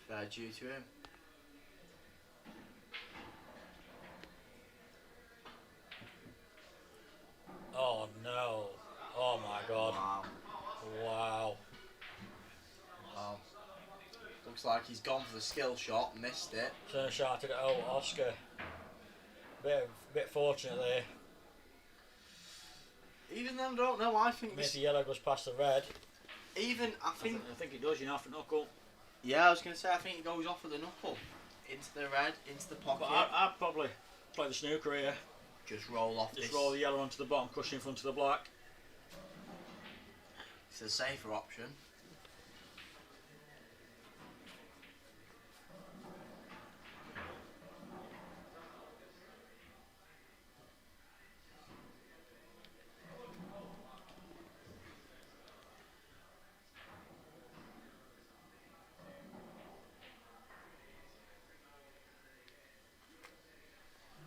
fair due to him. Oh no! Oh my God! Wow. Wow! Wow. Looks like he's gone for the skill shot, missed it. Turn shouted it out, Oscar. Bit fortunate there. Even then, I don't know. I think Maybe this. the yellow goes past the red. Even I think. I think it does. You know, for knuckle. Yeah, I was going to say I think it goes off of the knuckle, into the red, into the pocket. But I'd probably play the snooker here. Just roll off. Just this. roll the yellow onto the bottom cushion in front of the black. It's a safer option.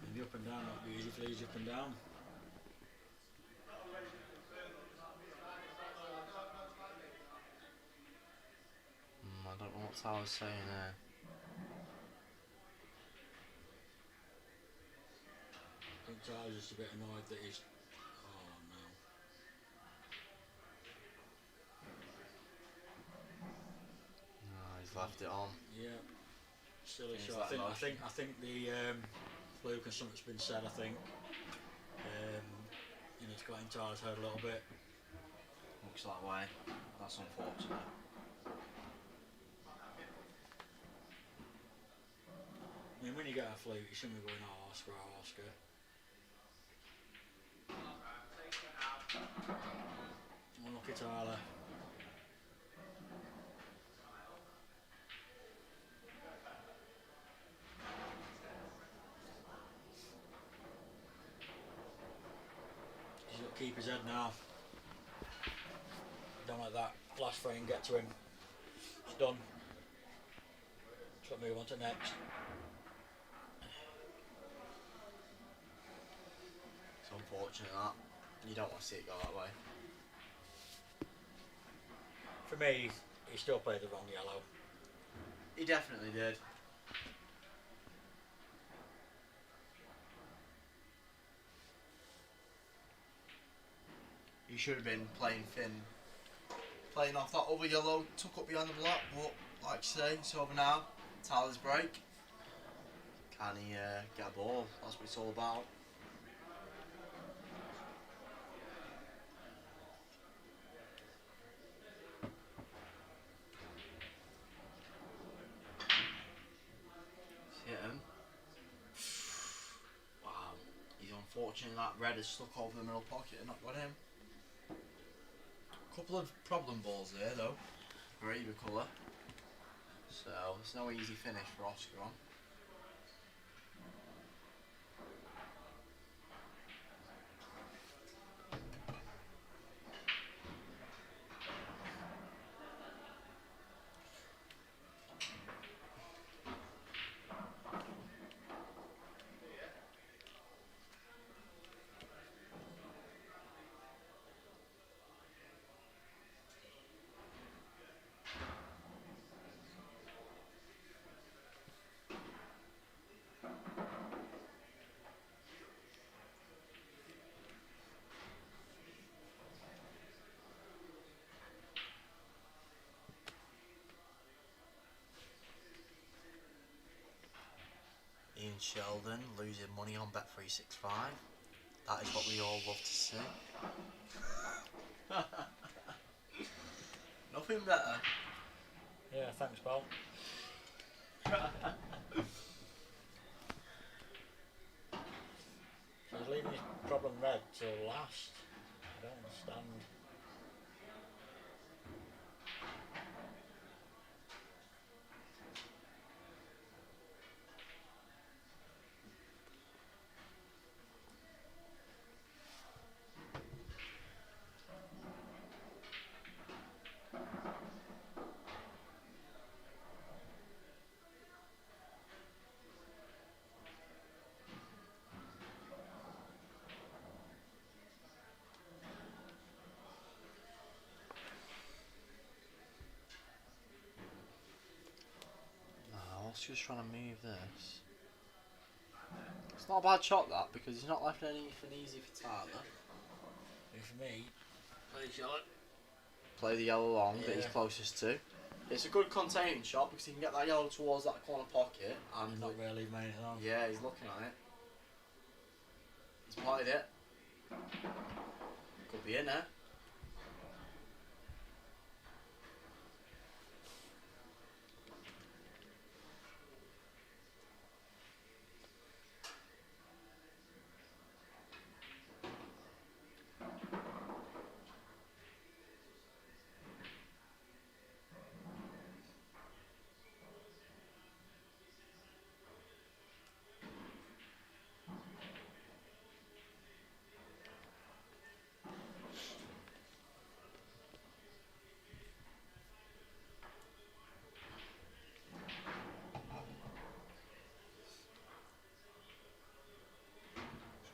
Maybe up and down, not be easy for these up and down. I don't know what I was saying there. I think Tyler's just a bit annoyed that he's. Oh no. No, he's left it on. Yeah. Silly Things shot. like I think the fluke and something's been said. I think. It's got in Tyler's head a little bit. Looks that way. That's unfortunate. I mean, when you get a fluke, you shouldn't be going, oh, Oscar, oh, Oscar. Unlucky Tyler. He's got to keep his head now. Don't let that last frame get to him. It's done. Just got to move on to next. It's unfortunate that. You don't want to see it go that way. For me, he still played the wrong yellow. He definitely did. He should have been playing thin. Playing off that other yellow, took up behind the black, but like you say, it's over now. Tyler's break. Can he get a ball? That's what it's all about. Hit him. Wow. He's unfortunate that red has stuck over the middle pocket and not got him. Couple of problem balls there though. For either colour. So it's no easy finish for Oscar on. Ian Sheldon losing money on Bet365. That is what we all love to see. Nothing better. Yeah, thanks, pal. So he's leaving his problem red till last. I don't understand. Oscar's trying to move this. It's not a bad shot that, because he's not left anything easy for Tyler. For me, play the yellow. Play the yellow long that he's Yeah. closest to. It's a good containing shot because he can get that yellow towards that corner pocket and Not really leaving anything on. yeah, he's looking at it. He's played it. Could be in there.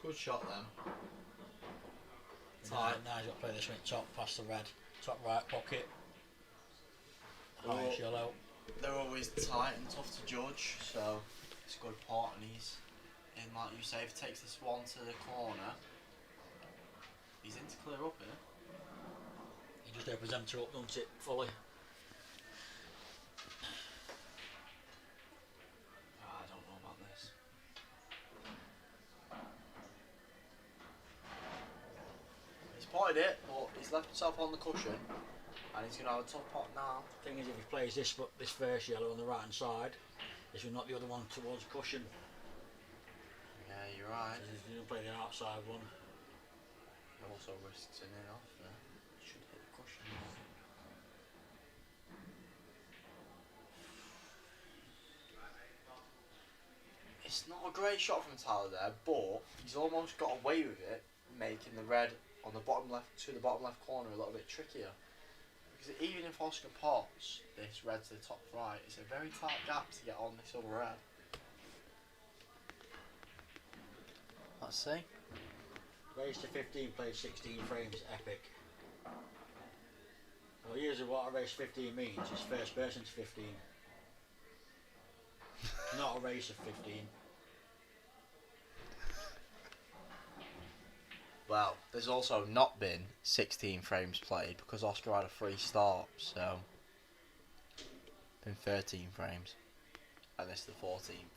Good shot then. Now he's got to play this one top past the red. Top right pocket. Highest yellow. They're always tight and tough to judge, so it's a good pot, and he's in, like you say, if he takes this one to the corner, he's in to clear up here. He just opens them two up, doesn't it, fully? I don't know about this. He's potted it, but he's left himself on the cushion, and he's going to have a tough pot now. Thing is, if he plays this first yellow on the right hand side, this will knock the other one towards the cushion. Yeah, you're right. So he's going to play the outside one. He also risks an in off there. Should hit the cushion. It's not a great shot from Tyler there, but he's almost got away with it, making the red on the bottom left to the bottom left corner a little bit trickier. Because even if Oscar pots this red to the top right, it's a very tight gap to get on this other red. Let's see. Raised to 15, played 16 frames, epic. Well, usually what a race 15 means is first person to 15. Not a race of 15. Well, there's also not been 16 frames played because Oscar had a free start, so been 13 frames, and this is the 14th.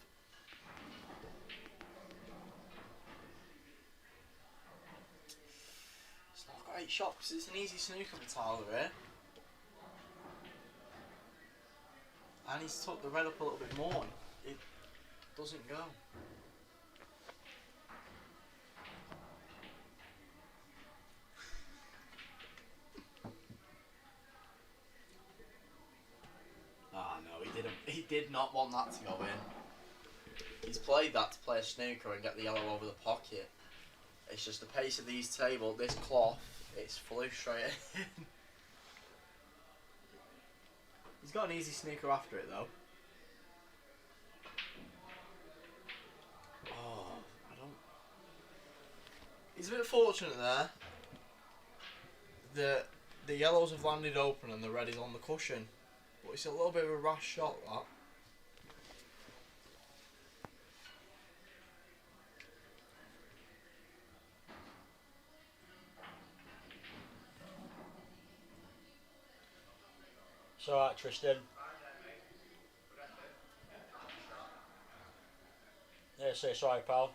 It's not a great shot because it's an easy snooker for Tyler here, and he's tucked the red up a little bit more. It doesn't go. Ah no, he didn't. He did not want that to go in. He's played that to play a snooker and get the yellow over the pocket. It's just the pace of these tables, this cloth, it's flew straight in. He's got an easy snooker after it though. Oh, I don't. He's a bit fortunate there. The yellows have landed open and the red is on the cushion. But it's a little bit of a rash shot, that. It's alright, Tristan. Yeah, say sorry, pal.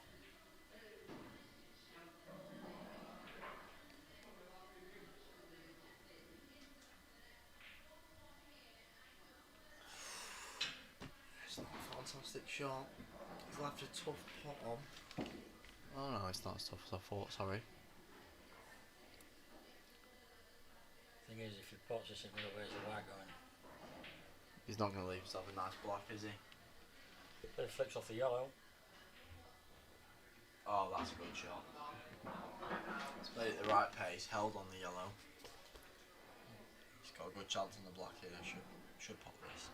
It's not a fantastic shot. He's left a tough pot on. Oh no, it's not as tough as I thought, sorry. Thing is, if he pots this in the middle, where's the white going? He's not going to leave himself a nice black, is he? But it flicks off the yellow. Oh, that's a good shot. He's played at the right pace, held on the yellow. He's got a good chance on the black here, should pop this.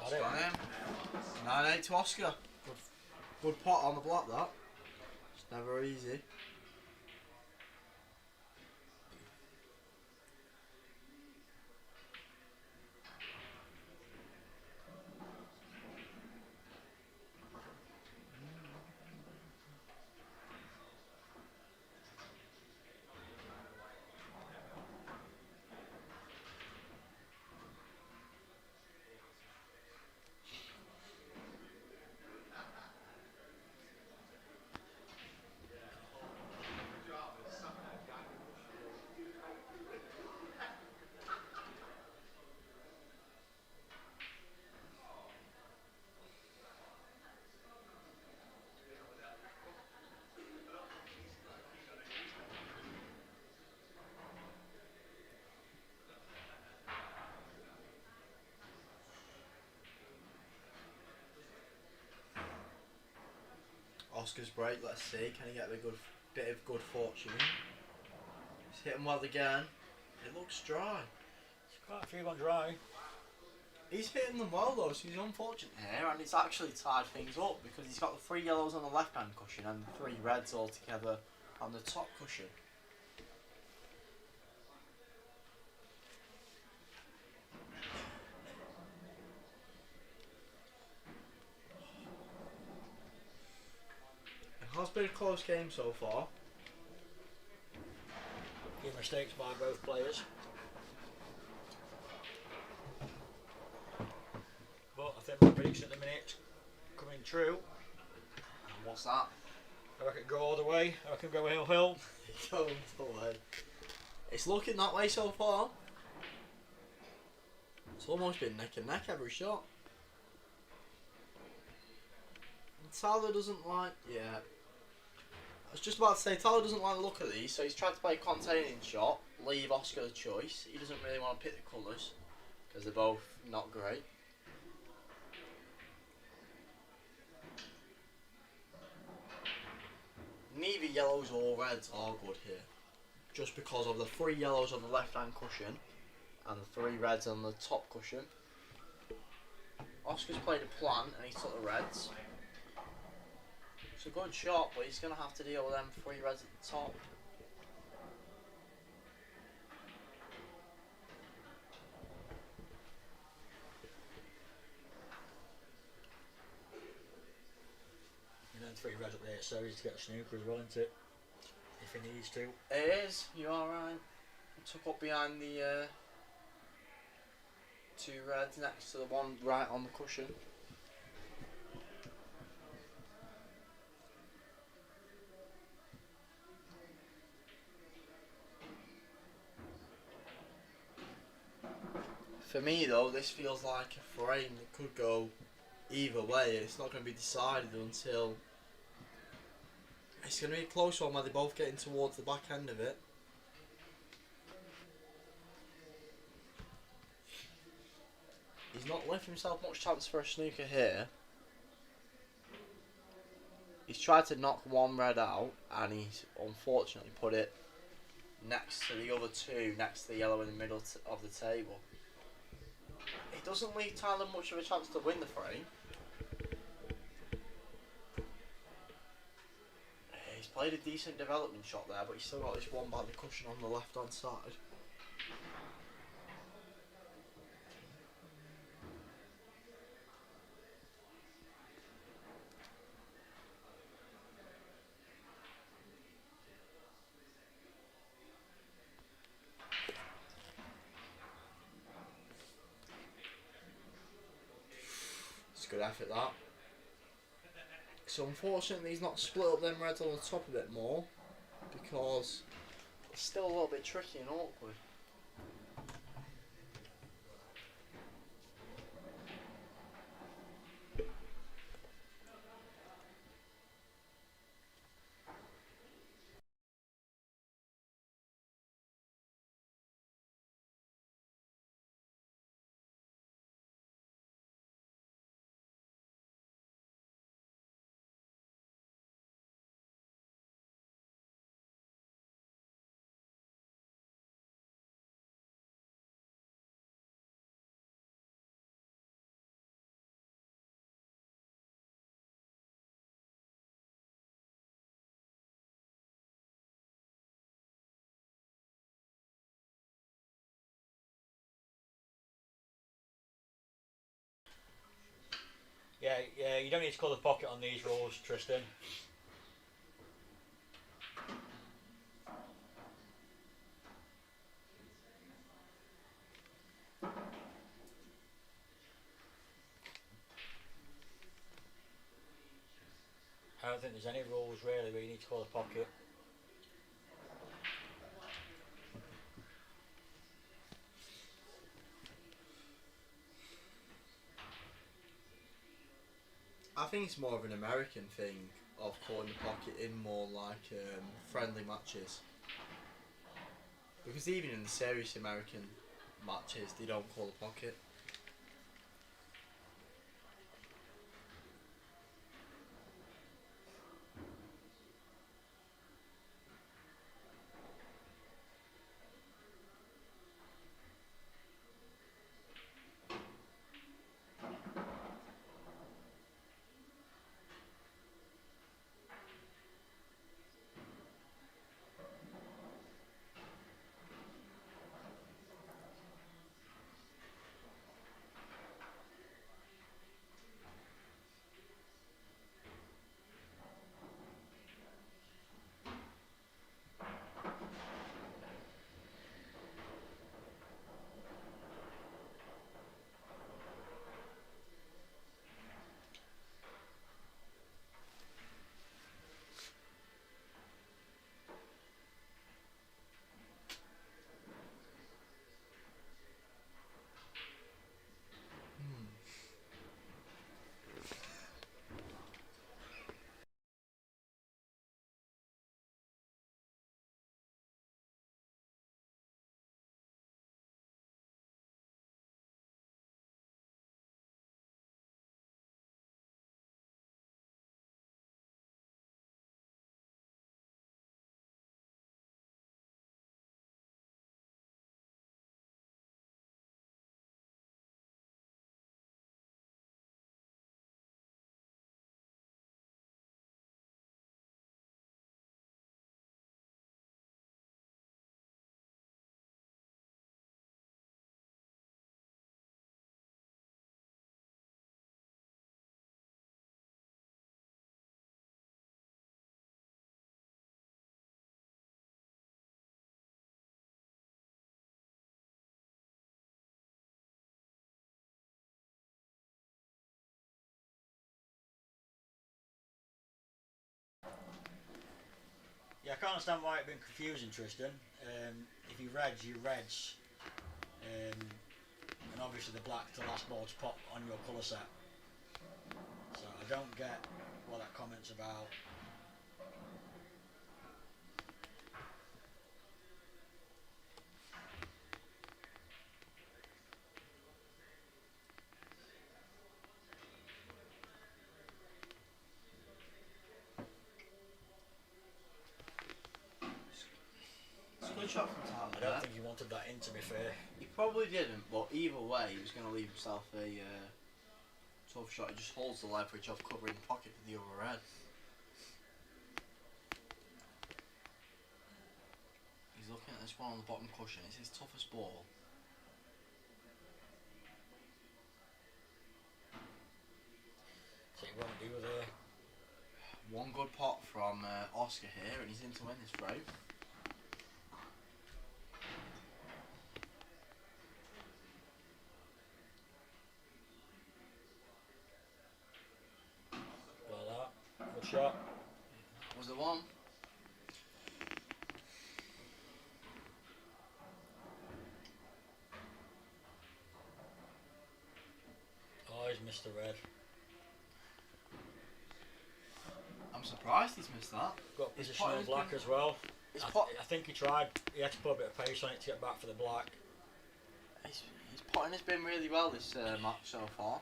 Got it. Got him. 9-8 to Oscar. Good pot on the black, that. It's never easy. Oscar's break. Let's see. Can he get a bit of good fortune? He's hitting well again. It looks dry. It's quite a few gone dry. He's hitting them well though, so he's unfortunate here, and it's actually tied things up because he's got the 3 yellows on the left hand cushion and the 3 reds all together on the top cushion. It has been a close game so far. Few mistakes by both players. But I think my prediction at the minute's coming true. And what's that? I reckon go all the way. I reckon go hill. Going away. It's looking that way so far. It's almost been neck and neck every shot. And Tyler doesn't like. Yeah. I was just about to say Tyler doesn't like the look of these, so he's tried to play a containing shot, leave Oscar the choice. He doesn't really want to pick the colours because they're both not great. Neither yellows or reds are good here, just because of the 3 yellows on the left hand cushion and the 3 reds on the top cushion. Oscar's played a plan and he took the reds. It's a good shot, but he's going to have to deal with them 3 reds at the top. And then 3 reds up there, so he's to get a snooker as well, isn't it? If he needs to. It is, you are right. Took up behind the 2 reds next to the one right on the cushion. For me though, this feels like a frame that could go either way. It's not going to be decided until it's going to be a close one where they're both getting towards the back end of it. He's not left himself much chance for a snooker here. He's tried to knock 1 red out and he's unfortunately put it next to the other 2, next to the yellow in the middle of the table. It doesn't leave Tyler much of a chance to win the frame. He's played a decent development shot there, but he's still got this one by the cushion on the left hand side. It's a good effort that. So unfortunately he's not split up them reds on the top a bit more because it's still a little bit tricky and awkward. Yeah, you don't need to call the pocket on these rules, Tristan. I don't think there's any rules really where you need to call the pocket. I think it's more of an American thing of calling the pocket in more like friendly matches. Because even in the serious American matches, they don't call the pocket. Yeah, I can't understand why it's been confusing, Tristan. If you reds, you reds. And obviously the black's the last ball to pop on your colour set. So I don't get what that comment's about. It's a good shot from Tyler. I don't think he wanted that in, to be fair. He probably didn't, but either way, he was going to leave himself a tough shot. He just holds the leverage of covering the pocket for the other red. He's looking at this one on the bottom cushion. It's his toughest ball. So he won't do with a... One good pot from Oscar here, and he's in to win this frame. Well, that. Good shot. Was it one? Oh, he's missed the red. I'm surprised he's missed that. Got His position pot on has black been- as well. His I, pot, I think he tried. He had to put a bit of pace on it to get back for the black. his potting has been really well this match so far.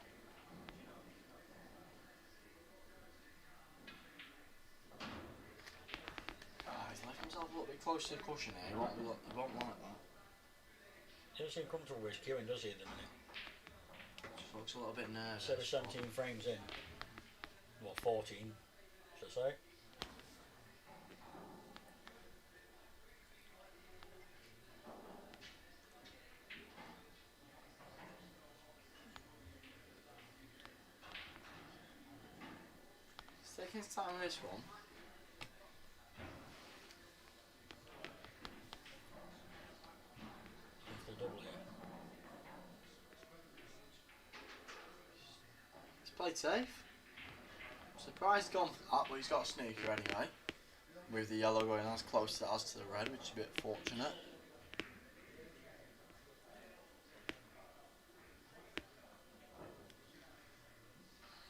He's left himself a little bit close to the cushion here. He won't like that. He doesn't seem comfortable with his queuing, does he, at the minute? Just looks a little bit nervous. Instead of 17 frames in, what, 14, should I say? He's taking his time on this one. If they double it. He's played safe. Surprised he's gone for that, but he's got a snooker anyway. With the yellow going as close as to the red, which is a bit fortunate.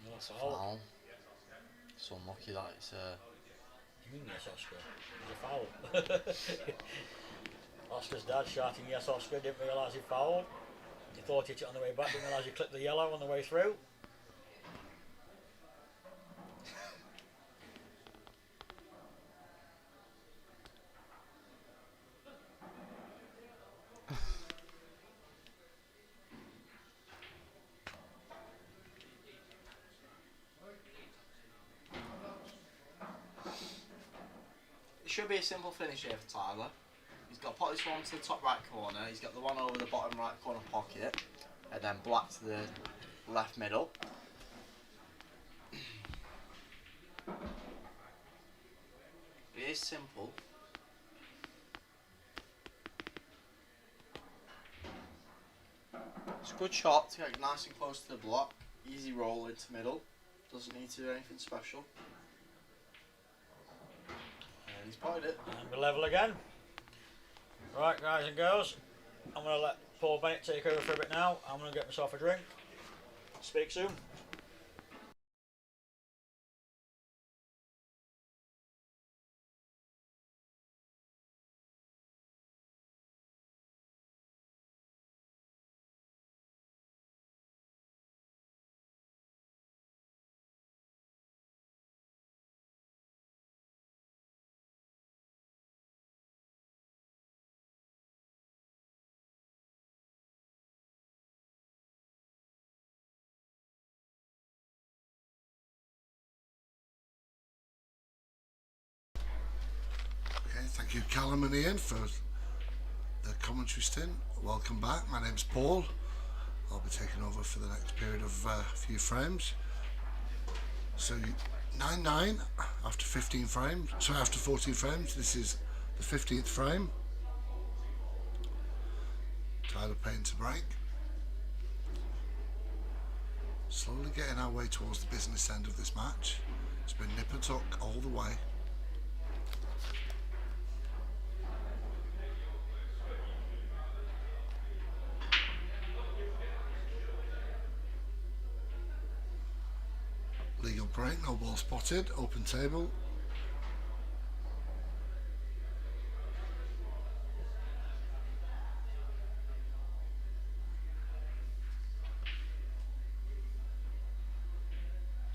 No That's a foul. foul. It's unlucky that it's You mean yes, Oscar? It's a foul. Oscar's dad shouting yes, Oscar, didn't realise he fouled. He thought he hit it on the way back, didn't realise he clipped the yellow on the way through. It should be a simple finish here for Tyler. He's got to put this one to the top right corner, he's got the one over the bottom right corner pocket, and then black to the left middle. It is simple. It's a good shot to get nice and close to the block. Easy roll into middle. Doesn't need to do anything special. And he's potted it. And we're level again. Right, guys and girls, I'm going to let Paul Bennett take over for a bit now. I'm going to get myself a drink. Speak soon. Okay, thank you Callum and Ian for the commentary stint. Welcome back. My name's Paul. I'll be taking over for the next period of a few frames. So 9-9 after 15 frames. Sorry, after 14 frames. This is the 15th frame. Tyler Payne to break. Slowly getting our way towards the business end of this match. It's been nip and tuck all the way. Great, no ball spotted. Open table.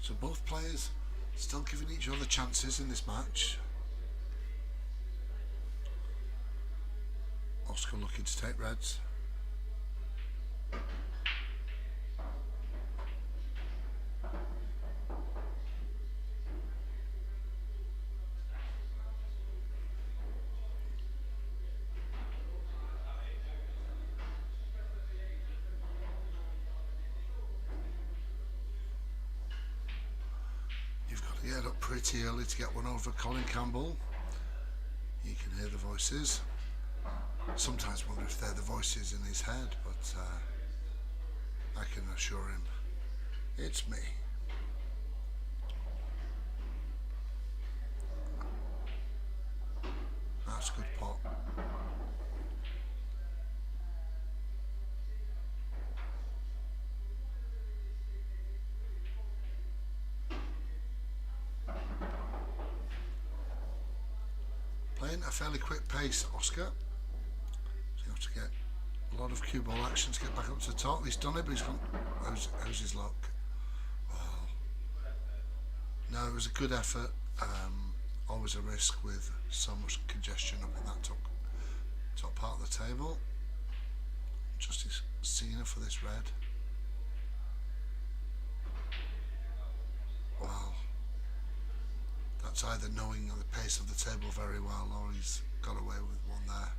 So both players still giving each other chances in this match. Oscar looking to take reds. You've got to get up pretty early to get one over Colin Campbell. You can hear the voices. Sometimes wonder if they're the voices in his head, but I can assure him it's me. That's a good pot. Playing a fairly quick pace, Oscar. So you have to get a lot of cue ball action to get back up to the top. He's done it, but he's gone. How's his luck? Well, no, it was a good effort. Always a risk with so much congestion up in that top part of the table. Justice Cena for this red. Well, that's either knowing the pace of the table very well, or he's got away with one there.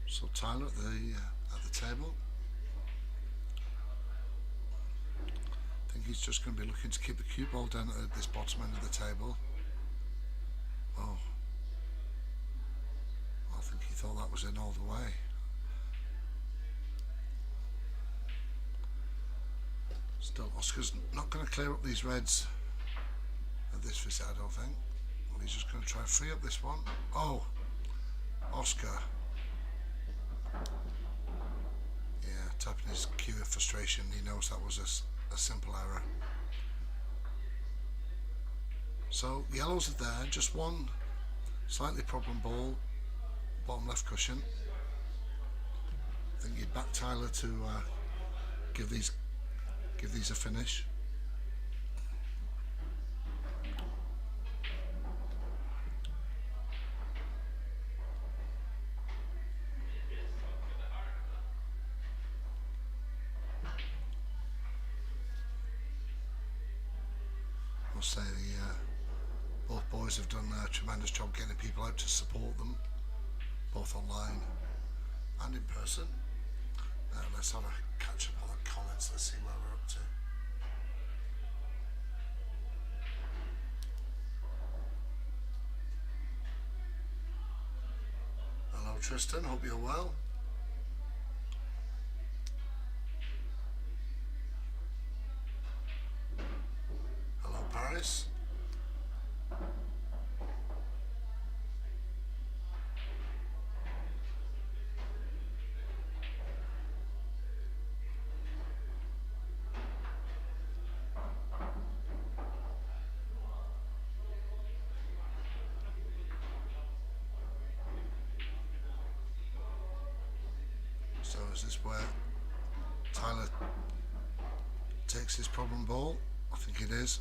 So Tyler at the table. I think he's just going to be looking to keep the cue ball down at this bottom end of the table. Oh, I think he thought that was in all the way. Still, Oscar's not going to clear up these reds at this visit, I don't think. Well, he's just going to try and free up this one. Oh, Oscar. Yeah, tapping his cue of frustration. He knows that was a simple error. So yellows are there, just one slightly problem ball, bottom left cushion. I think you'd back Tyler to give these a finish. Say both boys have done a tremendous job getting people out to support them, both online and in person. Now let's have a catch up on the comments. Let's see where we're up to. Hello Tristan, hope you're well. Paris. So is this where Tyler takes his problem ball? I think it is.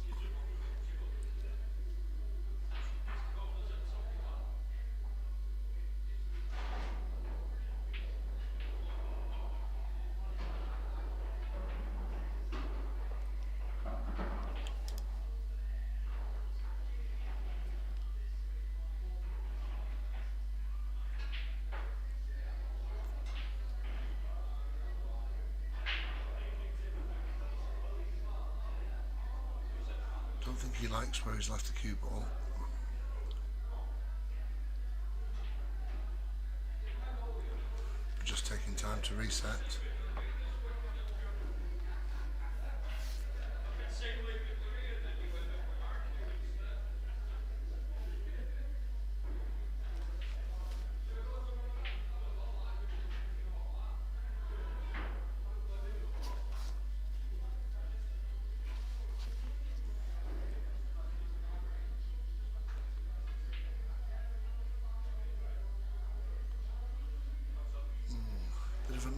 Don't think he likes where he's left the cue ball. We're just taking time to reset.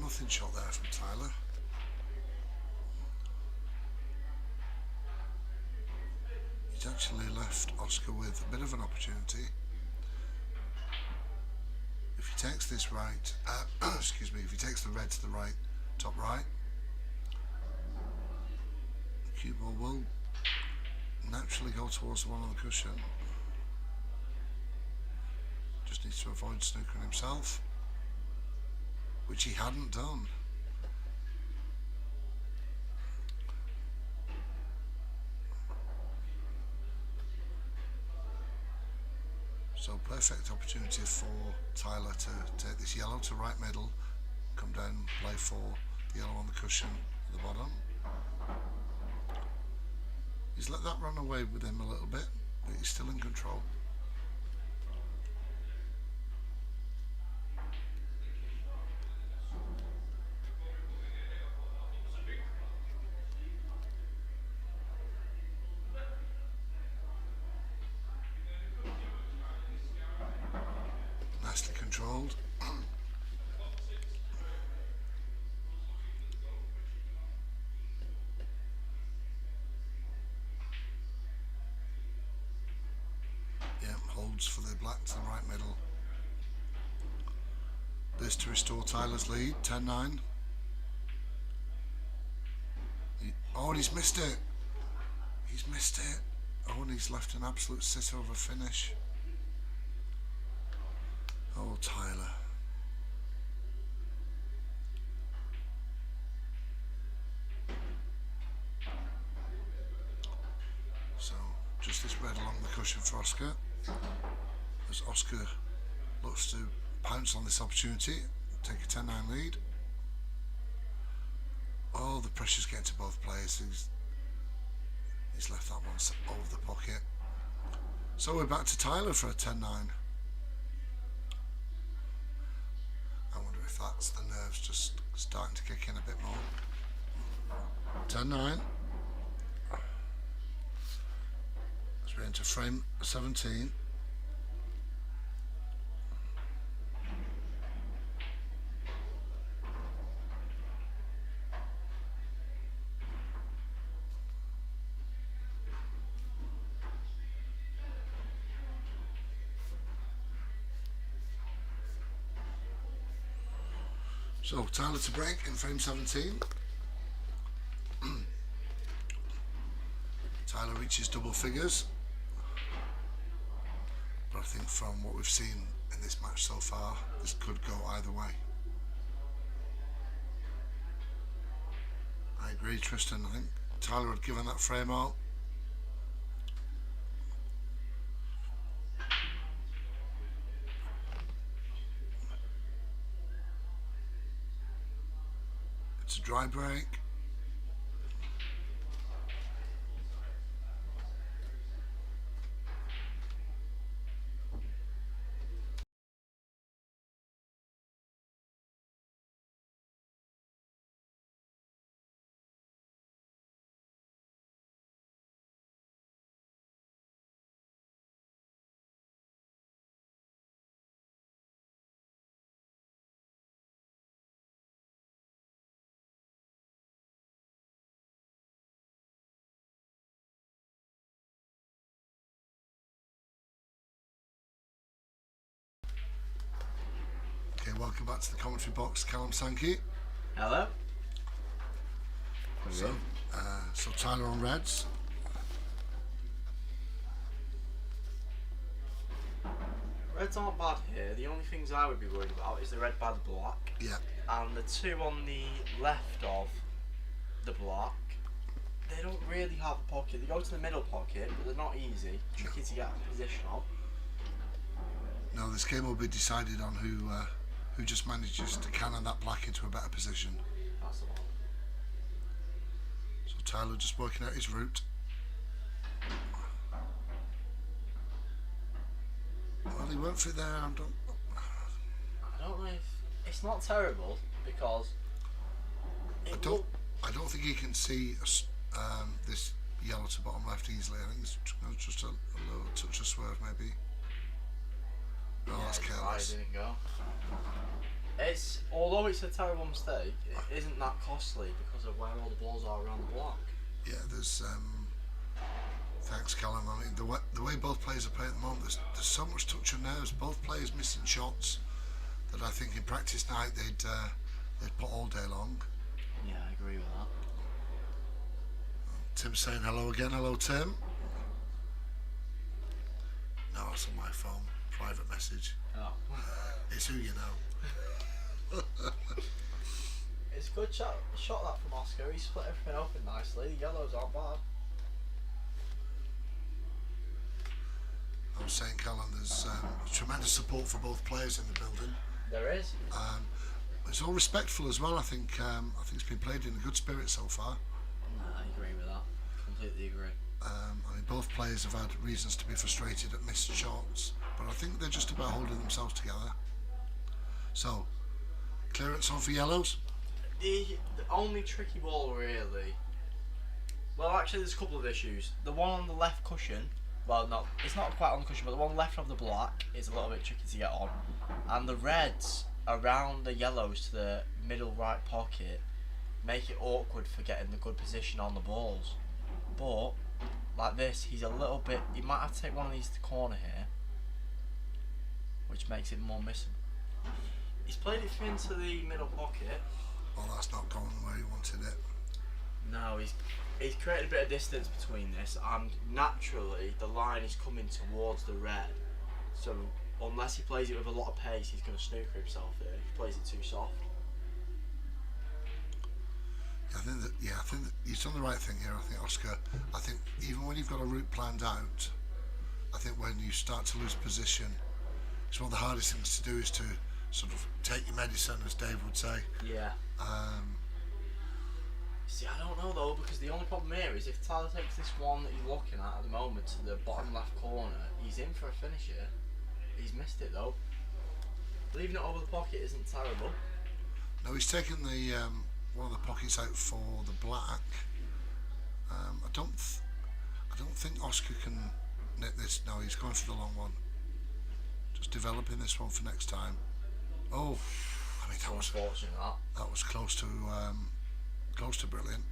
nothing shot there from Tyler. He's actually left Oscar with a bit of an opportunity. If he takes this right, excuse me, if he takes the red to the right, top right, the cue ball will naturally go towards the one on the cushion. Just needs to avoid snookering himself, which he hadn't done. So perfect opportunity for Tyler to take this yellow to right middle, come down, play for the yellow on the cushion at the bottom. He's let that run away with him a little bit, but he's still in control. Nicely controlled. Yeah, holds for the black to the right middle. This to restore Tyler's lead, 10-9. Oh, and he's missed it. He's missed it. Oh, and he's left an absolute sit-over finish. Oh, Tyler. So, just this red along the cushion for Oscar. As Oscar looks to pounce on this opportunity, take a 10-9 lead. Oh, the pressure's getting to both players. He's left that one over the pocket. So we're back to Tyler for a 10-9. I wonder if that's the nerves just starting to kick in a bit more. 10-9. As we're into frame 17. So Tyler to break in frame 17. Tyler reaches double figures, but I think from what we've seen in this match so far, this could go either way. I agree, Tristan. I think Tyler had given that frame out. It's a dry break. Okay, welcome back to the commentary box, Callum Sankey. Hello. So Tyler on reds. Reds aren't bad here. The only things I would be worried about is the red by the black. Yeah. And the two on the left of the black, they don't really have a pocket. They go to the middle pocket, but they're not easy. Tricky to get a position on. No, this game will be decided on who just manages to cannon that black into a better position. That's the one. So Tyler just working out his route. Well, he went through there. I don't know if it's not terrible because I don't think he can see this yellow to bottom left easily. I think it's just a little touch of swerve maybe. No, yeah, that's careless. Didn't go. Although it's a terrible mistake, it isn't that costly because of where all the balls are around the block. Yeah, there's. Thanks, Callum. I mean, the way both players are playing at the moment, there's so much touch and nerves. Both players missing shots that I think in practice night they'd put all day long. Yeah, I agree with that. Tim's saying hello again. Hello, Tim. No, it's on my phone. Private message. Oh. It's who you know. It's a good shot that from Oscar. He split everything open nicely. The yellows aren't bad. I was saying, Callum, there's tremendous support for both players in the building. There is. It's all respectful as well. I think it's been played in a good spirit so far. I agree with that. Completely agree. I mean, both players have had reasons to be frustrated at missed shots, but I think they're just about holding themselves together. So, clearance on for yellows. The only tricky ball really. Well, actually, there's a couple of issues. The one on the left cushion. Well, no, it's not quite on the cushion, but the one left of the black is a little bit tricky to get on. And the reds around the yellows to the middle right pocket make it awkward for getting the good position on the balls. But, like this, he might have to take one of these to the corner here, which makes it more missing. He's played it into the middle pocket. Well, that's not going where he wanted it. No, he's created a bit of distance between this, and naturally the line is coming towards the red. So unless he plays it with a lot of pace, he's going to snooker himself here. If he plays it too soft. I think that he's done the right thing here. I think Oscar. I think even when you've got a route planned out, I think when you start to lose position, it's one of the hardest things to do is to sort of take your medicine, as Dave would say. Yeah. See, I don't know though, because the only problem here is if Tyler takes this one that he's looking at the moment to the bottom left corner, he's in for a finish here. He's missed it though. Leaving it over the pocket isn't terrible. No, he's taken the one of the pockets out for the black. I don't think Oscar can knit this. No, he's going for the long one. Just developing this one for next time. Oh, I mean that was unfortunate. That was close to brilliant.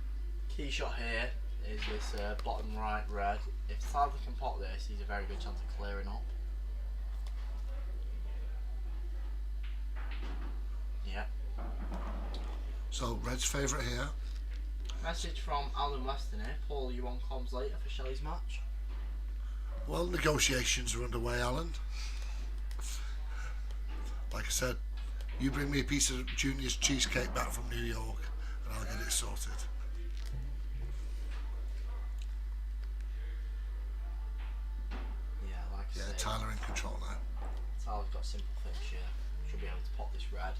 Key shot here is this bottom right red. If Tyler can pot this, he's a very good chance of clearing up. Yeah. So red's favourite here. Message from Alan Weston here. Paul, you on comms later for Shelley's match? Well, negotiations are underway, Alan. Like I said, you bring me a piece of Junior's cheesecake back from New York and I'll get it sorted. Yeah, like I say, Tyler in control now. Tyler's got simple finish here. Should be able to pop this red.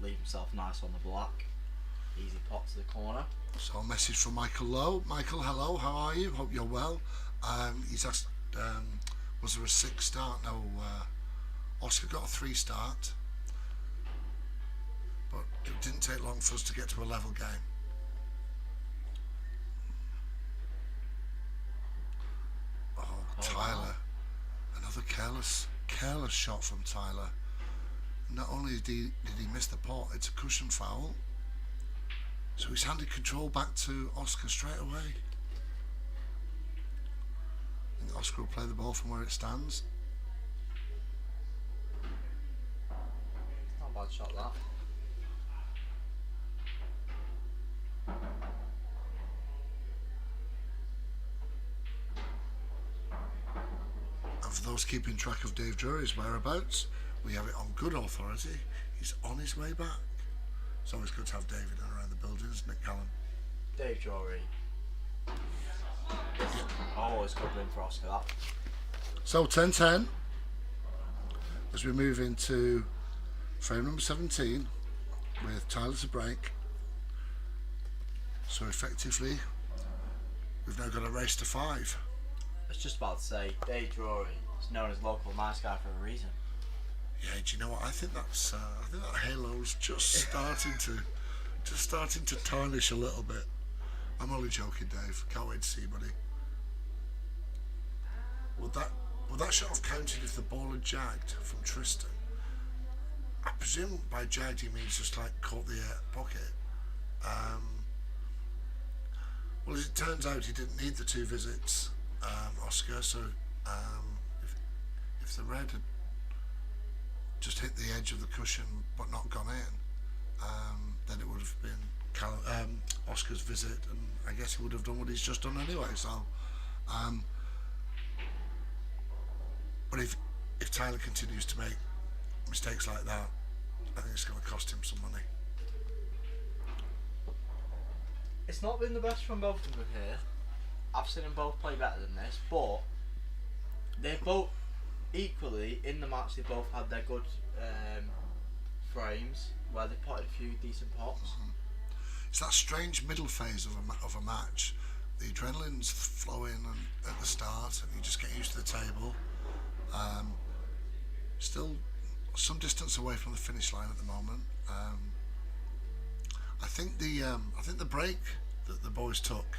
Leave himself nice on the black. Easy pot to the corner. So a message from Michael Lowe. Michael, hello, how are you? Hope you're well. He's asked, was there a 6 start? No, Oscar got a 3 start. But it didn't take long for us to get to a level game. Oh, Tyler. Wow. Another careless shot from Tyler. Not only did he miss the pot, it's a cushion foul. So he's handed control back to Oscar straight away. I think Oscar will play the ball from where it stands. Not a bad shot that. And for those keeping track of Dave Drury's whereabouts, we have it on good authority. He's on his way back. It's always good to have David around the building, isn't it, Callum? Dave Drury. Always good win for Oscar that. So 10-10 as we move into frame number 17 with Tyler to break. So effectively we've now got a race to 5. I was just about to say, Dave Drury is known as local nice guy for a reason. Yeah, do you know what? I think that halo's just starting to tarnish a little bit. I'm only joking, Dave. Can't wait to see you, buddy. Would that shot have counted if the ball had jagged from Tristan? I presume by jagged he means just like caught the pocket. Well, as it turns out, he didn't need the 2 visits, Oscar. So if the red had just hit the edge of the cushion but not gone in, then it would have been Oscar's visit, and I guess he would have done what he's just done anyway. So, but if Tyler continues to make mistakes like that, I think it's going to cost him some money. It's not been the best from both of them here. I've seen them both play better than this, but they've both equally in the match. They both had their good frames where they potted a few decent pots. Mm-hmm. It's that strange middle phase of a match. The adrenaline's flowing at the start, and you just get used to the table. Still some distance away from the finish line at the moment. I think the break that the boys took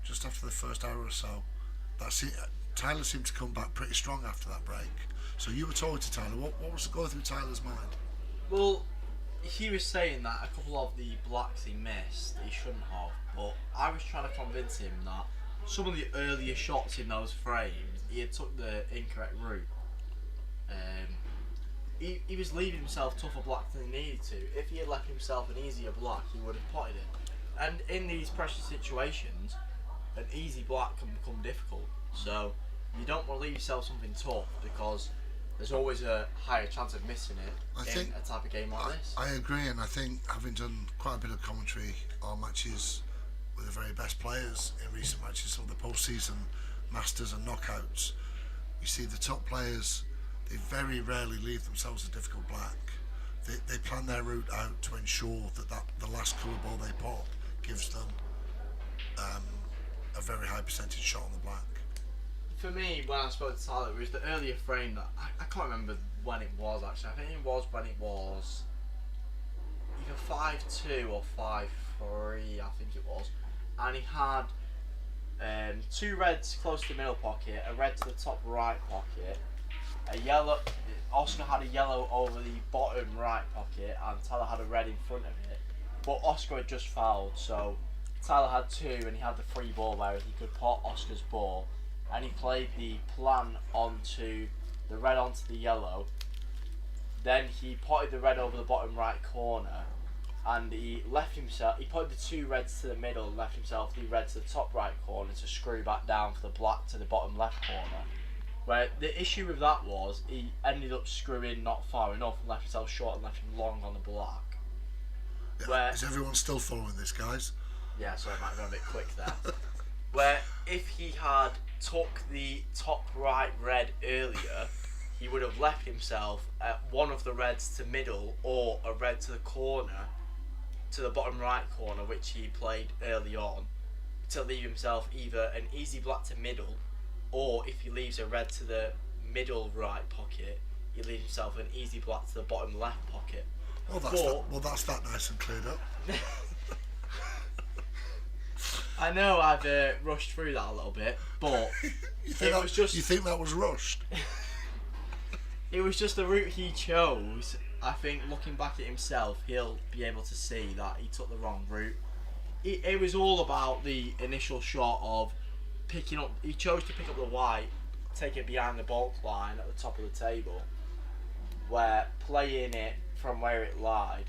just after the first hour or so, Tyler seemed to come back pretty strong after that break. So you were talking to Tyler. What was going through Tyler's mind? Well, he was saying that a couple of the blacks he missed, he shouldn't have. But I was trying to convince him that some of the earlier shots in those frames, he had took the incorrect route. He was leaving himself tougher black than he needed to. If he had left himself an easier black, he would have potted it. And in these pressure situations, an easy black can become difficult. So you don't want to leave yourself something tough, because there's always a higher chance of missing it in a type of game like this. I agree, and I think having done quite a bit of commentary on matches with the very best players in recent matches of the post-season Masters and knockouts, you see the top players, they very rarely leave themselves a difficult black. They plan their route out to ensure that the last colour ball they pop gives them a very high percentage shot on the black. For me, when I spoke to Tyler, it was the earlier frame that I can't remember when it was actually. I think it was when it was either 5-2 or 5-3, I think it was, and he had 2 reds close to the middle pocket, a red to the top right pocket, a yellow. Oscar had a yellow over the bottom right pocket, and Tyler had a red in front of it. But Oscar had just fouled, so Tyler had 2, and he had the free ball where he could pot Oscar's ball, and he played the plan onto the red onto the yellow. Then he potted the red over the bottom right corner, and he left himself. He potted the 2 reds to the middle, and left himself the red to the top right corner to screw back down for the black to the bottom left corner. Where the issue with that was he ended up screwing not far enough and left himself short and left him long on the black. Yeah, is everyone still following this, guys? Yeah, so I might have gone a bit quick there. Where if he had took the top right red earlier, he would have left himself at one of the reds to middle or a red to the corner, to the bottom right corner, which he played early on, to leave himself either an easy black to middle, or if he leaves a red to the middle right pocket, he leaves himself an easy black to the bottom left pocket. That's that nice and cleared up. I know I've rushed through that a little bit, but you think that was rushed? It was just the route he chose. I think looking back at himself, he'll be able to see that he took the wrong route. It was all about the initial shot of picking up. He chose to pick up the white, take it behind the bulk line at the top of the table, where playing it from where it lied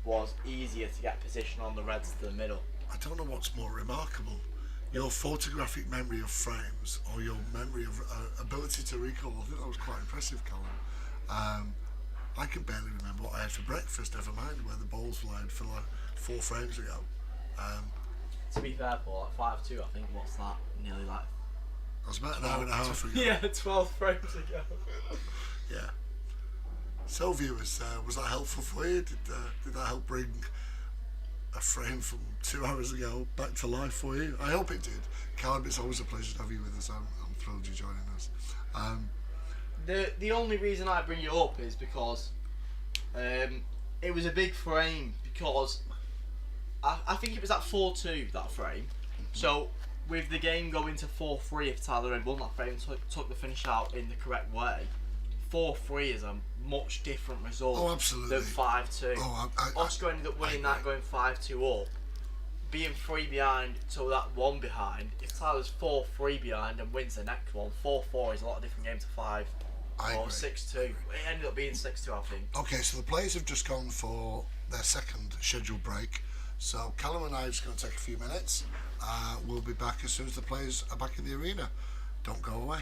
was easier to get position on the reds to the middle. I don't know what's more remarkable, your photographic memory of frames or your memory of ability to recall. I think that was quite impressive, Colin. I can barely remember what I had for breakfast, never mind where the balls lied for like 4 frames ago. To be fair, Paul, at 5-2, I think, what's that? Nearly like... That was about an hour and a half ago. Yeah, 12 frames ago. Yeah. So, viewers, was that helpful for you? Did that help bring a frame from 2 hours ago back to life for you? I hope it did. Callum, it's always a pleasure to have you with us. I'm thrilled you're joining us. The only reason I bring it up is because it was a big frame, because I think it was at 4-2, that frame. So with the game going to 4-3, if Tyler had won that frame, took the finish out in the correct way, 4-3 is a much different result Oh, absolutely. than 5-2. Oh, Oscar ended up winning that, going 5-2 up, being 3 behind to that 1 behind. If Tyler's 4-3 behind and wins the next one, 4-4 is a lot different game to 5 or 6-2. It ended up being 6-2, I think. Okay, so the players have just gone for their second scheduled break. So Callum and I are just going to take a few minutes. We'll be back as soon as the players are back in the arena. Don't go away.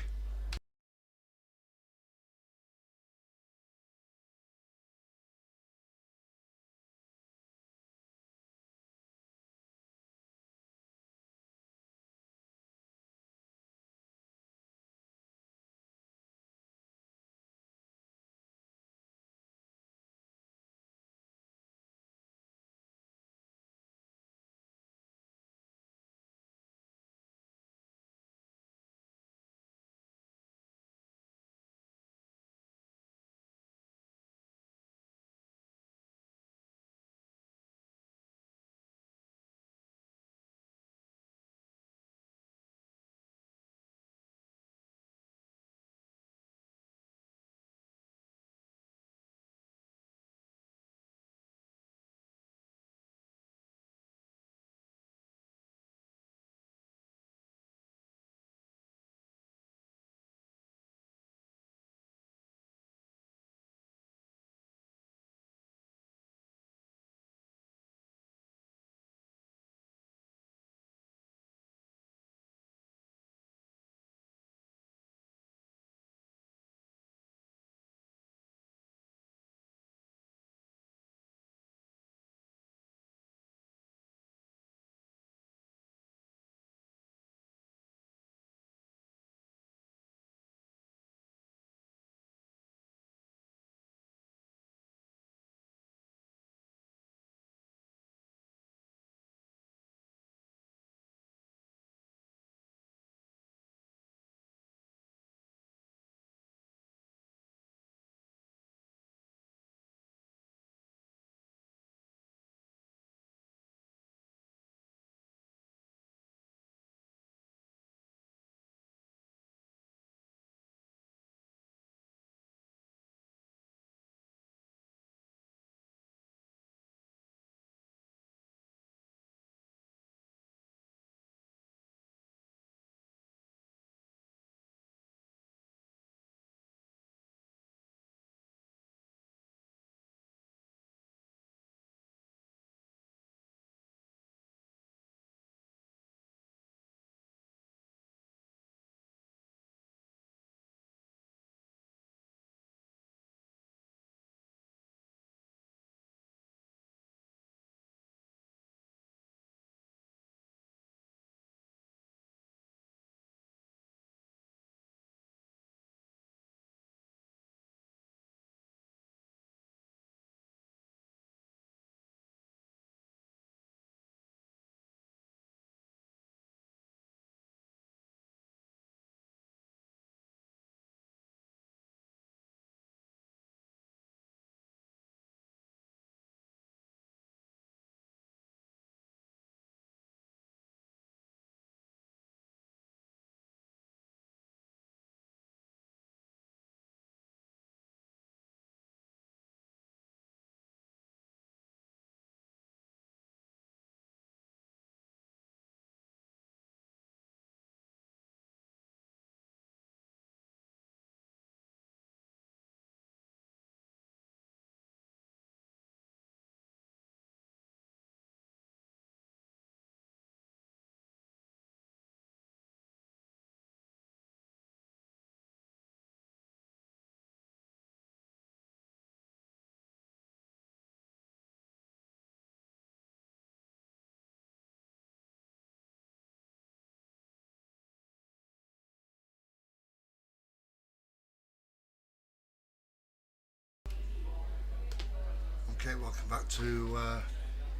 Okay, welcome back to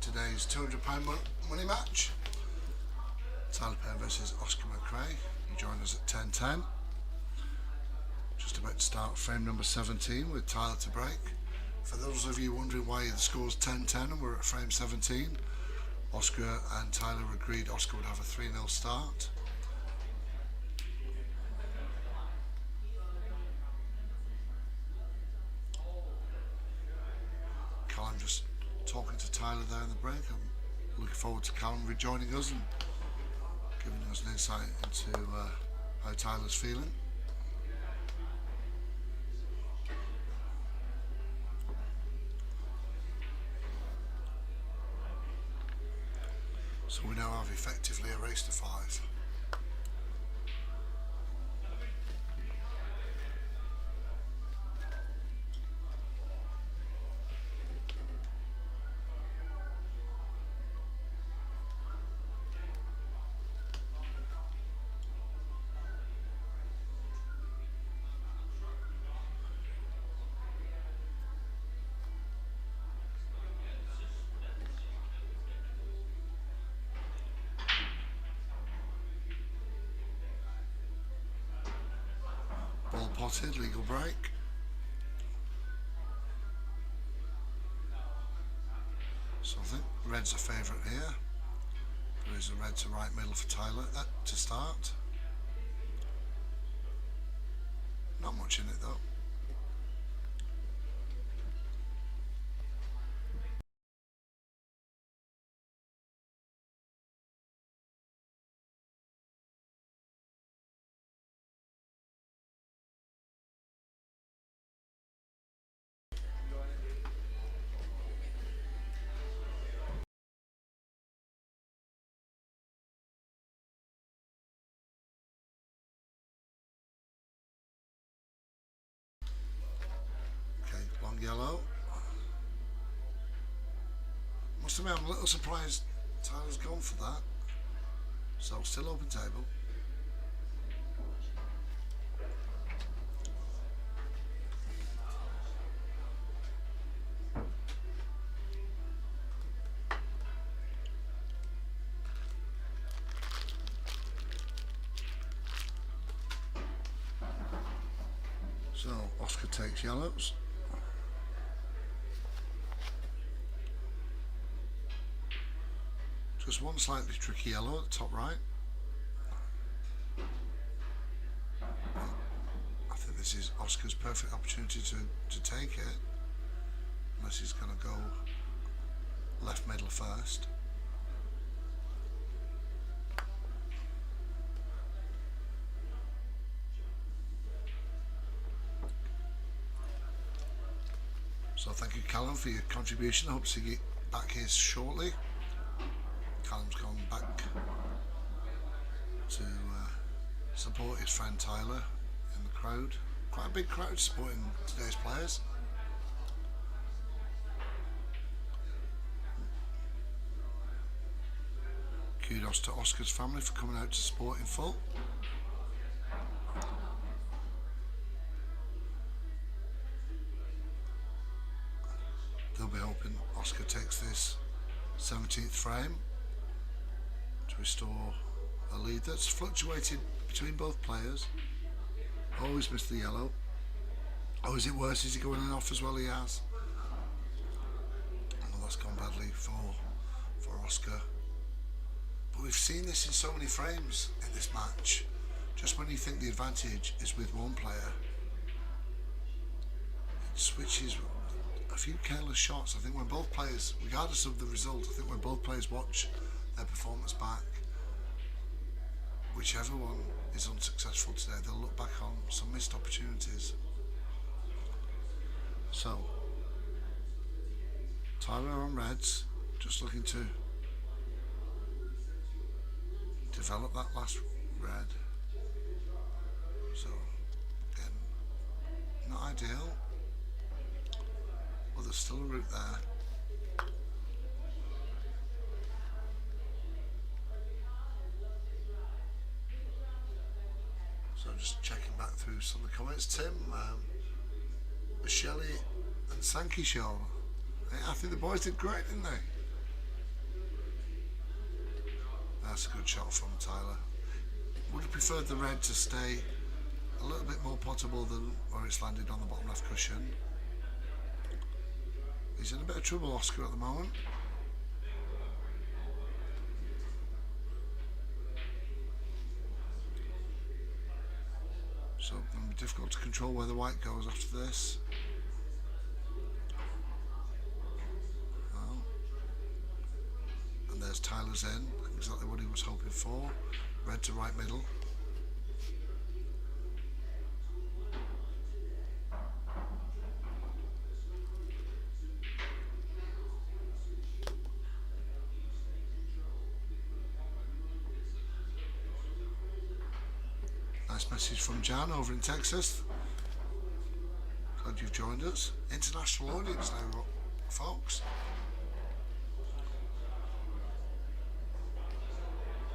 today's £200 money match. Tyler Payne versus Oscar MaCrae. You join us at 10:10. Just about to start frame number 17 with Tyler to break. For those of you wondering why the score's 10:10 and we're at frame 17, Oscar and Tyler agreed Oscar would have a 3-0 start. forward to Callum rejoining us and giving us an insight into how Tyler's feeling. So we now have effectively a race to 5. Ball potted, legal break. So I think red's a favourite here. There is a red to right middle for Tyler to start. Not much in it though. Okay, long yellow. Must admit, I'm a little surprised Tyler's gone for that. So still open table. So Oscar takes yellows. Just one slightly tricky yellow at the top right. I think this is Oscar's perfect opportunity to take it, unless he's going to go left middle first. So thank you, Callum, for your contribution. I hope to see you back here shortly. Callum's gone back to support his friend Tyler in the crowd. Quite a big crowd supporting today's players. Kudos to Oscar's family for coming out to support in full. They'll be hoping Oscar takes this 17th frame to restore a lead that's fluctuated between both players. Always missed the yellow. Oh, is it worse? Is he going off as well? He has. Well, that's gone badly for Oscar. But we've seen this in so many frames in this match. Just when you think the advantage is with one player, it switches. A few careless shots. I think when both players, regardless of the result, I think when both players watch their performance back, whichever one is unsuccessful today, they'll look back on some missed opportunities. So, Tyler on reds, just looking to develop that last red. So, again, not ideal. Well, there's still a route there. So just checking back through some of the comments. Tim, Shelley and Sankey Show. I think the boys did great, didn't they? That's a good shot from Tyler. Would have preferred the red to stay a little bit more potable than where it's landed on the bottom left cushion. He's in a bit of trouble, Oscar, at the moment. So it's going to be difficult to control where the white goes after this. Well, and there's Tyler's in, exactly what he was hoping for. Red to right middle. Nice message from Jan over in Texas. Glad you've joined us. International audience now, folks.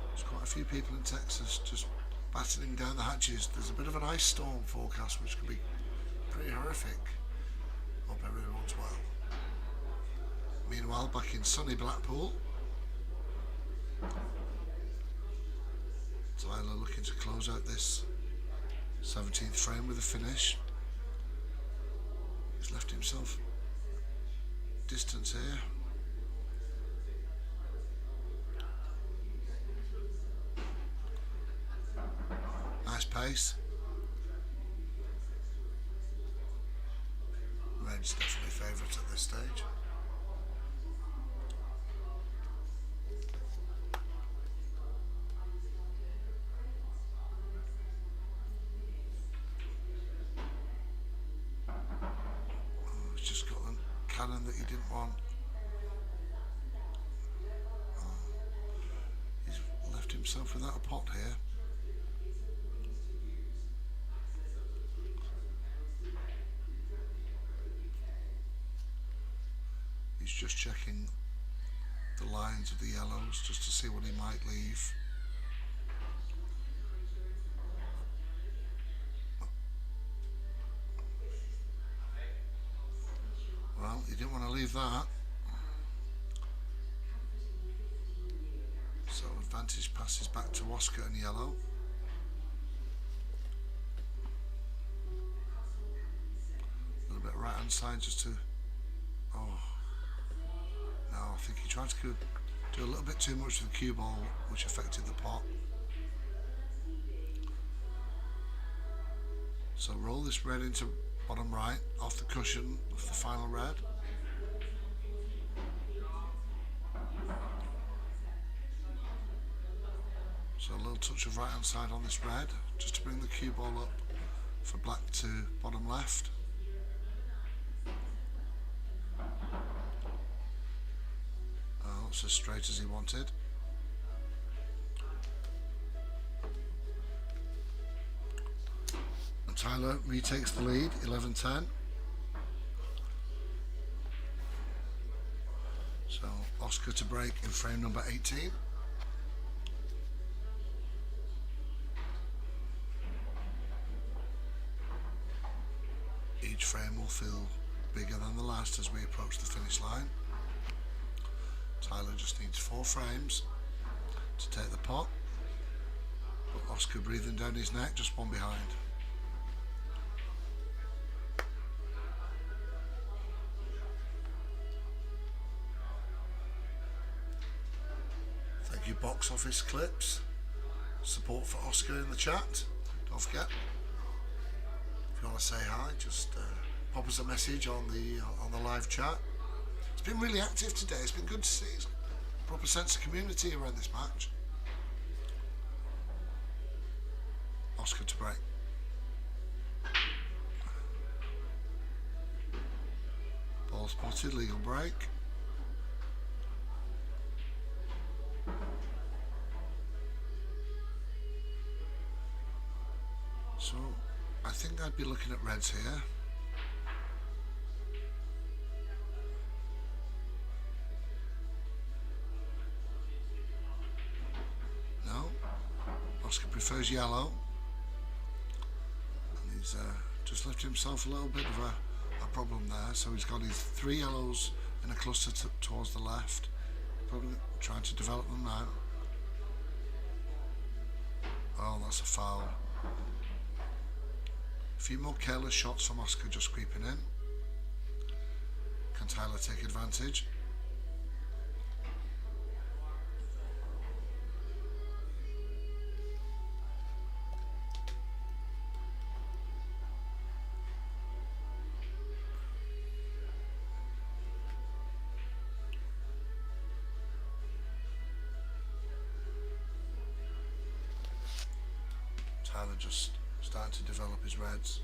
There's quite a few people in Texas just battening down the hatches. There's a bit of an ice storm forecast which could be pretty horrific. Hope everyone's well. Meanwhile, back in sunny Blackpool, Tyler looking to close out this 17th frame with a finish. He's left himself distance here. Nice pace. Red's definitely favourite at this stage. He's just got the cannon that he didn't want. He's left himself without a pot here. He's just checking the lines of the yellows just to see what he might leave. Well, he didn't want to leave that. So advantage passes back to Oscar and yellow. A little bit right hand side just to... Oh. No, I think he tried to do a little bit too much with the cue ball, which affected the pot. So roll this red into bottom right, off the cushion of the final red. So a little touch of right hand side on this red, just to bring the cue ball up for black to bottom left. That's as straight as he wanted. And Tyler retakes the lead, 11-10. So Oscar to break in frame number 18. Each frame will feel bigger than the last as we approach the finish line. Tyler just needs 4 frames to take the pot, but Oscar breathing down his neck, just one behind. Thank you, Box Office Clips. Support for Oscar in the chat. Don't forget, if you want to say hi, just pop us a message on the live chat. It's been really active today. It's been good to see a proper sense of community around this match. Oscar to break. Ball spotted, legal break. So I think I'd be looking at reds here. Oscar prefers yellow, and he's just left himself a little bit of a problem there. So he's got his 3 yellows in a cluster towards the left, probably trying to develop them now. Oh, that's a foul. A few more careless shots from Oscar just creeping in. Can Tyler take advantage? just starting to develop his reds.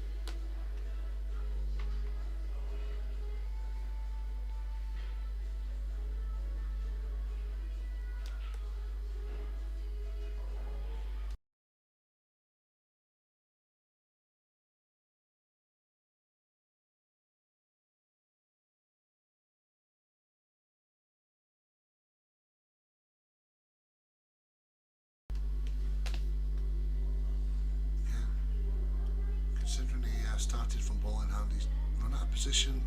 Considering he started from ball in hand, he's run out of position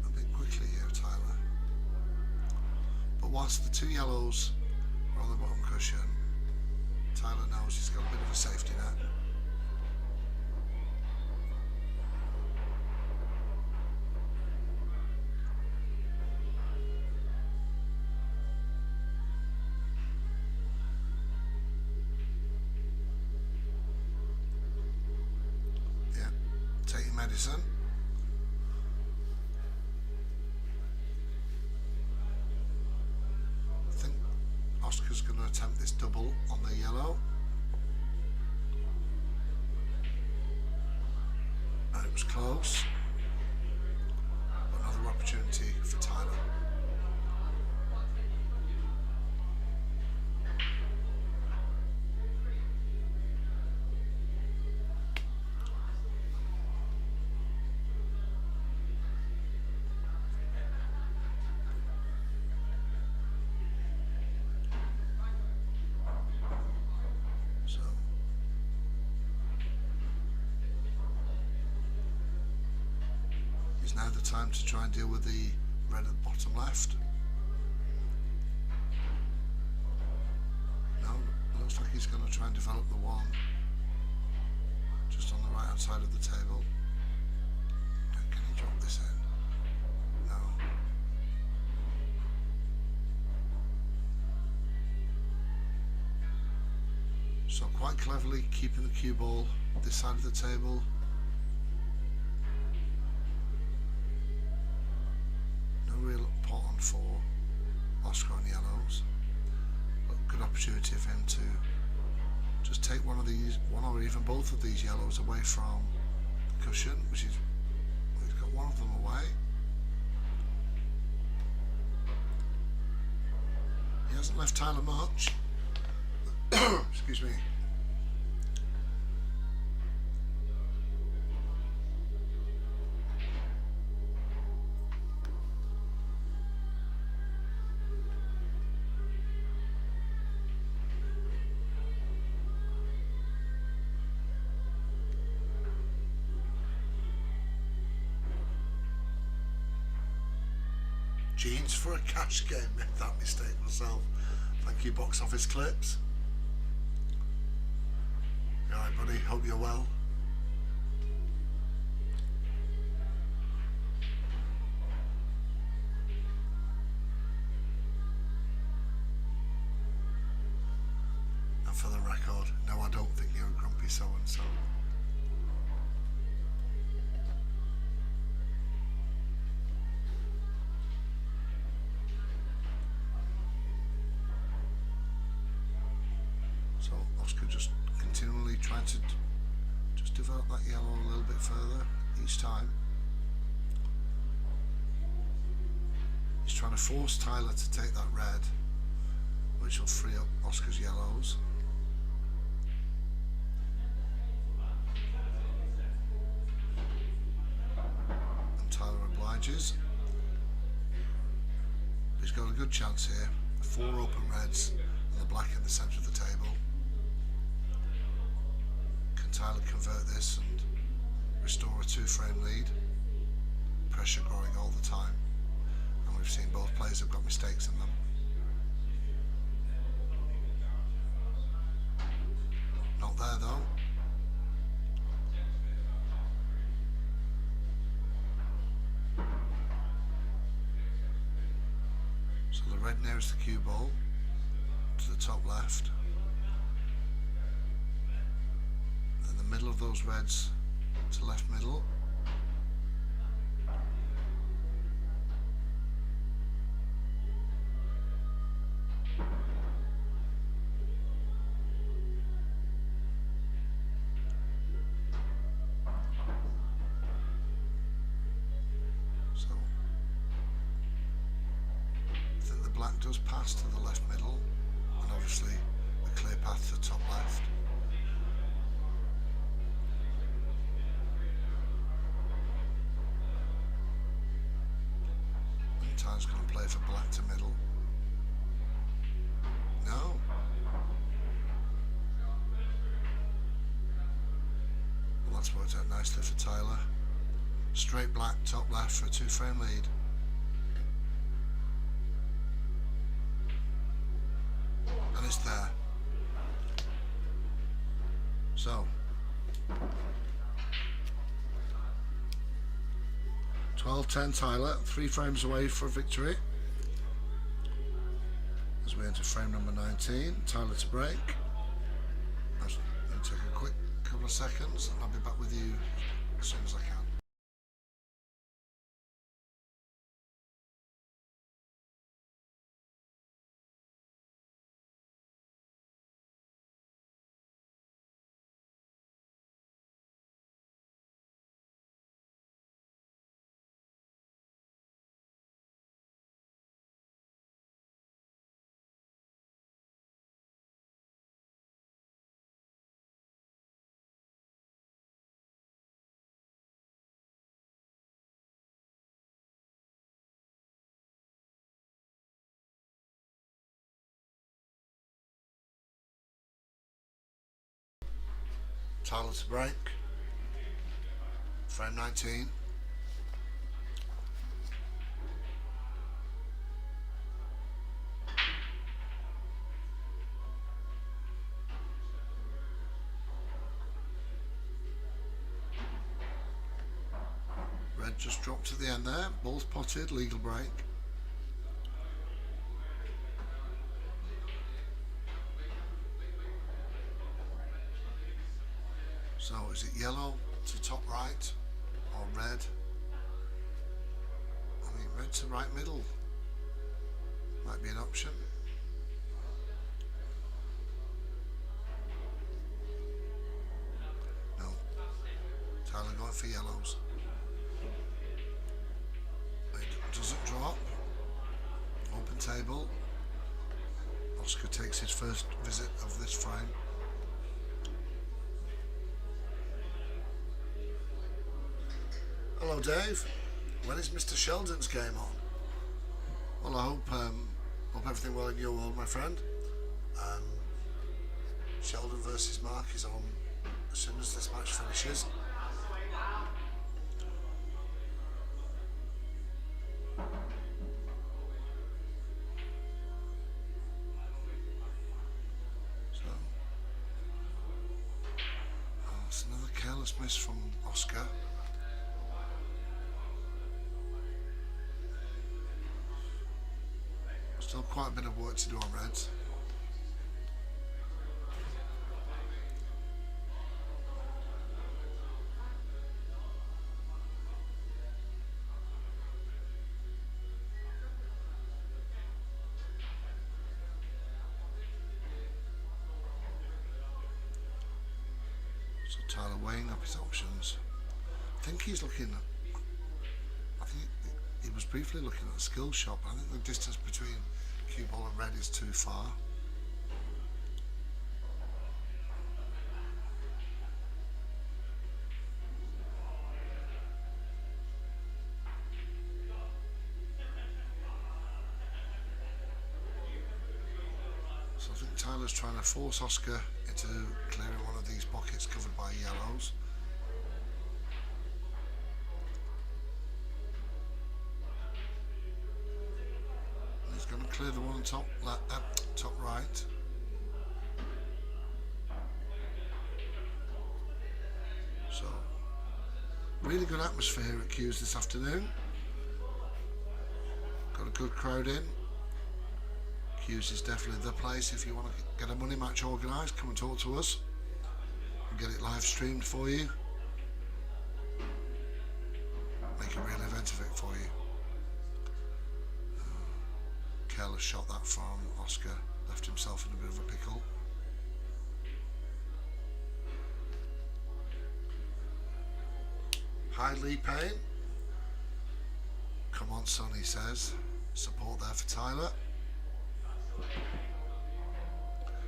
a bit quickly here, Tyler. But whilst the two yellows are on the bottom cushion, Tyler knows he's got a bit of a safety net. Yeah, taking medicine. I think Oscar's going to attempt this double on the yellow. And it was close. Another opportunity for Tyler. So is now the time to try and deal with the red at the bottom left. No, looks like he's going to try and develop the one just on the right hand side of the table. Can he drop this in? No. So quite cleverly keeping the cue ball this side of the table. No real pot on for Oscar on yellows, but good opportunity for him to just take one of these, one or even both of these yellows away from the cushion, which is, well, he's got one of them away. He hasn't left Tyler much. Excuse me. Jeans for a cash game, made that mistake myself. Thank you, Box Office Clips. You alright, buddy? Hope you're well. And for the record, no, I don't think you're a grumpy so-and-so. So Oscar just continually trying to just develop that yellow a little bit further each time. He's trying to force Tyler to take that red, which will free up Oscar's yellows. And Tyler obliges. He's got a good chance here. 4 open reds and the black in the centre of the table. Can Tyler convert this and restore a 2-frame lead? Pressure growing all the time, and we've seen both players have got mistakes in them. Not there though. So the red nearest the cue ball to the top left. Then the middle of those reds to left middle. black does pass to the left middle, and obviously the clear path to the top left. And Tyler's going to play for black to middle. No. Well, that's worked out nicely for Tyler. Straight black, top left for a 2-frame lead. And it's there. So 12-10 Tyler, 3 frames away for victory. As we enter frame number 19, Tyler to break. I'm going to take a quick couple of seconds and I'll be back with you as soon as I can. Tyler to break. Frame 19. Red just dropped to the end there. Ball's potted, legal break. So is it yellow to top right or red? I mean, red to right middle might be an option. No. Tyler going for yellows. It doesn't drop. Open table. Oscar takes his first visit of this frame. Hello Dave, when is Mr. Sheldon's game on? Well, I hope everything well in your world, my friend. Sheldon versus Mark is on as soon as this match finishes. So, it's another careless miss from Oscar. Still quite a bit of work to do on reds. So Tyler weighing up his options. I think he's looking at, I think he was briefly looking at the skill shot, but I think the distance between cue ball and red is too far. So I think Tyler's trying to force Oscar into clearing one of these pockets covered by yellows. Going to clear the one on top right. So, really good atmosphere at Q's this afternoon. Got a good crowd in. Q's is definitely the place if you want to get a money match organised. Come and talk to us. We'll get it live streamed for you. Make a real event of it for you. Careless shot that from Oscar, left himself in a bit of a pickle. Hi Lee Payne. Come on son, he says. Support there for Tyler.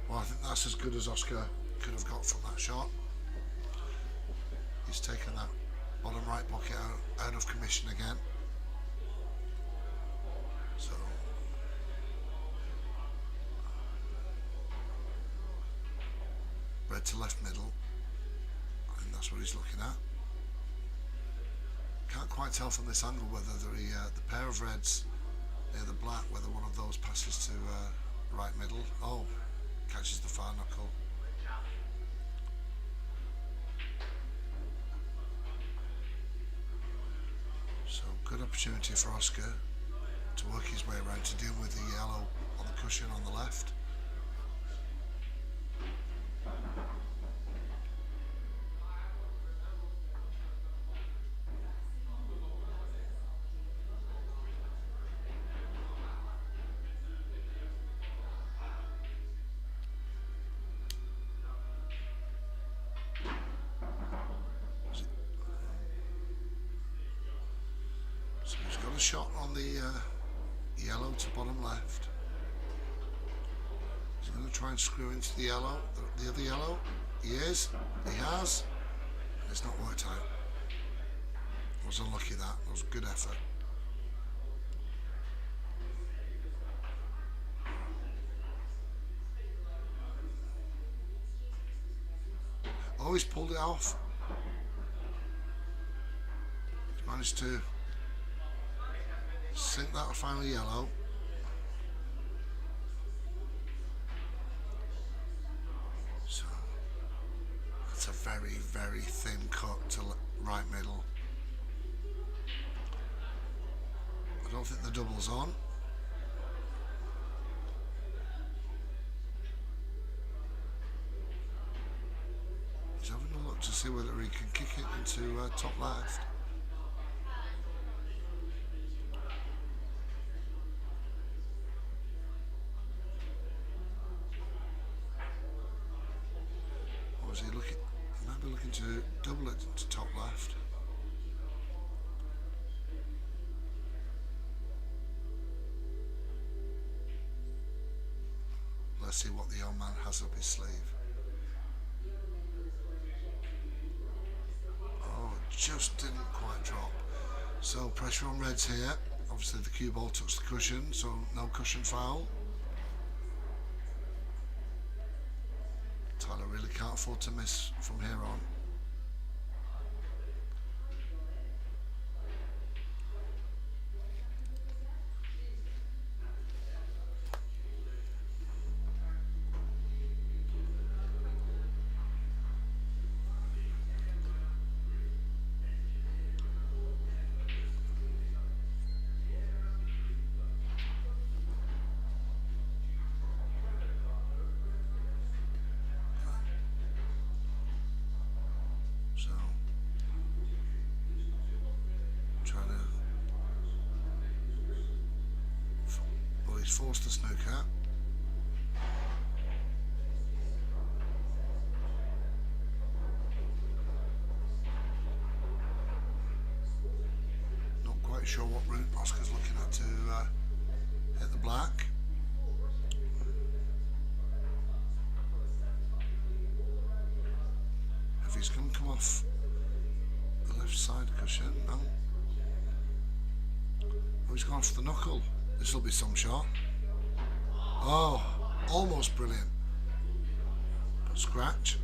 Well, I think that's as good as Oscar could have got from that shot. He's taken that bottom right pocket out of commission again. So red to left middle. I think that's what he's looking at. Can't quite tell from this angle whether the pair of reds near the black, whether one of those passes to right middle. Oh, catches the far knuckle. So good opportunity for Oscar to work his way around to deal with the yellow on the cushion on the left. So he's got a shot on the yellow to bottom left. He's going to try and screw into the yellow, the other yellow. He is. He has. And it's not worked out. I was unlucky that. It was a good effort. Oh, he's pulled it off. He's managed to sink that final yellow. So that's a very, very thin cut to right middle. I don't think the double's on. He's having a look to see whether he can kick it into top left. Or is he looking? He might be looking to double it to top left. Let's see what the old man has up his sleeve. Oh, it just didn't quite drop. So pressure on reds here. Obviously the cue ball touched the cushion, so no cushion foul. Tyler really can't afford to miss from here on. So, trying to. Well, he's forced the snooker. Not quite sure what route Oscar's looking at to hit the black. If he's going to come off the left side cushion, no. Oh, he's gone off the knuckle. This will be some shot. Oh, almost brilliant. But scratch.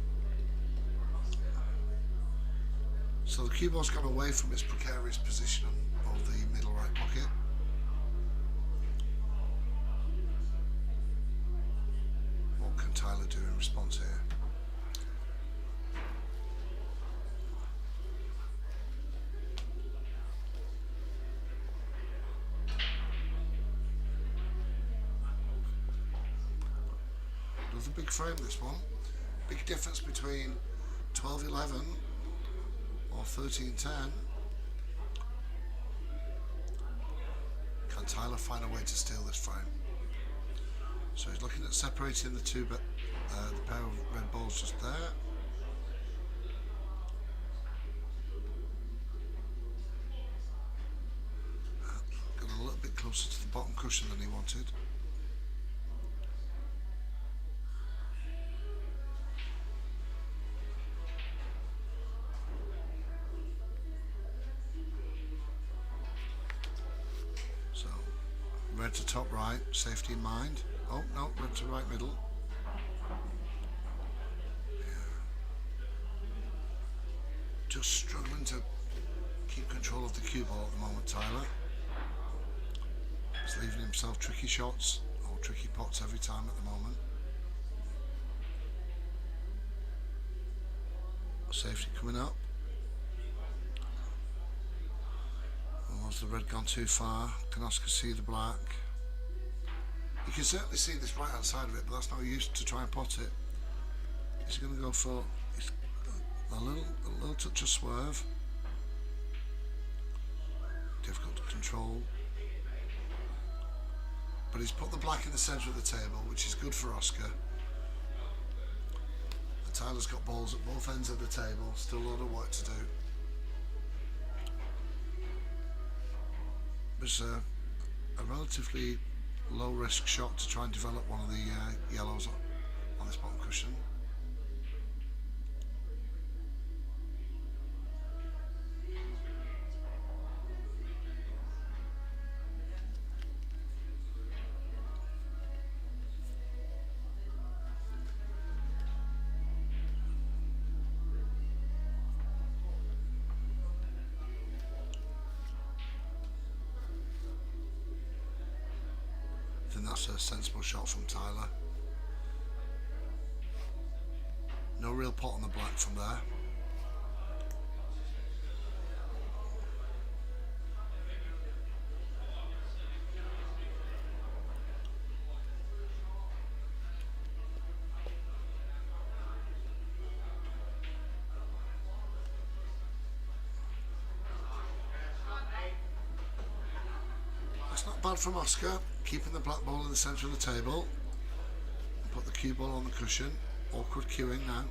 So the cue ball's gone away from its precarious position of the middle right pocket. What can Tyler do in response here? Another big frame, this one. Big difference between 12-11 or 13-10. Can Tyler find a way to steal this frame? So he's looking at separating the two, but the pair of red balls just there. Got a little bit closer to the bottom cushion than he wanted. Red to top right, safety in mind. Oh no, red to right middle. Just struggling to keep control of the cue ball at the moment, Tyler. He's leaving himself tricky shots or tricky pots every time at the moment. Safety coming up. Oh, has the red gone too far? Can Oscar see the black? You can certainly see this right hand side of it, but that's no use to try and pot it. He's going to go for a little touch of swerve. Difficult to control. But he's put the black in the centre of the table, which is good for Oscar. And Tyler's got balls at both ends of the table, still a lot of work to do. It's a relatively low risk shot to try and develop one of the yellows on this bottom cushion. I think that's a sensible shot from Tyler. No real pot on the black from there. That's not bad from Oscar, keeping the black ball in the centre of the table. And put the cue ball on the cushion. Awkward cueing now.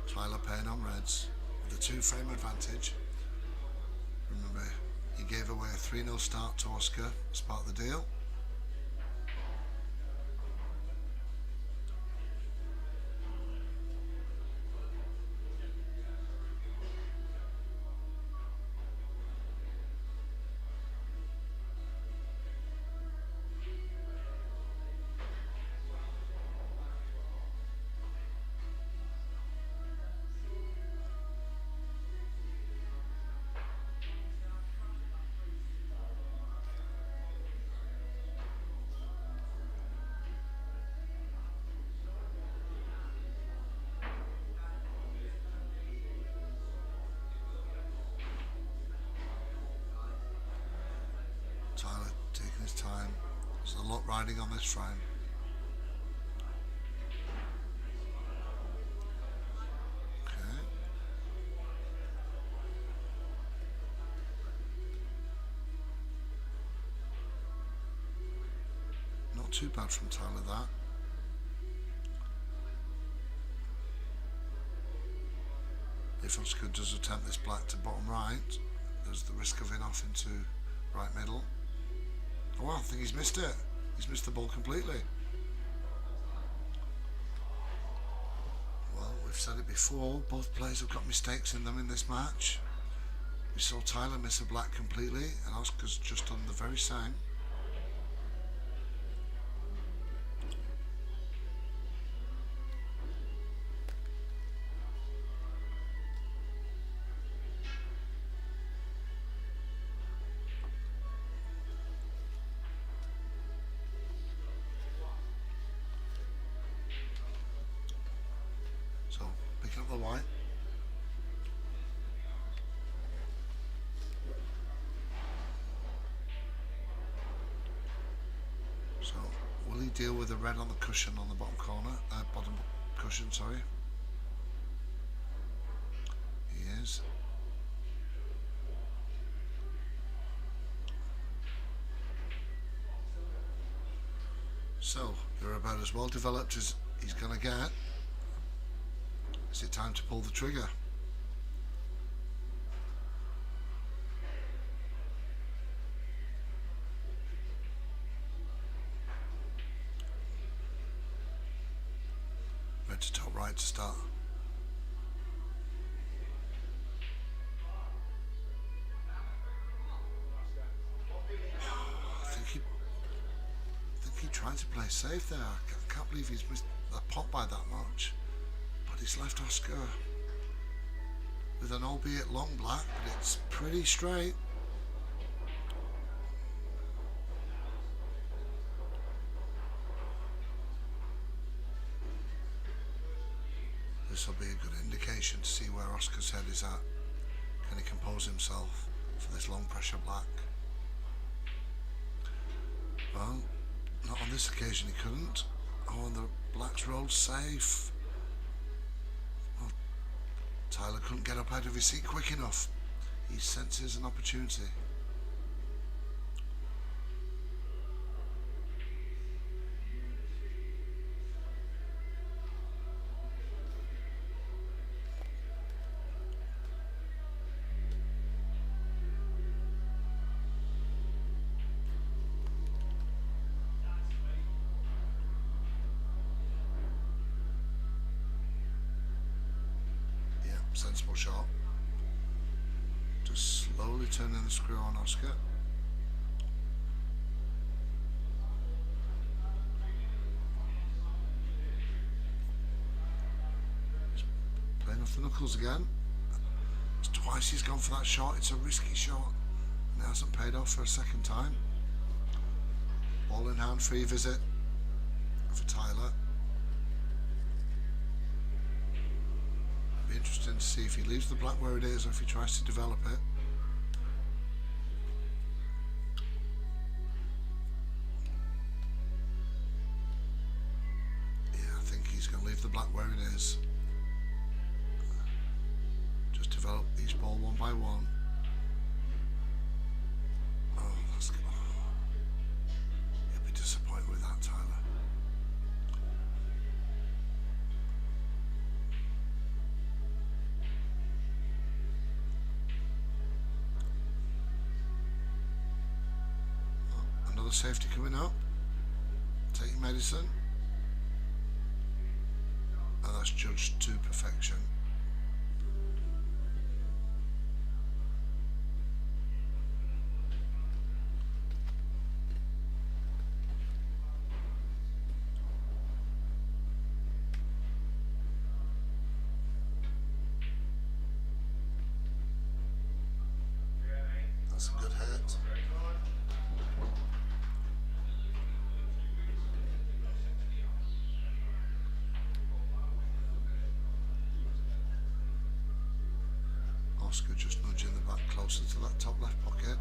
Tyler Payne on reds with a 2-frame advantage. Remember, he gave away a 3-0 start to Oscar as part of the deal. Tyler taking his time. There's a lot riding on this frame. Okay. Not too bad from Tyler, that. If Oscar does attempt this black to bottom right, there's the risk of in off into right middle. Oh, I think he's missed it. He's missed the ball completely. Well, we've said it before, both players have got mistakes in them in this match. We saw Tyler miss a black completely, and Oscar's just done the very same. So, picking up the white. So, will he deal with the red on the cushion on the bottom corner? Bottom cushion, sorry. He is. So, they're about as well developed as he's going to get. Is it time to pull the trigger? Red to top right to start. trying to play safe there. I can't believe he's missed the pot by that much. But he's left Oscar with an albeit long black, but it's pretty straight. This will be a good indication to see where Oscar's head is at. Can he compose himself for this long pressure black? Well, not on this occasion he couldn't. Oh, and the black's rolled safe. Well, Tyler couldn't get up out of his seat quick enough. He senses an opportunity. Sensible shot. Just slowly turning the screw on Oscar. He's playing off the knuckles again. It's twice he's gone for that shot. It's a risky shot, and it hasn't paid off for a second time. Ball in hand, free visit for Tyler. Interesting to see if he leaves the black where it is or if he tries to develop it. Yeah, I think he's going to leave the black where it is. Just develop each ball one by one. Oh, that's good. He'll be disappointed with that, Tyler. Safety coming up. Take your medicine. And that's judged to perfection. That's a good hit. Oscar just nudging the back closer to that top left pocket.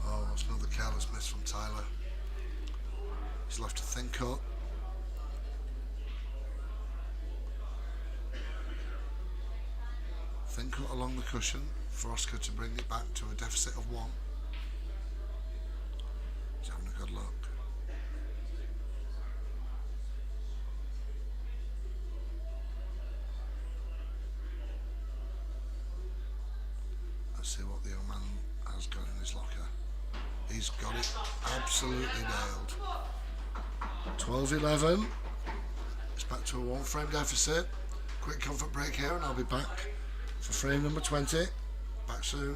Oh, that's another careless miss from Tyler. He's left a thin cut. Thin cut along the cushion for Oscar to bring it back to a deficit of 1. He's having a good look. Let's see what the young man has got in his locker. He's got it absolutely nailed. 12-11. It's back to a 1-frame deficit. Quick comfort break here and I'll be back for frame number 20. Back soon.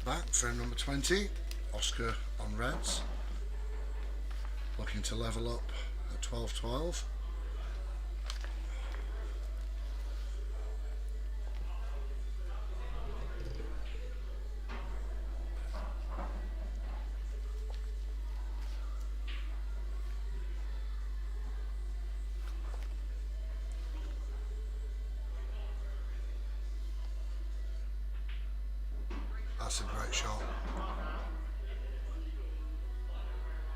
back, frame number 20, Oscar on reds, looking to level up at 12-12. That's a great shot.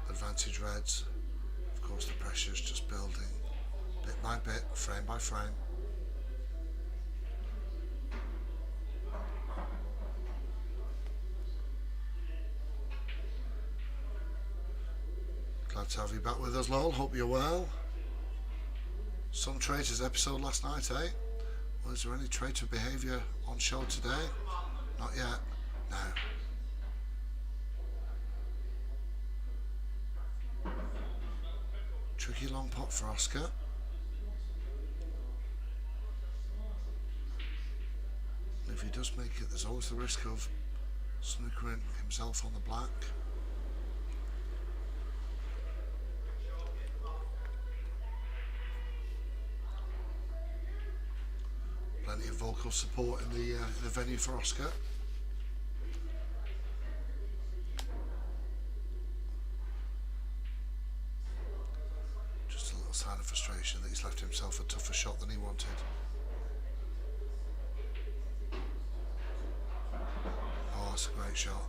Advantage reds. Of course the pressure's just building bit by bit, frame by frame. Glad to have you back with us, Lowell. Hope you're well. Some traitors episode last night, eh? Well, is there any traitor behaviour on show today? Not yet. No. Tricky long pot for Oscar. And if he does make it, there's always the risk of snookering himself on the black. Plenty of vocal support in the venue for Oscar. Just a little sign of frustration that he's left himself a tougher shot than he wanted. Oh, that's a great shot.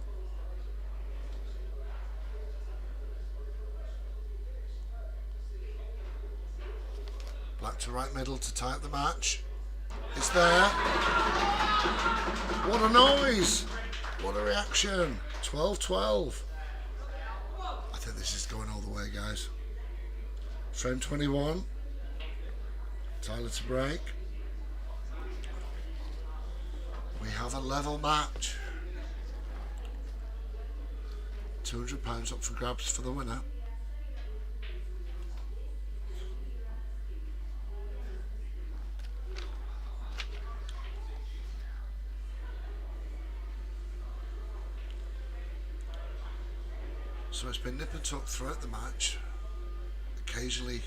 Black to right middle to tie up the match. It's there. What a noise! What a reaction. 12-12. I think this is going all the way, guys. Frame 21. Tyler to break. We have a level match. £200 up for grabs for the winner. So it's been nip and tuck throughout the match. Occasionally,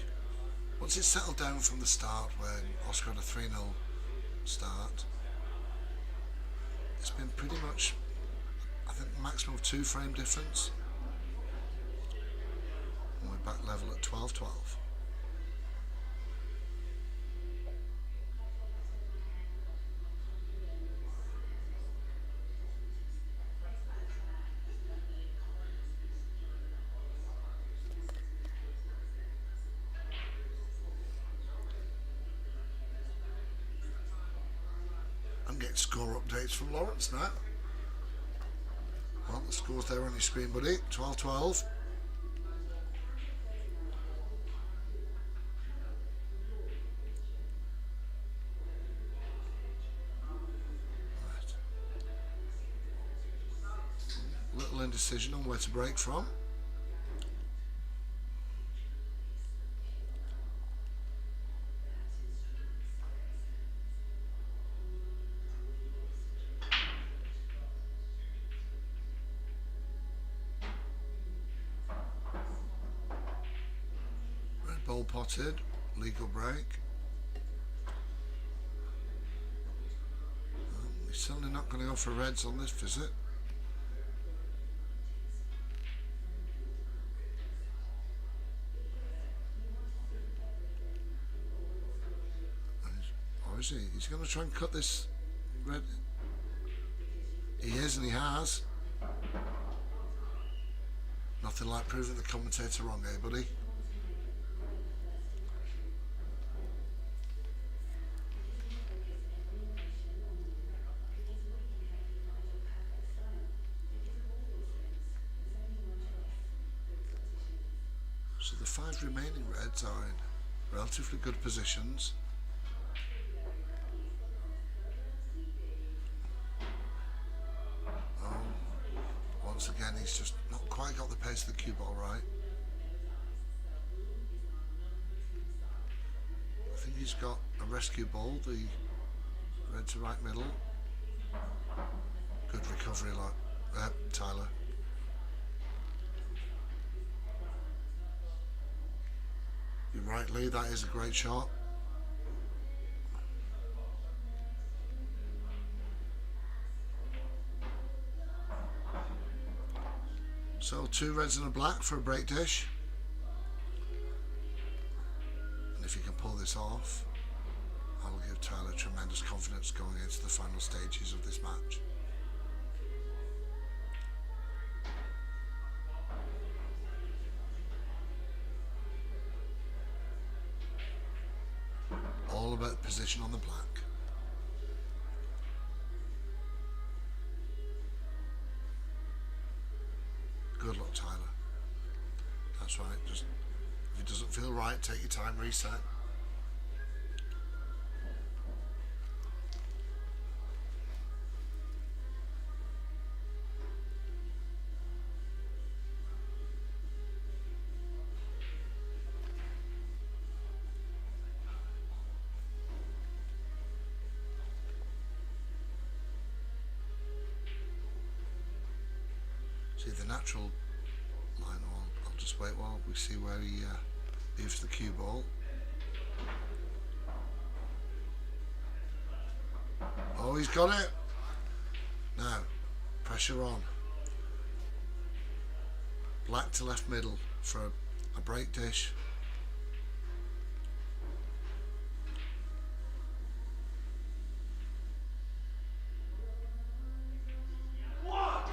once it's settled down from the start when Oscar had a 3-0 start, it's been pretty much, I think, maximum of 2 frame difference. And we're back level at 12-12. Get score updates from Lawrence now. Well, the score's there on your screen, buddy. 12-12. Right. Little indecision on where to break from. Ball potted, legal break. He's certainly not going to go for reds on this visit. Or is he? He's going to try and cut this red. He is, and he has. Nothing like proving the commentator wrong, eh, buddy? So the 5 remaining reds are in relatively good positions. Oh, once again he's just not quite got the pace of the cue ball right. I think he's got a rescue ball, the red to right middle. Good recovery, like Tyler. You're right, Lee, that is a great shot. So 2 reds and a black for a break dish. And if you can pull this off, I will give Tyler tremendous confidence going into the final stages of this match. All about the position on the black. Good luck, Tyler. That's right. Just if it doesn't feel right, take your time, reset. See the natural line. I'll just wait while we see where he moves the cue ball. Oh, he's got it. Now, pressure on. Black to left middle for a break dish.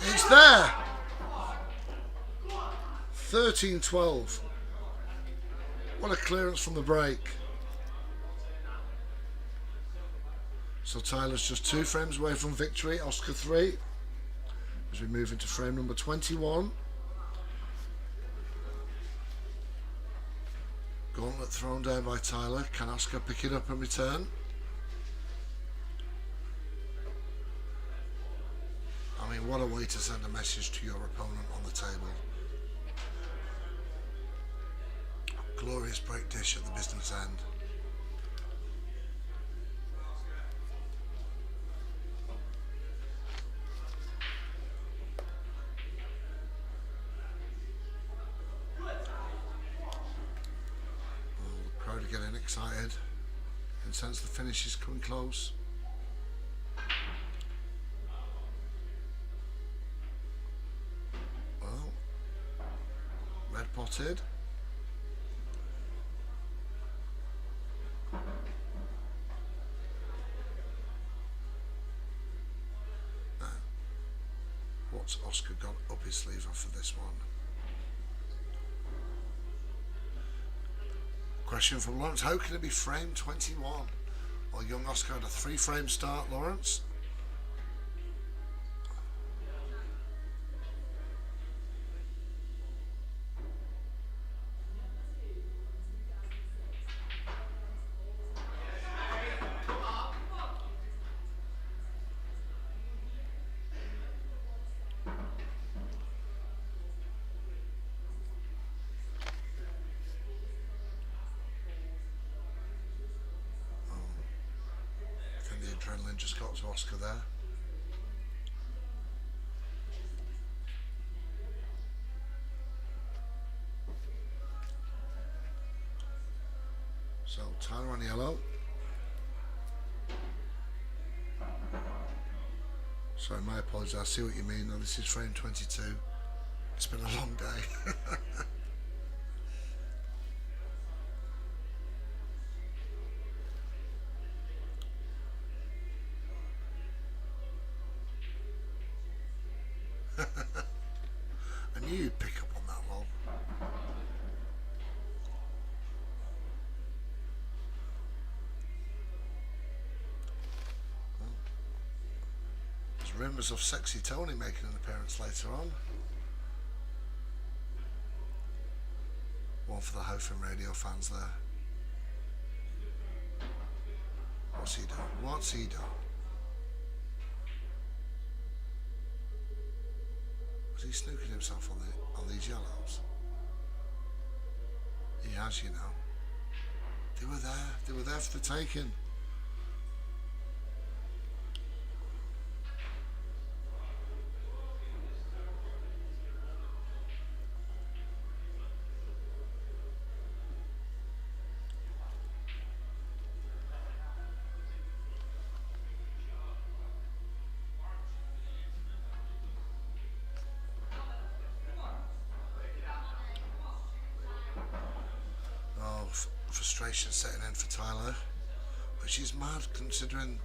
It's there. 13-12. What a clearance from the break. So Tyler's just 2 frames away from victory. Oscar 3. As we move into frame number 21. Gauntlet thrown down by Tyler. Can Oscar pick it up and return? I mean, what a way to send a message to your opponent on the table. Glorious break dish at the business end. Well, the crowd are getting excited. You can sense the finish is coming close. Well, red potted. What's Oscar got up his sleeve for this one? Question from Lawrence. How can it be frame 21? Well, young Oscar had a 3-frame start, Lawrence. Adrenaline just got to Oscar there. So Tyler on yellow. Sorry, my apologies. I see what you mean. No, this is frame 22. It's been a long day. I knew you'd pick up on that, Lol. Well, there's rumours of Sexy Tony making an appearance later on. One for the Hofin radio fans there. What's he done? What's he done? Was he snooking himself on these yellows? He has, you know. They were there. They were there for the taking. frustration setting in for Tyler, which is mad considering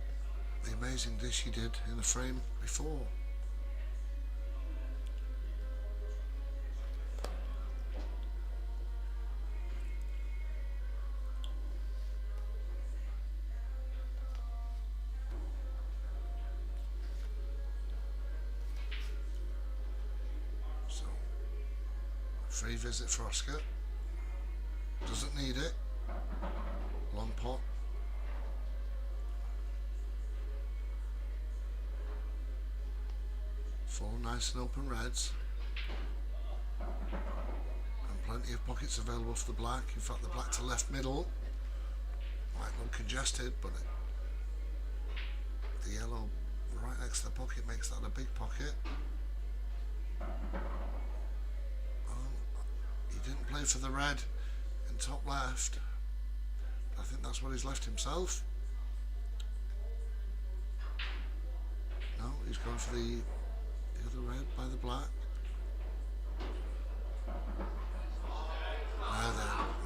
the amazing dish he did in the frame before. So, free visit for Oscar. Doesn't need it. Long pot. Four nice and open reds. And plenty of pockets available for the black. In fact, the black to left middle might look congested, but the yellow right next to the pocket makes that a big pocket. He didn't play for the red in top left. I think that's what he's left himself. No, he's gone for the other red by the black.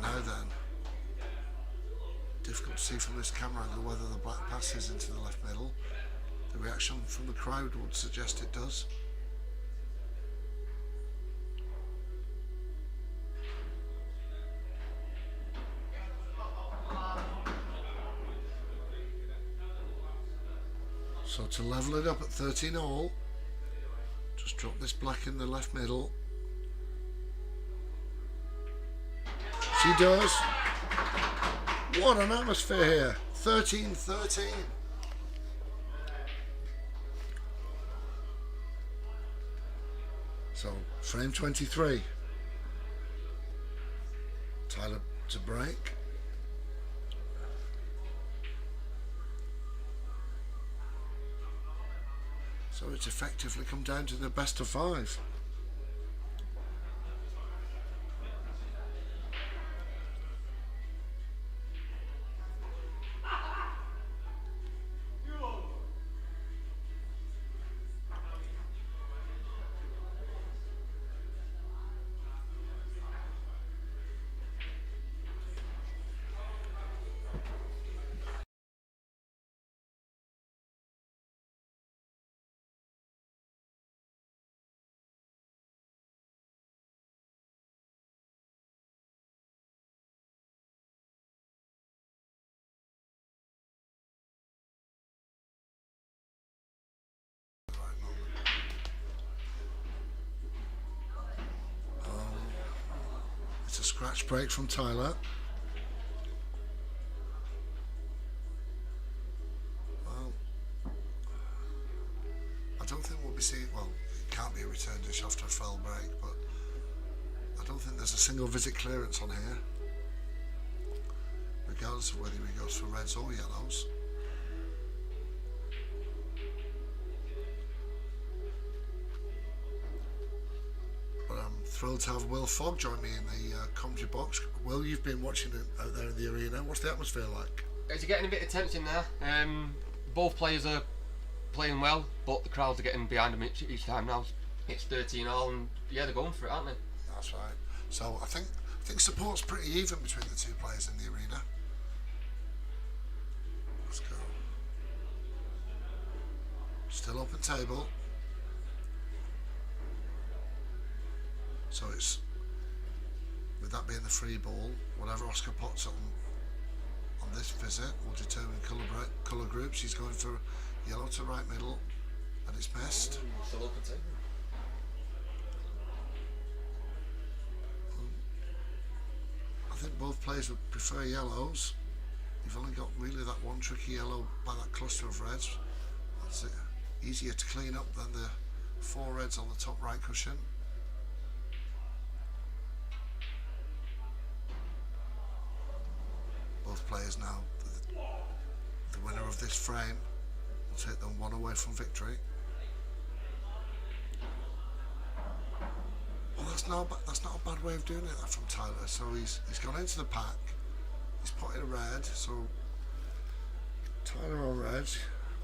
Now then. Difficult to see from this camera angle whether the black passes into the left middle. The reaction from the crowd would suggest it does. So to level it up at 13 all, just drop this black in the left middle. She does. What an atmosphere here. 13-13. So frame 23. Tyler to break. So it's effectively come down to the best of 5. It's a scratch break from Tyler. Well, I don't think we'll be seeing, well, it can't be a return dish after a foul break, but I don't think there's a single visit clearance on here, regardless of whether he goes for reds or yellows. Thrilled to have Will Fogg join me in the commentary box. Will, you've been watching it out there in the arena. What's the atmosphere like? It's getting a bit of tension there. Both players are playing well, but the crowds are getting behind them each time now. It's 13 all, and yeah, they're going for it, aren't they? That's right. So I think support's pretty even between the two players in the arena. Let's go. Still open table. So it's, with that being the free ball, whatever Oscar pots on this visit will determine colour groups. He's going for yellow to right middle, and it's missed. Still open table. I think both players would prefer yellows. You've only got really that one tricky yellow by that cluster of reds. That's easier to clean up than the 4 reds on the top right cushion. Both players now, the winner of this frame will take them 1 away from victory. Well, that's not a bad way of doing it, that from Tyler. So he's gone into the pack, he's potted a red, so Tyler on red,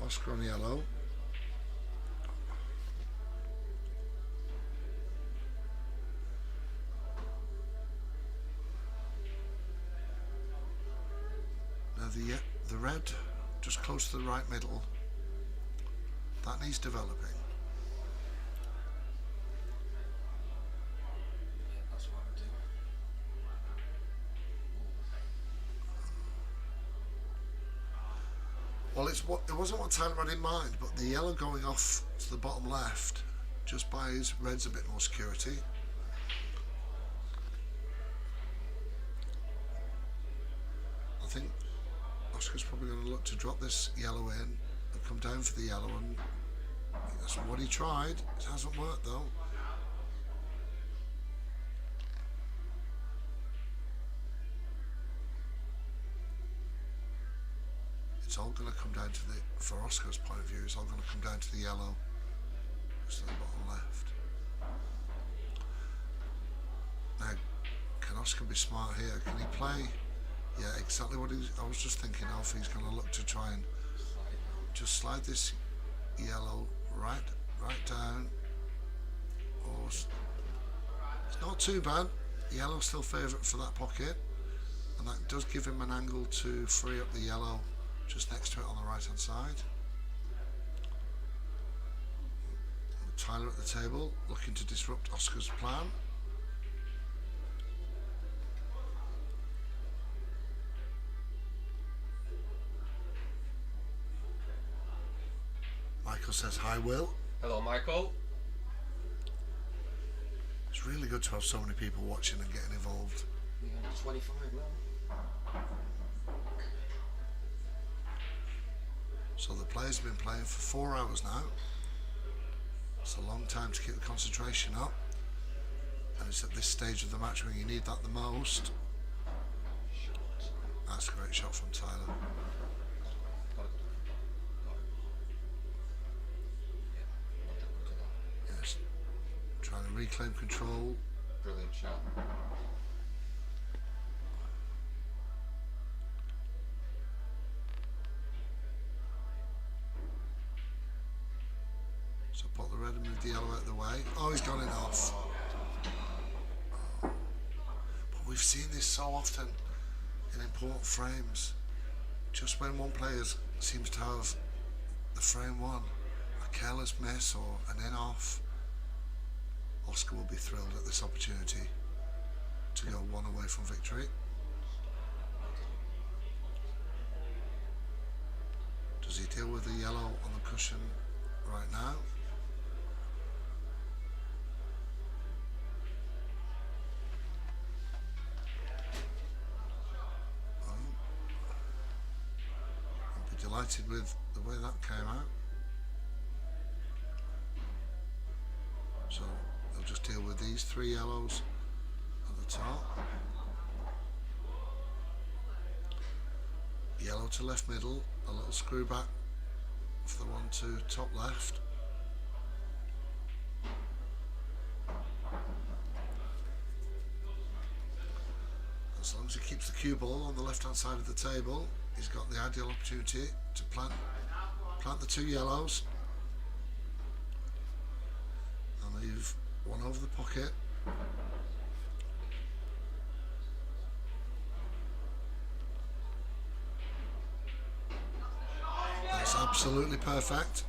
Oscar on yellow. close to the right middle. That needs developing. That's what I would do. Well, it wasn't what Tyler had in mind, but the yellow going off to the bottom left just buys Reds a bit more security. I think Oscar's probably going to look to drop this yellow in and come down for the yellow, and that's what he tried. It hasn't worked though. It's all going to come down to for Oscar's point of view, it's all going to come down to the yellow just to the bottom left. Now, can Oscar be smart here? Can he play? Yeah, exactly what I was just thinking of. He's going to look to try and just slide this yellow right down. Or it's not too bad. Yellow's still favourite for that pocket, and that does give him an angle to free up the yellow just next to it on the right hand side. Tyler at the table looking to disrupt Oscar's plan. Michael says hi, Will. Hello, Michael. It's really good to have so many people watching and getting involved. Yeah, 25 now. So the players have been playing for 4 hours now. It's a long time to keep the concentration up, and it's at this stage of the match when you need that the most. That's a great shot from Tyler. Yes, trying to reclaim control. Brilliant shot. So put the red and move the yellow out of the way. Oh, he's got it off. But we've seen this so often in important frames. Just when one player seems to have the frame won, a careless miss or an in off, Oscar will be thrilled at this opportunity to go one away from victory. Does he deal with the yellow on the cushion right now? Delighted with the way that came out. So they'll just deal with these 3 yellows at the top. Yellow to left middle, a little screw back for the one to top left. As long as he keeps the cue ball on the left hand side of the table, he's got the ideal opportunity to plant the 2 yellows and leave one over the pocket. That's absolutely perfect.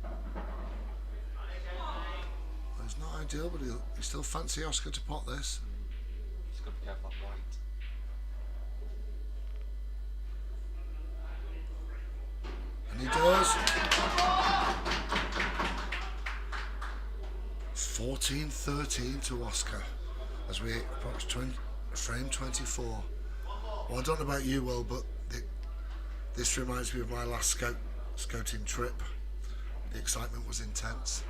Well, it's not ideal, but he still fancy Oscar to pot this. He's got to be careful that white. And he does. 14-13 to Oscar as we approach frame 24. Well, I don't know about you, Will, but this reminds me of my last scouting trip. The excitement was intense.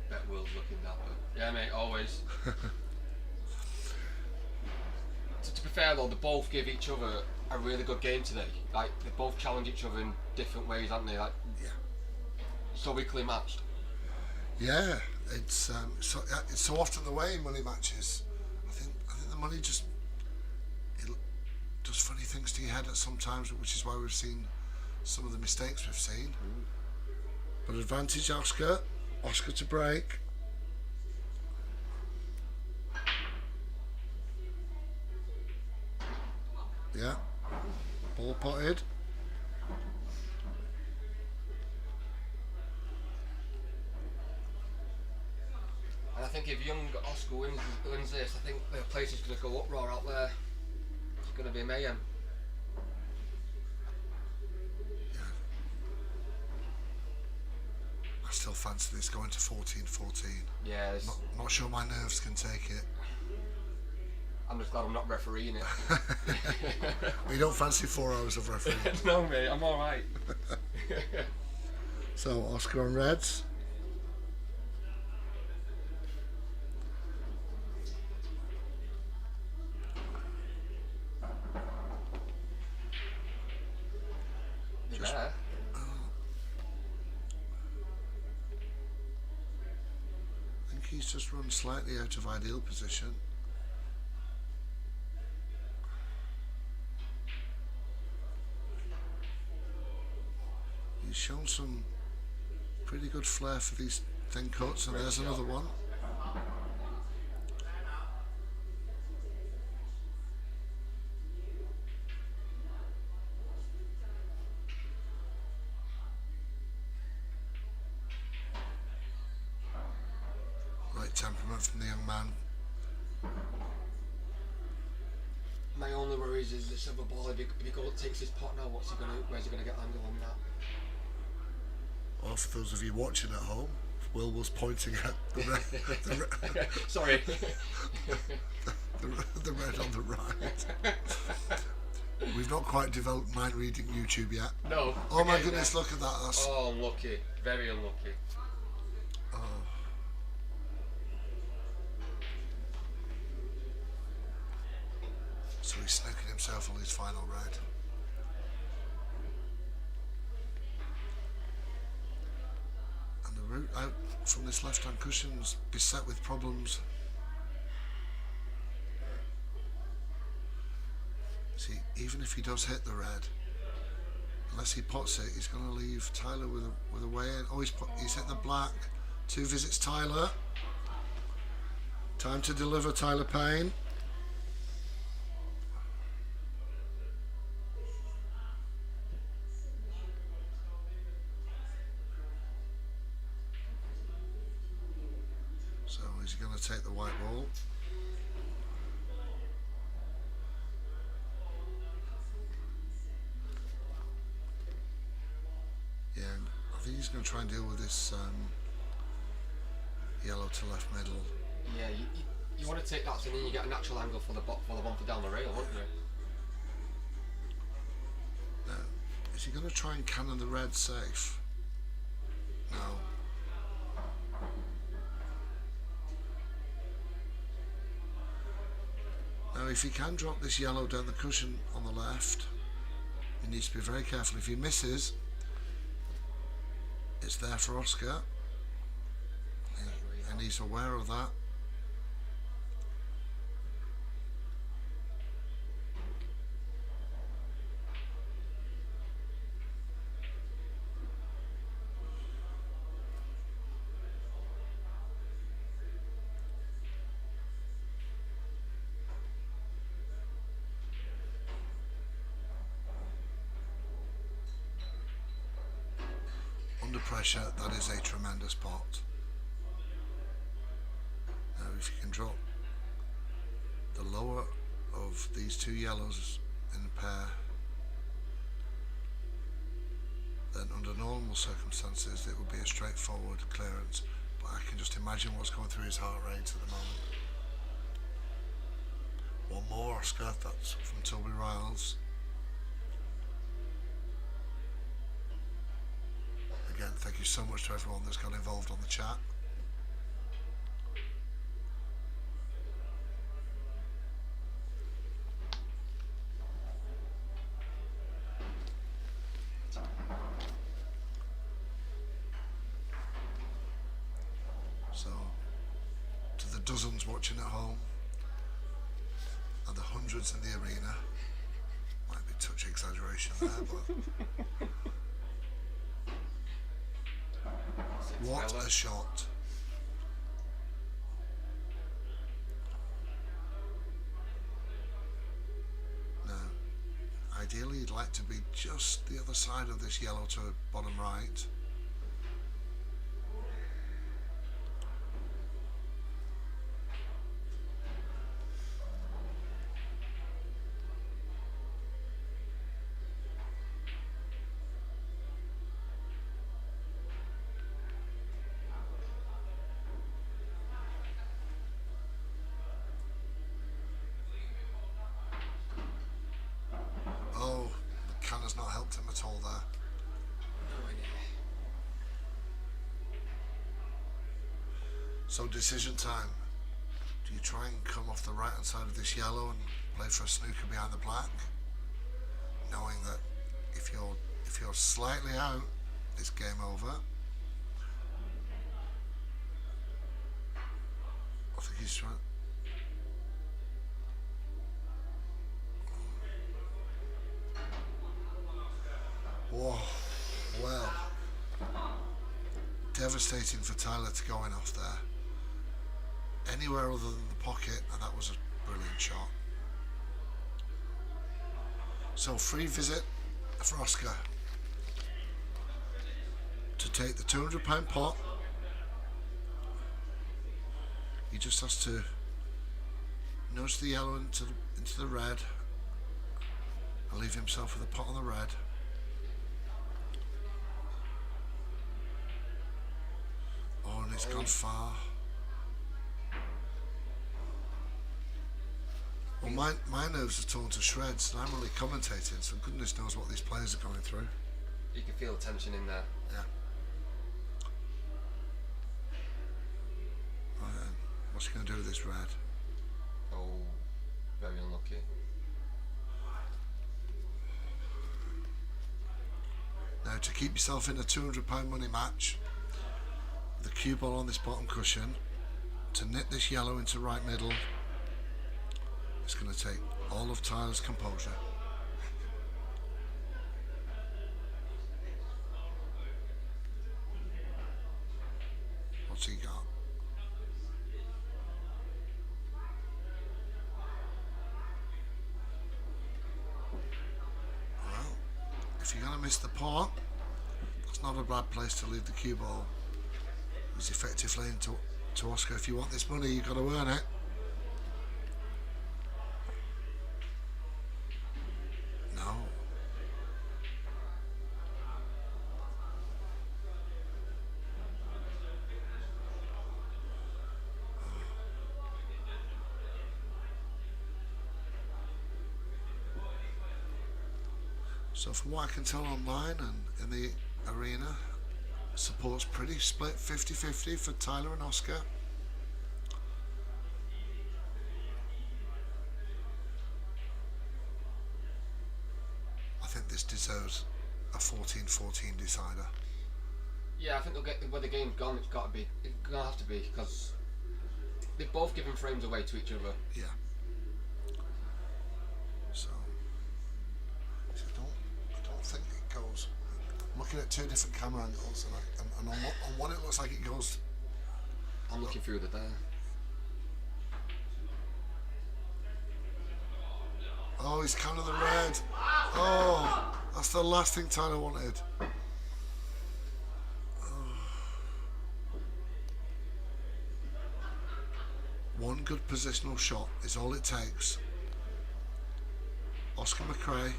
Bet Will's looking that, but yeah, mate, always. To be fair though, they both give each other a really good game today. Like, they both challenge each other in different ways, haven't they? Like, Yeah. So equally matched. Yeah, it's so often the way in money matches. I think the money just it does funny things to your head at sometimes, which is why we've seen some of the mistakes we've seen. But advantage Oscar. Oscar to break. Yeah. Ball potted. And I think if young Oscar wins this, I think the place is going to go uproar out there. It's going to be mayhem. I still fancy this going to 14-14. Yeah, Not sure my nerves can take it. I'm just glad I'm not refereeing it. We don't fancy 4 hours of refereeing. No, mate, I'm alright. So, Oscar on reds. Just, there. I think he's just run slightly out of ideal position. He's shown some pretty good flair for these thin cuts, and Great there's shot. another one. Right temperament from the young man. My only worry is the silver ball. If he takes his pot now, where's he gonna get angle on that? Well, for those of you watching at home, Will was pointing at the Sorry. the red on the right. We've not quite developed mind reading YouTube yet. No. Oh my forget goodness, that. look at that. That's, Oh, unlucky. Very unlucky. oh. So he's snooking himself on his final red. And the route out from this left-hand cushion's beset with problems. See, even if he does hit the red, unless he pots it, he's going to leave Tyler with a way in. Oh, he's hit the black. 2 visits Tyler. Time to deliver, Tyler Payne. So is he going to take the white ball? Yeah, I think he's going to try and deal with this yellow to left middle. Yeah, you want to take that, so then you get a natural angle for the one for down the rail, wouldn't you? Now, is he going to try and cannon the red safe? No. Now, if he can drop this yellow down the cushion on the left, he needs to be very careful. If he misses, it's there for Oscar, and he's aware of that. Under pressure, that is a tremendous pot. Now if you can drop the lower of these 2 yellows in a pair, then under normal circumstances it would be a straightforward clearance, but I can just imagine what's going through his heart rate at the moment. One more, Oscar, that's from Toby Riles. Again, thank you so much to everyone that's got involved on the chat. So, to the dozens watching at home, and the hundreds in the arena, might be touch exaggeration there, but... So What Well, a shot. Now, ideally you'd like to be just the other side of this yellow to bottom right. Oh, the can has not helped him at all there. So decision time. Do you try and come off the right hand side of this yellow and play for a snooker behind the black, knowing that if you're slightly out, it's game over? I think he's trying. Whoa, well, devastating for Tyler to go in off there. Anywhere other than the pocket, and that was a brilliant shot. So free visit for Oscar to take the £200 pot. He just has to nudge the yellow into the red and leave himself with a pot on the red. Oh, and it's gone far. Well, my nerves are torn to shreds, and I'm only commentating, so goodness knows what these players are going through. You can feel the tension in there. Yeah. What's he going to do with this red? Oh, very unlucky. Now, to keep yourself in a £200 money match, the cue ball on this bottom cushion, to knit this yellow into right middle, it's going to take all of Tyler's composure. What's he got? Well, if you're going to miss the pot, that's not a bad place to leave the cue ball. He's effectively into Oscar. If you want this money, you've got to earn it. No. So from what I can tell online and in the arena, support's pretty split 50-50 for Tyler and Oscar. I think this deserves a 14-14 decider. Yeah, I think they'll get where the game's gone. It's got to be. It's gonna have to be because they've both given frames away to each other. Yeah. So I don't think it goes. I'm looking at two different camera angles, and on one it looks like it goes. I'm looking through the there. Oh, he's counted the red. Oh, that's the last thing Tyler wanted. One good positional shot is all it takes. Oscar MaCrae.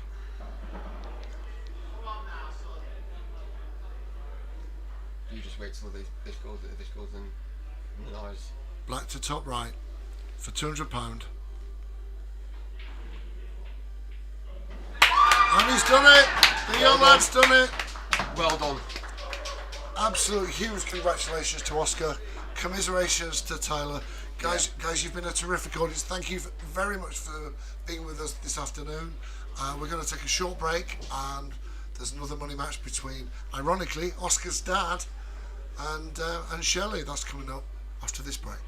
You just wait till this goes in the eyes. Black to top right for £200. And he's done it! The young lad's done it! Well done. Absolute huge congratulations to Oscar. Commiserations to Tyler. Guys, you've been a terrific audience. Thank you very much for being with us this afternoon. We're going to take a short break, and there's another money match between, ironically, Oscar's dad and Shelley. That's coming up after this break.